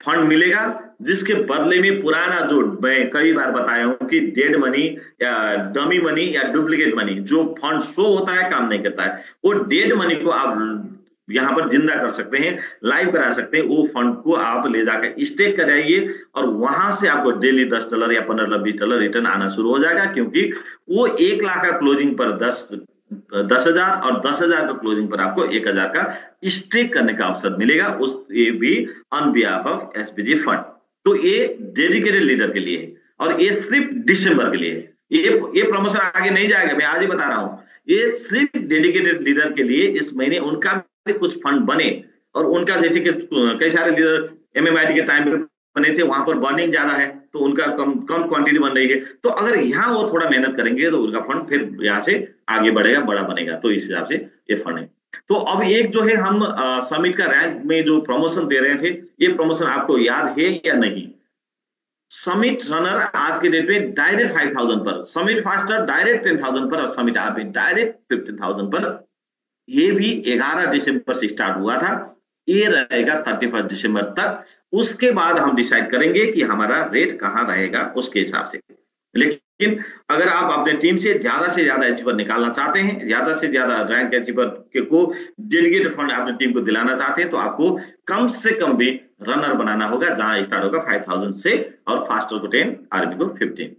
फंड मिलेगा, जिसके बदले में पुराना, जो मैं कई बार बताया हूं कि डेड मनी या डमी मनी या डुप्लीकेट मनी, जो फंड शो होता है काम नहीं करता है, वो डेड मनी को आप यहां पर जिंदा कर सकते हैं, लाइव करा सकते हैं। वो फंड को आप ले जाकर स्टेक कराइए और वहां से आपको डेली $10 या $15 $20 रिटर्न आना शुरू हो जाएगा, क्योंकि वो 1 लाख का क्लोजिंग पर 10,000 और 10,000 का क्लोजिंग पर आपको 1,000 का स्टेक करने का अवसर मिलेगा, उस ये भी on behalf of SPG fund. तो ये डेडिकेटेड लीडर के लिए है और ये सिर्फ दिसंबर के लिए है। ये प्रमोशन आगे नहीं जाएगा, मैं आज ही बता रहा हूं। ये सिर्फ डेडिकेटेड लीडर के लिए इस महीने उनका भी कुछ फंड बने, और उनका जैसे कि कई सारे लीडर एमएमआईटी के टाइम पे बने थे, वहां पर बर्निंग ज्यादा है तो उनका कम क्वांटिटी बन रही है, तो अगर यहाँ वो थोड़ा मेहनत करेंगे तो उनका फंड फिर यहाँ से आगे बढ़ेगा, बड़ा बनेगा। तो इस हिसाब से ये फंड है। तो अब एक जो है हम समिट का रैंक में जो प्रमोशन दे रहे थे, ये प्रमोशन आपको याद है या नहीं? समिट रनर आज के डेट में डायरेक्ट 5,000 पर, समिट फास्टर डायरेक्ट 10,000 पर और समिट आरपी डायरेक्ट 15,000 पर। ये भी 11 दिसंबर से स्टार्ट हुआ था, ये रहेगा 31 दिसंबर तक। उसके बाद हम डिसाइड करेंगे कि हमारा रेट कहां रहेगा उसके हिसाब से। लेकिन अगर आप अपने टीम से ज्यादा अचीवर निकालना चाहते हैं, ज्यादा से ज्यादा रैंक अचीवर को डेडिकेटेड फंड अपनी टीम को दिलाना चाहते हैं, तो आपको कम से कम भी रनर बनाना होगा, जहां स्टार्ट होगा 5,000 से और फास्टर को 10, आरबी को 15।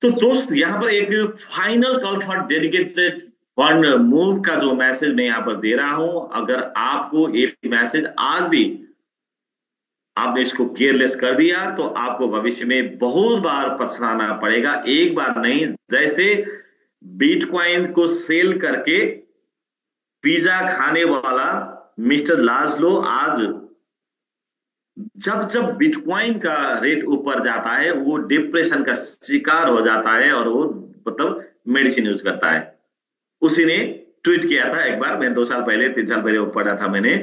तो दोस्त यहां पर एक final call for dedicated fund move का जो मैसेज मैं यहां पर दे रहा हूं, अगर आपको ये मैसेज आज भी आपने इसको केयरलेस कर दिया तो आपको भविष्य में बहुत बार पछताना पड़ेगा। एक बार नहीं, जैसे बिटकॉइन को सेल करके पिज्जा खाने वाला मिस्टर लाजलो आज जब बिटकॉइन का रेट ऊपर जाता है वो डिप्रेशन का शिकार हो जाता है और वो मतलब मेडिसिन यूज करता है। उसी ने ट्वीट किया था एक बार, मैं 2 साल पहले 3 साल पहले वो पढ़ा था मैंने।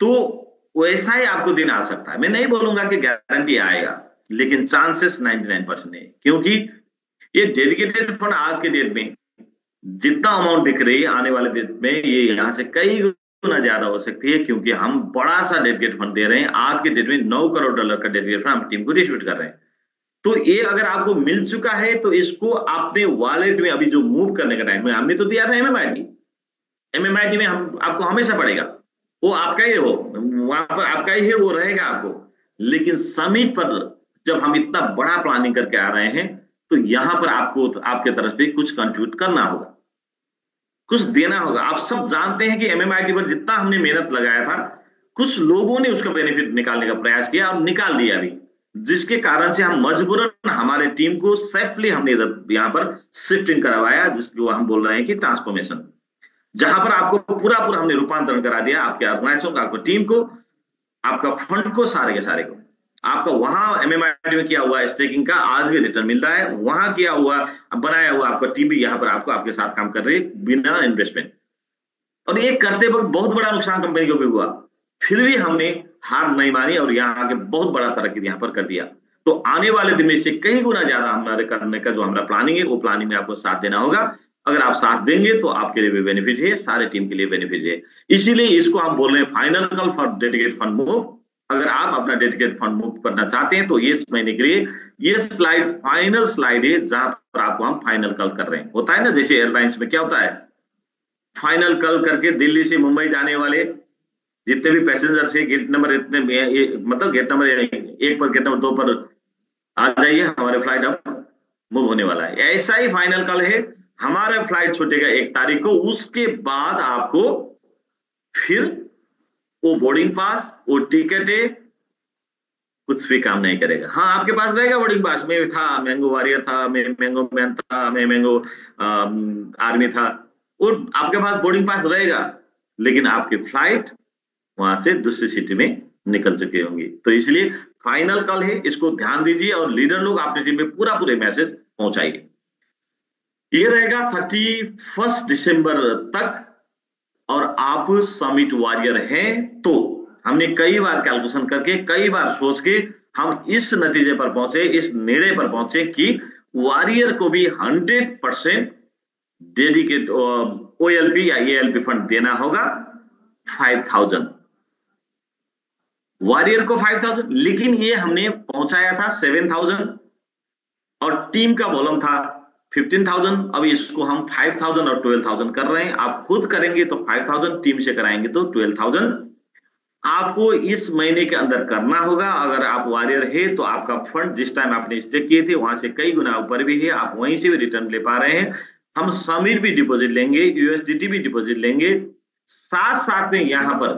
तो वैसा ही आपको दिन आ सकता है। मैं नहीं बोलूंगा कि गारंटी आएगा, लेकिन चांसेस 99% है, क्योंकि ये डेडिकेटेड फंड आज के डेट में जितना अमाउंट दिख रही है आने वाले डेट में ये यहां से कई गुना ज्यादा हो सकती है, क्योंकि हम बड़ा सा डेडिकेटेड फंड दे रहे हैं। आज के डेट में $9 करोड़ का डेडिकेटेड फंड हम टीम को डिस्ट्रीब्यूट कर रहे हैं। तो ये अगर आपको मिल चुका है तो इसको आपने वॉलेट में अभी जो मूव करने का टाइम में हमने तो दिया था एमएमआईटी में हम आपको हमेशा पड़ेगा, वो आपका ही हो, वहां पर आपका ही है, वो रहेगा आपको। लेकिन समिट पर जब हम इतना बड़ा प्लानिंग करके आ रहे हैं तो यहां पर आपको आपके तरफ से कुछ कंट्रीब्यूट करना होगा, कुछ देना होगा। आप सब जानते हैं कि एमएमआईटी पर जितना हमने मेहनत लगाया था, कुछ लोगों ने उसका बेनिफिट निकालने का प्रयास किया और निकाल दिया भी, जिसके कारण से हम मजबूरन हमारे टीम को सेफली हमने यहां पर शिफ्टिंग करवाया, जिसको हम बोल रहे हैं कि ट्रांसफॉर्मेशन, जहां पर आपको पूरा हमने रूपांतरण करा दिया आपके ऑर्गेनाइजेशन को, आपको टीम को, आपका फंड को, सारे के सारे को। आपका वहां एमएमआईटी में किया हुआ स्टेकिंग का आज भी रिटर्न मिल रहा है, वहां किया हुआ बनाया हुआ आपका टीम भी यहां पर आपको आपके साथ काम कर रही है बिना इन्वेस्टमेंट। और ये करते वक्त बहुत बड़ा नुकसान कंपनी को भी हुआ, फिर भी हमने हार नहीं मानी और यहाँ आके बहुत बड़ा तरक्की यहाँ पर कर दिया। तो आने वाले दिन में से कई गुना ज्यादा हमारे करने का जो हमारा प्लानिंग है, वो प्लानिंग में आपको साथ देना होगा। अगर आप साथ देंगे तो आपके लिए भी बेनिफिट है, सारे टीम के लिए बेनिफिट है। इसीलिए इसको हम बोल रहे हैं final call for dedicated fund move. अगर आप अपना डेडिकेटेड फंड मूव करना चाहते हैं तो इस महीने के लिए ये स्लाइड फाइनल स्लाइड है, जहां पर आपको हम फाइनल कॉल कर रहे हैं। होता है ना, जैसे एयरलाइंस में क्या होता है, फाइनल कॉल करके दिल्ली से मुंबई जाने वाले जितने भी पैसेंजर्स है गेट नंबर इतने मतलब गेट नंबर 1 पर, गेट नंबर 2 पर आ जाइए, हमारे फ्लाइट अब मूव होने वाला है। ऐसा ही फाइनल कॉल है, हमारा फ्लाइट छूटेगा 1 तारीख को, उसके बाद आपको फिर वो बोर्डिंग पास, वो टिकट है, कुछ भी काम नहीं करेगा। हाँ, आपके पास रहेगा बोर्डिंग पास, मैं था, मैंगो वॉरियर था, मैं मैंगो मैन था, मैं मैंगो आर्मी था, और आपके पास बोर्डिंग पास रहेगा, लेकिन आपकी फ्लाइट वहां से दूसरी सिटी में निकल चुकी होंगी। तो इसलिए फाइनल कॉल है, इसको ध्यान दीजिए और लीडर लोग अपने टीम में पूरे मैसेज पहुंचाइए। ये रहेगा 31 दिसंबर तक। और आप समिट वॉरियर हैं तो हमने कई बार कैलकुलेशन करके, कई बार सोच के हम इस नतीजे पर पहुंचे, इस निर्णय पर पहुंचे कि वॉरियर को भी 100% डेडिकेट OLP या ALP फंड देना होगा 5000, वॉरियर को 5000, लेकिन ये हमने पहुंचाया था 7000 और टीम का वॉल्यूम था 15,000। अब इसको हम 5,000 और 12,000 कर रहे हैं। आप खुद करेंगे तो 5,000, टीम से कराएंगे तो 12,000। आपको इस महीने के अंदर करना होगा। अगर आप वॉरियर है तो आपका फंड जिस टाइम आपने स्टेक किए थे वहां से कई गुना ऊपर भी है, आप वहीं से भी रिटर्न ले पा रहे हैं। हम समिट भी डिपॉजिट लेंगे, USDT भी डिपॉजिट लेंगे, साथ साथ में यहां पर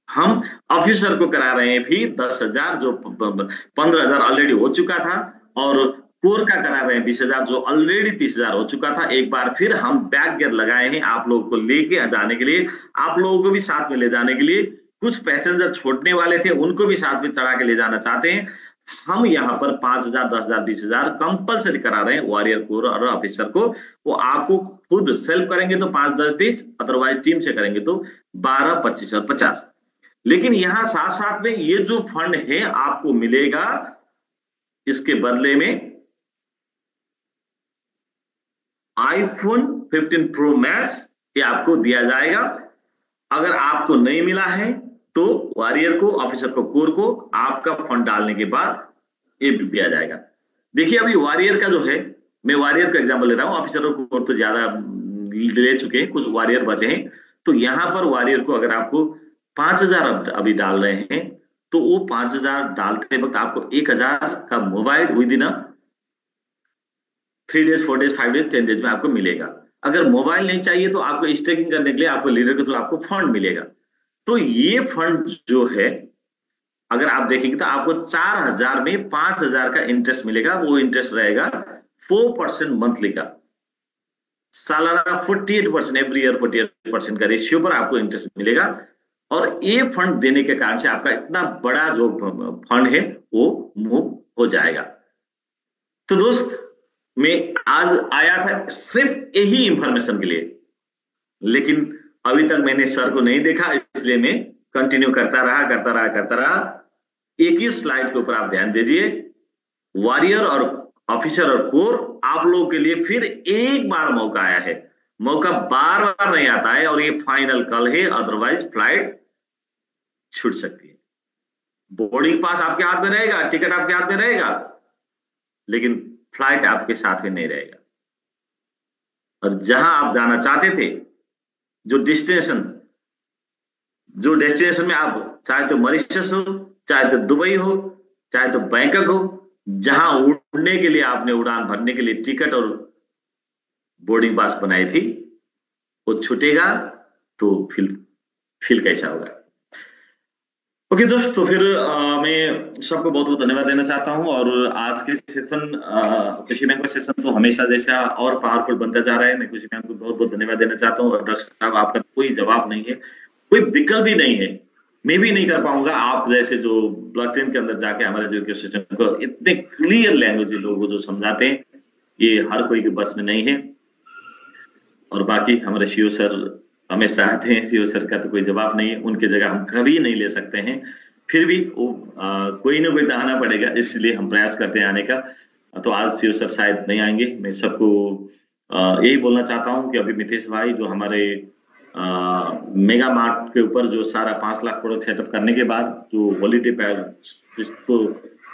हम ऑफिसर को करा रहे हैं भी 10,000, जो 15,000 ऑलरेडी हो चुका था, और कोर का करा रहे हैं 20,000, जो ऑलरेडी 30,000 हो चुका था। एक बार फिर हम बैक गियर लगाए हैं आप लोगों को लेके जाने के लिए, आप लोगों को भी साथ में ले जाने के लिए। कुछ पैसेंजर छोड़ने वाले थे, उनको भी साथ में चढ़ा के ले जाना चाहते हैं। हम यहाँ पर 5,000, 10,000, 20,000 कंपल्सरी करा रहे हैं वॉरियर कोर और ऑफिसर को। वो आपको खुद सेल्फ करेंगे तो 5-10 पीस, अदरवाइज टीम से करेंगे तो 12, 25 और 50। लेकिन यहां साथ साथ में ये जो फंड है आपको मिलेगा, इसके बदले में iPhone 15 Pro Max ये आपको दिया जाएगा। अगर आपको नहीं मिला है तो वॉरियर को, ऑफिसर को, कोर को आपका फंड डालने के बाद ये दिया जाएगा। देखिए अभी वॉरियर का जो है, मैं वॉरियर का एग्जांपल ले रहा हूं, ऑफिसर को तो ज्यादा ले चुके हैं, कुछ वॉरियर बचे हैं। तो यहां पर वॉरियर को अगर आपको 5,000 अभी डाल रहे हैं तो वो 5,000 डालते वक्त आपको 1,000 का mobile with in 3 days, 4 days, 5 days, 10 days में आपको मिलेगा। अगर मोबाइल नहीं चाहिए तो आपको स्टेकिंग करने के लिए आपको लीडर के थ्रू आपको फंड मिलेगा। तो ये फंड जो है अगर आप देखेंगे तो आपको 4,000 में 5,000 का इंटरेस्ट मिलेगा। वो इंटरेस्ट रहेगा 4% मंथली का, सालाना 48%, एवरी ईयर 48% का रेशियो पर आपको इंटरेस्ट मिलेगा। और ये फंड देने के कारण से आपका इतना बड़ा जो फंड है वो मूव हो जाएगा। तो दोस्त मैं आज आया था सिर्फ यही इंफॉर्मेशन के लिए, लेकिन अभी तक मैंने सर को नहीं देखा, इसलिए मैं कंटिन्यू करता रहा। एक ही स्लाइड के ऊपर आप ध्यान दीजिए। वॉरियर और ऑफिसर और कोर आप लोगों के लिए फिर एक बार मौका आया है। मौका बार बार नहीं आता है और ये फाइनल कॉल है, अदरवाइज फ्लाइट छूट सकती है। बोर्डिंग पास आपके हाथ में रहेगा, टिकट आपके हाथ में रहेगा, लेकिन फ्लाइट आपके साथ में नहीं रहेगा। और जहां आप जाना चाहते थे, जो डेस्टिनेशन में आप, चाहे तो मॉरिशस हो, चाहे तो दुबई हो, चाहे तो बैंकॉक हो, जहां उड़ने के लिए आपने उड़ान भरने के लिए टिकट और बोर्डिंग पास बनाई थी, वो छूटेगा तो फिर कैसा होगा। ओके दोस्त, तो फिर मैं सबको बहुत बहुत धन्यवाद देना चाहता हूं। और आज के सेशन, कृषि बैंक का सेशन तो हमेशा जैसा और पावरफुल बनता जा रहा है। मैं कृषि बैंक को बहुत बहुत धन्यवाद देना चाहता हूँ। और डॉक्टर साहब आपका कोई जवाब नहीं है, कोई विकल्प भी नहीं है, मैं भी नहीं कर पाऊंगा। आप जैसे जो ब्लॉकचेन के अंदर जाके हमारे एजुकेशन को इतने क्लियर लैंग्वेज लोगों को जो समझाते हैं, ये हर कोई के बस में नहीं है। और बाकी हमारे सीओ सर हमेशा आते हैं, सीओ सर का तो कोई जवाब नहीं है, उनकी जगह हम कभी नहीं ले सकते हैं। फिर भी वो कोई ना कोई तो आना पड़ेगा, इसलिए हम प्रयास करते हैं आने का। तो आज सीओ सर शायद नहीं आएंगे। मैं सबको यही बोलना चाहता हूं कि अभी मितेश भाई जो हमारे मेगा मार्ट के ऊपर जो सारा 5 लाख प्रोडक्ट सेटअप करने के बाद जो हॉलीडे जिसको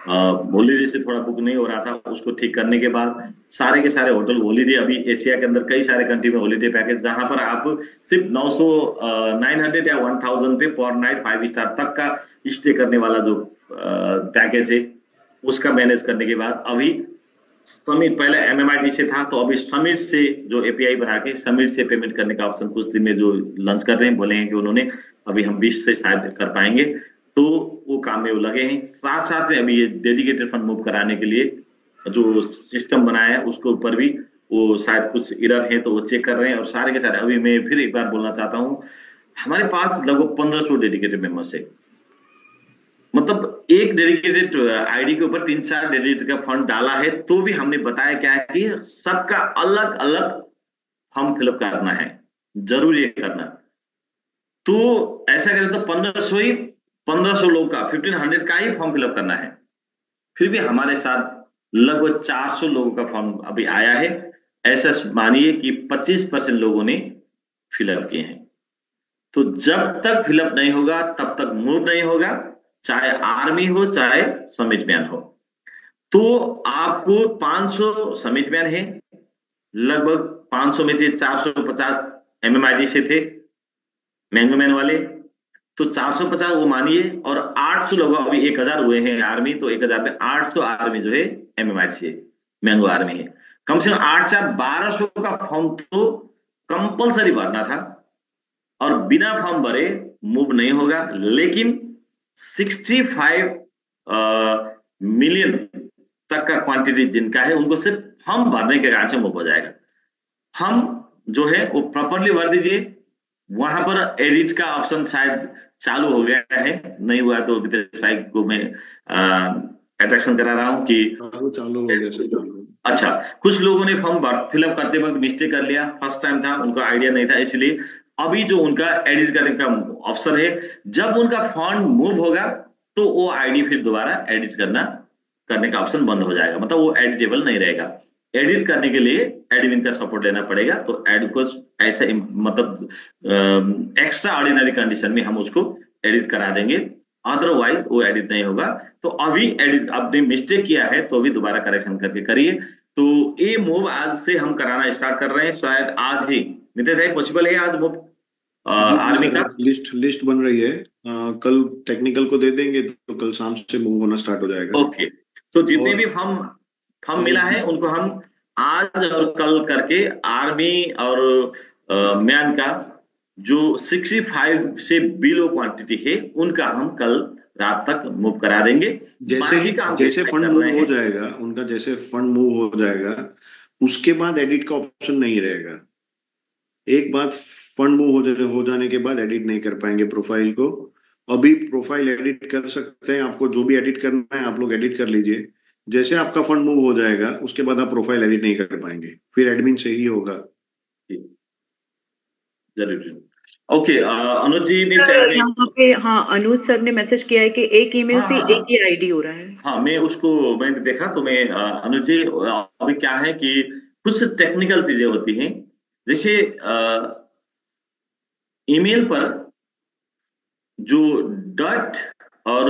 हॉलीडे से थोड़ा बुक नहीं हो रहा था, उसको ठीक करने के बाद सारे के सारे होटल हॉलीडे, अभी एशिया के अंदर कई सारे कंट्री में हॉलीडे पैकेज, जहां पर आप सिर्फ 900 या 1000 पे पर नाइट 5 स्टार तक का स्टे करने वाला जो पैकेज है, उसका मैनेज करने के बाद अभी समिट, पहले MMIT से था, तो अभी समिट से जो API बना के समिट से पेमेंट करने का ऑप्शन कुछ दिन में जो लॉन्च कर रहे हैं, बोले हैं कि उन्होंने अभी हम 20 से शायद कर पाएंगे, तो वो काम में वो लगे हैं। साथ साथ में अभी ये डेडिकेटेड फंड मूव कराने के लिए जो सिस्टम बनाया है उसके ऊपर भी वो शायद कुछ एरर है तो वो चेक कर रहे हैं, और सारे के सारे अभी मैं फिर एक बार बोलना चाहता हूँ, हमारे पास लगभग 1500 डेडिकेटेड मेंबर्स है। मतलब एक डेडिकेटेड आईडी के ऊपर 3-4 डेडिकेटेड का फंड डाला है, तो भी हमने बताया क्या है कि सबका अलग अलग फॉर्म फिलअप करना है, जरूर ये करना। तो ऐसा करें तो 1500 लोग का 1500 का ही फॉर्म फिलअप करना है। फिर भी हमारे साथ लगभग 400 लोगों का फॉर्म अभी आया है। ऐसा मानिए कि 25% लोगों ने फिलअप किए हैं। तो जब तक फिलअप नहीं होगा तब तक मूव नहीं होगा, चाहे आर्मी हो चाहे समिट मैन हो। तो आपको 500 समिट मैन है, लगभग 500 में से 450 MMID से थे, मैंगो मैन वाले, तो 450 वो मानिए, और 800 लोग अभी 1000 हुए हैं आर्मी, तो 1000 में 800 आर्मी जो है MMID से मैंगो आर्मी है। कम से कम 8-4-1200 का फॉर्म तो कंपलसरी भरना था, और बिना फॉर्म भरे मूव नहीं होगा। लेकिन 65 मिलियन तक का क्वांटिटी जिनका है, उनको सिर्फ फॉर्म भरने के कारण से मूव हो जाएगा। हम जो है वो प्रॉपरली भर दीजिए। वहां पर एडिट का ऑप्शन शायद चालू हो गया है, नहीं हुआ तो विदेश भाई को मैं अट्रैक्शन करा रहा हूं कि वो चालू हो गया सर, चालू। अच्छा, कुछ लोगों ने फॉर्म फिलअप करते वक्त मिस्टेक कर लिया, फर्स्ट टाइम था, उनको आइडिया नहीं था, इसलिए अभी जो उनका एडिट करने का ऑप्शन है, जब उनका फॉर्म मूव होगा तो वो आईडी फिर दोबारा एडिट करने का ऑप्शन बंद हो जाएगा, मतलब वो एडिटेबल नहीं रहेगा। एडिट करने के लिए एडमिन का सपोर्ट लेना पड़ेगा। तो एड को ऐसा मतलब एक्स्ट्रा ऑर्डिनरी कंडीशन में हम उसको एडिट करा देंगे, अदरवाइज वो एडिट नहीं होगा। तो अभी एडिट आपने मिस्टेक किया है तो अभी दोबारा करेक्शन करके करिए। तो ये मूव आज से हम कराना स्टार्ट कर रहे हैं, शायद आज ही नितिन भाई पॉसिबल है आज मूव आर्मी का? लिस्ट बन रही है, कल टेक्निकल को दे देंगे तो कल शाम से मूव होना स्टार्ट हो जाएगा। ओके, तो जितने भी फॉर्म मिला है उनको हम आज और कल करके आर्मी और मैन का जो 65 से बिलो क्वांटिटी है उनका हम कल रात तक मूव करा देंगे। जैसे फंड मूव हो जाएगा उनका, जैसे फंड मूव हो जाएगा उसके बाद एडिट का ऑप्शन नहीं रहेगा। एक बार फंड मूव हो जाने के बाद एडिट नहीं कर पाएंगे प्रोफाइल को। अभी प्रोफाइल एडिट कर सकते हैं, आपको जो भी एडिट करना है आप लोग एडिट कर लीजिए। जैसे आपका फंड मूव हो जाएगा उसके बाद आप प्रोफाइल एडिट नहीं कर पाएंगे, फिर एडमिन से ही होगा। जरूर। ओके, अनुज जी ने यहाँ पे हाँ अनुज सर ने मैसेज किया है कि एक ईमेल से एक ही आईडी हो रहा है। हाँ, मैंने देखा तो मैं अनुज जी, अभी क्या है कि कुछ टेक्निकल चीजें होती हैं, जैसे ईमेल पर जो डॉट और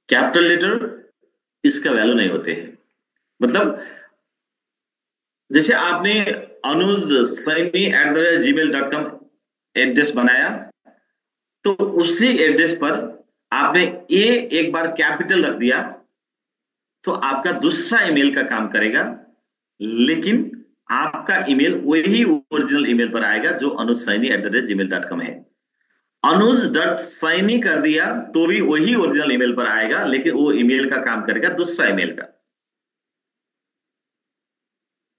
कैपिटल लेटर इसका वैल्यू नहीं होते हैं। मतलब जैसे आपने anuj@gmail.com एड्रेस बनाया, तो उसी एड्रेस पर आपने एक बार कैपिटल रख दिया तो आपका दूसरा ईमेल का काम करेगा, लेकिन आपका ईमेल वही ओरिजिनल ईमेल पर आएगा जो anuj@gmail.com है। anuj.saini कर दिया तो भी वही ओरिजिनल ईमेल पर आएगा, लेकिन वो ईमेल का काम करेगा दूसरा ईमेल का।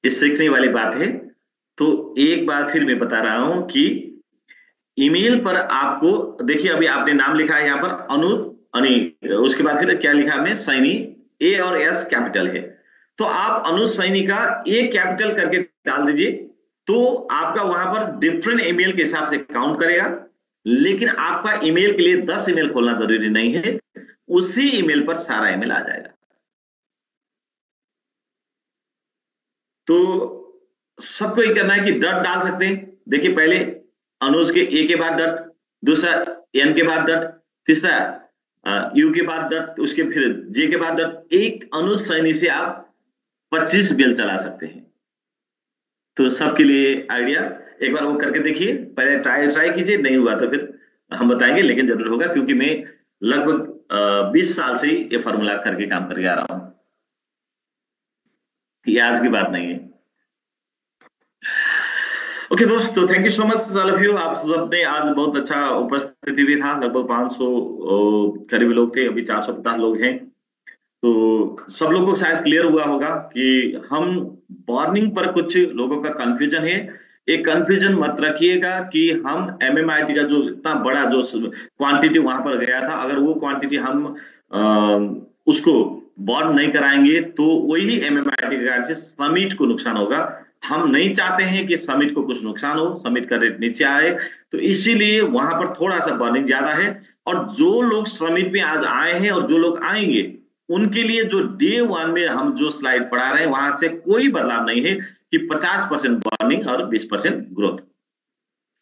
इस सीखने वाली बात है। तो एक बार फिर मैं बता रहा हूं कि ईमेल पर आपको देखिए, अभी आपने नाम लिखा है यहाँ पर अनुज, उसके बाद फिर क्या लिखा आपने, सैनी, ए और एस कैपिटल है, तो आप अनुज सैनी का ए कैपिटल करके डाल दीजिए, तो आपका वहां पर डिफरेंट ईमेल के हिसाब से काउंट करेगा। लेकिन आपका ईमेल के लिए 10 ईमेल खोलना जरूरी नहीं है, उसी ईमेल पर सारा ईमेल आ जाएगा। तो सबको ये करना है कि डॉट डाल सकते हैं। देखिए, पहले अनुज के ए के बाद डॉट, दूसरा एन के बाद डॉट, तीसरा यू के बाद डॉट, उसके फिर जे के बाद डॉट। एक अनुज सैनी से आप 25 मेल चला सकते हैं। तो सबके लिए आइडिया एक बार वो करके देखिए, पहले ट्राई कीजिए, नहीं हुआ तो फिर हम बताएंगे, लेकिन जरूर होगा, क्योंकि मैं लगभग 20 साल से ये फॉर्मूला करके काम करके आ रहा हूं, ये आज की बात नहीं है। ओके दोस्तों, thank you so much all of you. आप सबने आज बहुत अच्छा उपस्थिति भी था, लगभग 500 करीब लोग थे, अभी 450 लोग हैं। तो सब लोगों को शायद क्लियर हुआ होगा कि हम बॉर्निंग पर कुछ लोगों का कंफ्यूजन है। एक कंफ्यूजन मत रखिएगा कि हम MMIT का जो इतना बड़ा जो क्वांटिटी वहां पर गया था, अगर वो क्वांटिटी हम उसको बॉर्न नहीं कराएंगे तो वही MMIT के कारण से समिट को नुकसान होगा। हम नहीं चाहते हैं कि समिट को कुछ नुकसान हो, समिट का रेट नीचे आए, तो इसीलिए वहां पर थोड़ा सा बर्निंग ज्यादा है। और जो लोग समिट में आज आए हैं और जो लोग आएंगे उनके लिए जो डे 1 में हम जो स्लाइड पढ़ा रहे हैं वहां से कोई बदलाव नहीं है कि 50% बर्निंग और 20% ग्रोथ,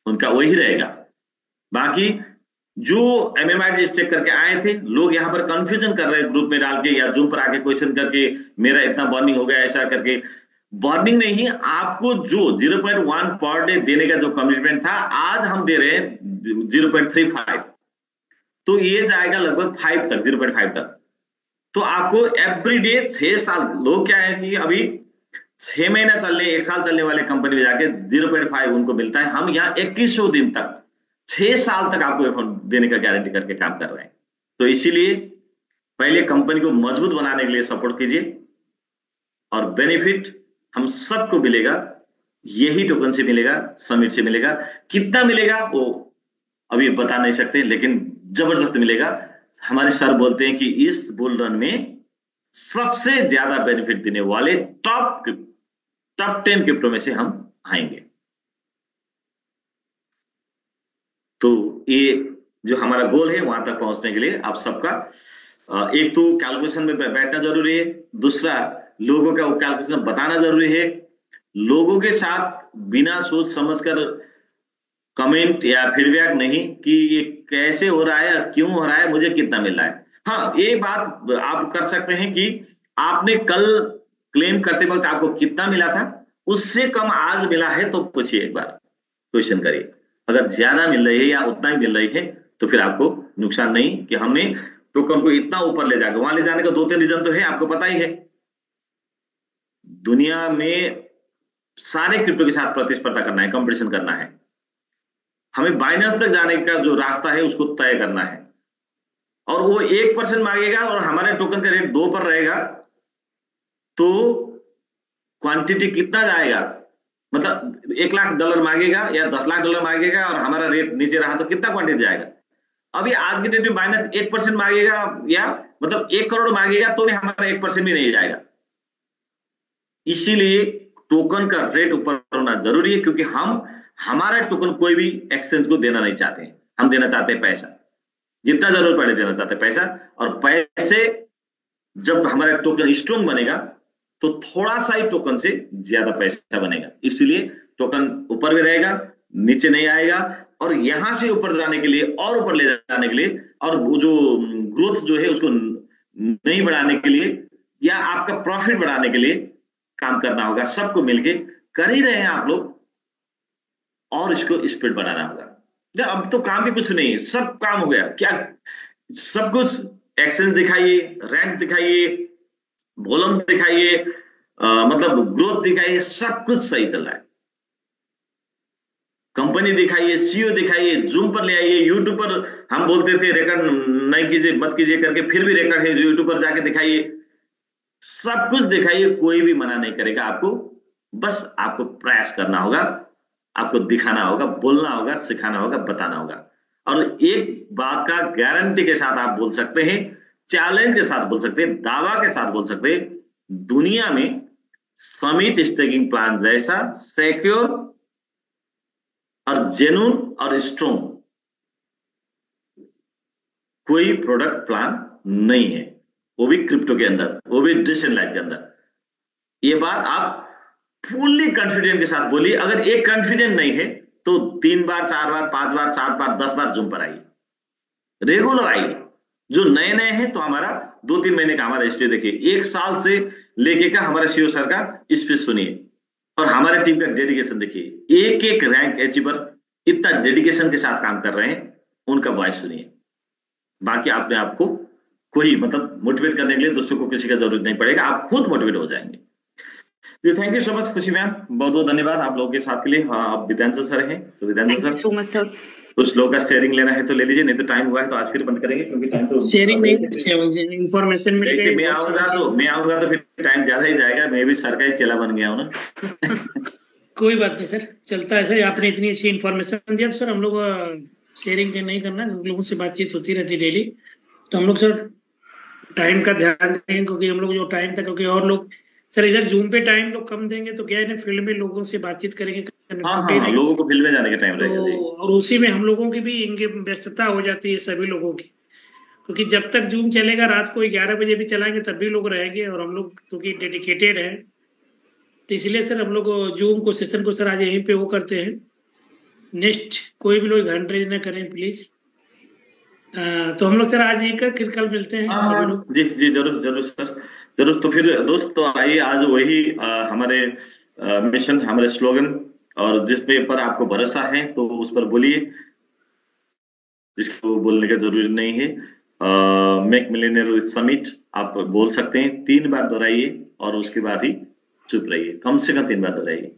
उनका वही रहेगा। बाकी जो MMIT चेक करके आए थे लोग यहाँ पर कंफ्यूजन कर रहे हैं ग्रुप में डाल के या जूम पर आके क्वेश्चन करके मेरा इतना बर्निंग हो गया ऐसा करके। बर्निंग नहीं, आपको जो 0.1 पर डे देने का जो कमिटमेंट था आज हम दे रहे हैं 0.35, तो ये जाएगा लगभग 5 तक, 0.5 तक। तो आपको एवरी डे 6 साल, लोग क्या है कि अभी 6 महीना चलने 1 साल चलने वाले कंपनी में जाके 0.5 उनको मिलता है, हम यहाँ 2100 दिन तक 6 साल तक आपको देने का गारंटी करके काम कर रहे हैं। तो इसीलिए पहले कंपनी को मजबूत बनाने के लिए सपोर्ट कीजिए और बेनिफिट हम सबको मिलेगा, यही टोकन से मिलेगा, समिट से मिलेगा। कितना मिलेगा वो अभी बता नहीं सकते, लेकिन जबरदस्त मिलेगा। हमारे सर बोलते हैं कि इस बुल रन में सबसे ज्यादा बेनिफिट देने वाले टॉप 10 क्रिप्टो में से हम आएंगे। तो ये जो हमारा गोल है वहां तक पहुंचने के लिए आप सबका एक तो कैलकुलेशन में बैठना जरूरी है, दूसरा लोगों का वो कैलकुलेशन बताना जरूरी है। लोगों के साथ बिना सोच समझकर कमेंट या फीडबैक नहीं कि ये कैसे हो रहा है, क्यों हो रहा है, मुझे कितना मिल रहा है। हाँ, ये बात आप कर सकते हैं कि आपने कल क्लेम करते वक्त आपको कितना मिला था, उससे कम आज मिला है तो पूछिए, एक बार क्वेश्चन करिए। अगर ज्यादा मिल रही है या उतना ही मिल रही है तो फिर आपको नुकसान नहीं कि हमने टोकन को इतना ऊपर ले जाकर, वहां ले जाने का 2-3 रीजन तो है, आपको पता ही है। दुनिया में सारे क्रिप्टो के साथ प्रतिस्पर्धा करना है, कंपटीशन करना है। हमें बाइनेंस तक जाने का जो रास्ता है उसको तय करना है, और वो 1% मांगेगा और हमारे टोकन का रेट 2 पर रहेगा तो क्वांटिटी कितना जाएगा, मतलब $1 लाख मांगेगा या $10 लाख मांगेगा और हमारा रेट नीचे रहा तो कितना क्वांटिटी जाएगा। अभी आज के डेट में बाइनेंस 1% मांगेगा या मतलब 1 करोड़ मांगेगा तो भी हमारा 1% भी नहीं जाएगा। इसीलिए टोकन का रेट ऊपर होना जरूरी है, क्योंकि हम हमारा टोकन कोई भी एक्सचेंज को देना नहीं चाहते हैं। हम देना चाहते हैं पैसा, जितना जरूरत पड़े देना चाहते हैं पैसा। और पैसे जब हमारा टोकन स्ट्रॉन्ग बनेगा तो थोड़ा सा ही टोकन से ज्यादा पैसा बनेगा। इसीलिए टोकन ऊपर भी रहेगा, नीचे नहीं आएगा। और यहां से ऊपर जाने के लिए और ऊपर ले जाने के लिए और जो ग्रोथ जो है उसको नहीं बढ़ाने के लिए या आपका प्रॉफिट बढ़ाने के लिए काम करना होगा। सबको मिलके कर ही रहे हैं आप लोग, और इसको स्पीड बनाना होगा। अब तो काम भी कुछ नहीं है, सब काम हो गया। क्या सब कुछ एक्सेंस दिखाइए, रैंक दिखाइए, वॉल्यूम दिखाइए, मतलब ग्रोथ दिखाइए, सब कुछ सही चल रहा है। कंपनी दिखाइए, सीईओ दिखाइए, जूम पर ले आइए। यूट्यूब पर हम बोलते थे रिकॉर्ड नहीं कीजिए, मत कीजिए करके, फिर भी रिकॉर्ड है, यूट्यूब पर जाके दिखाइए। सब कुछ दिखाइए, कोई भी मना नहीं करेगा आपको। बस आपको प्रयास करना होगा, आपको दिखाना होगा, बोलना होगा, सिखाना होगा, बताना होगा। और एक बात का गारंटी के साथ आप बोल सकते हैं, चैलेंज के साथ बोल सकते हैं, दावा के साथ बोल सकते हैं, दुनिया में समिट स्टेकिंग प्लान जैसा सिक्योर और जेन्युइन और स्ट्रॉन्ग कोई प्रोडक्ट प्लान नहीं है, वो भी क्रिप्टो के अंदर, वो भी डिसेंट्रलाइज के अंदर। ये बात आप फुल्ली कॉन्फिडेंट के साथ बोलिए। अगर एक कॉन्फिडेंट नहीं है तो 3 बार 4 बार 5 बार 7 बार 10 बार जूम पर आइए, रेगुलर आइए। जो नए नए हैं तो हमारा 2-3 महीने का हमारा हिस्ट्री देखिए, 1 साल से लेके का हमारे सीईओ सर का स्पीच सुनिए और हमारे टीम का डेडिकेशन देखिए। एक एक रैंक अचीवर इतना डेडिकेशन के साथ काम कर रहे हैं, उनका वॉइस सुनिए। बाकी आपने आपको कोई मतलब मोटिवेट करने के लिए दूसरों को किसी का जरूरत नहीं पड़ेगा, आप खुद मोटिवेट हो जाएंगे। जी, थैंक यू सो मच खुशी मैम, बहुत बहुत धन्यवाद आप लोगों के साथ के लिए। हाँ, आप विद्यांचल सर हैं, तो विद्यांचल सर। सो मच सर। कुछ लोग का शेयरिंग लेना है तो ले लीजिए, नहीं तो टाइम हुआ है तो आज फिर बंद करेंगे, क्योंकि टाइम तो शेयरिंग नहीं, इंफॉर्मेशन मिल देखिए गई। मैं आऊंगा तो फिर टाइम ज्यादा ही जाएगा, मैं भी सर का ही चेला बन गया हूँ ना। कोई बात नहीं सर, चलता है सर। आपने इतनी अच्छी इन्फॉर्मेशन दिया तो सर हम लोग शेयरिंग नहीं करना, लोगों से बातचीत होती रहती डेली, तो हम लोग सर टाइम का ध्यान देंगे, क्योंकि हम लोग जो टाइम था, क्योंकि और लोग सर इधर जूम पे टाइम लोग कम देंगे तो क्या है ना, फील्ड में लोगों से बातचीत करेंगे, हाँ, लोगों को फील्ड में जाने का टाइम रहेगा जी। तो और उसी में हम लोगों की भी इनकी व्यस्तता हो जाती है सभी लोगों की, क्योंकि जब तक जूम चलेगा रात को 11 बजे भी चलाएंगे तब भी लोग रहेंगे, और हम लोग क्योंकि डेडिकेटेड है, तो इसलिए सर हम लोग जूम को सेशन को सर आज यहीं पे वो करते हैं। नेक्स्ट कोई भी लोग हैंड रेज ना करें प्लीज। तो हम लोग सर आज यही कर, फिर कल मिलते हैं सभी लोग। जी जी, जरूर सर, जरूर। तो फिर दोस्त तो आइए, आज वही हमारे मिशन, हमारे स्लोगन, और जिस पे पर आपको भरोसा है तो उस पर बोलिए, जिसको बोलने का जरूरी नहीं है। मेक मिलियनेयर समिट आप बोल सकते हैं, 3 बार दोहराइए और उसके बाद ही चुप रहिए, कम से कम 3 बार दोहराइए।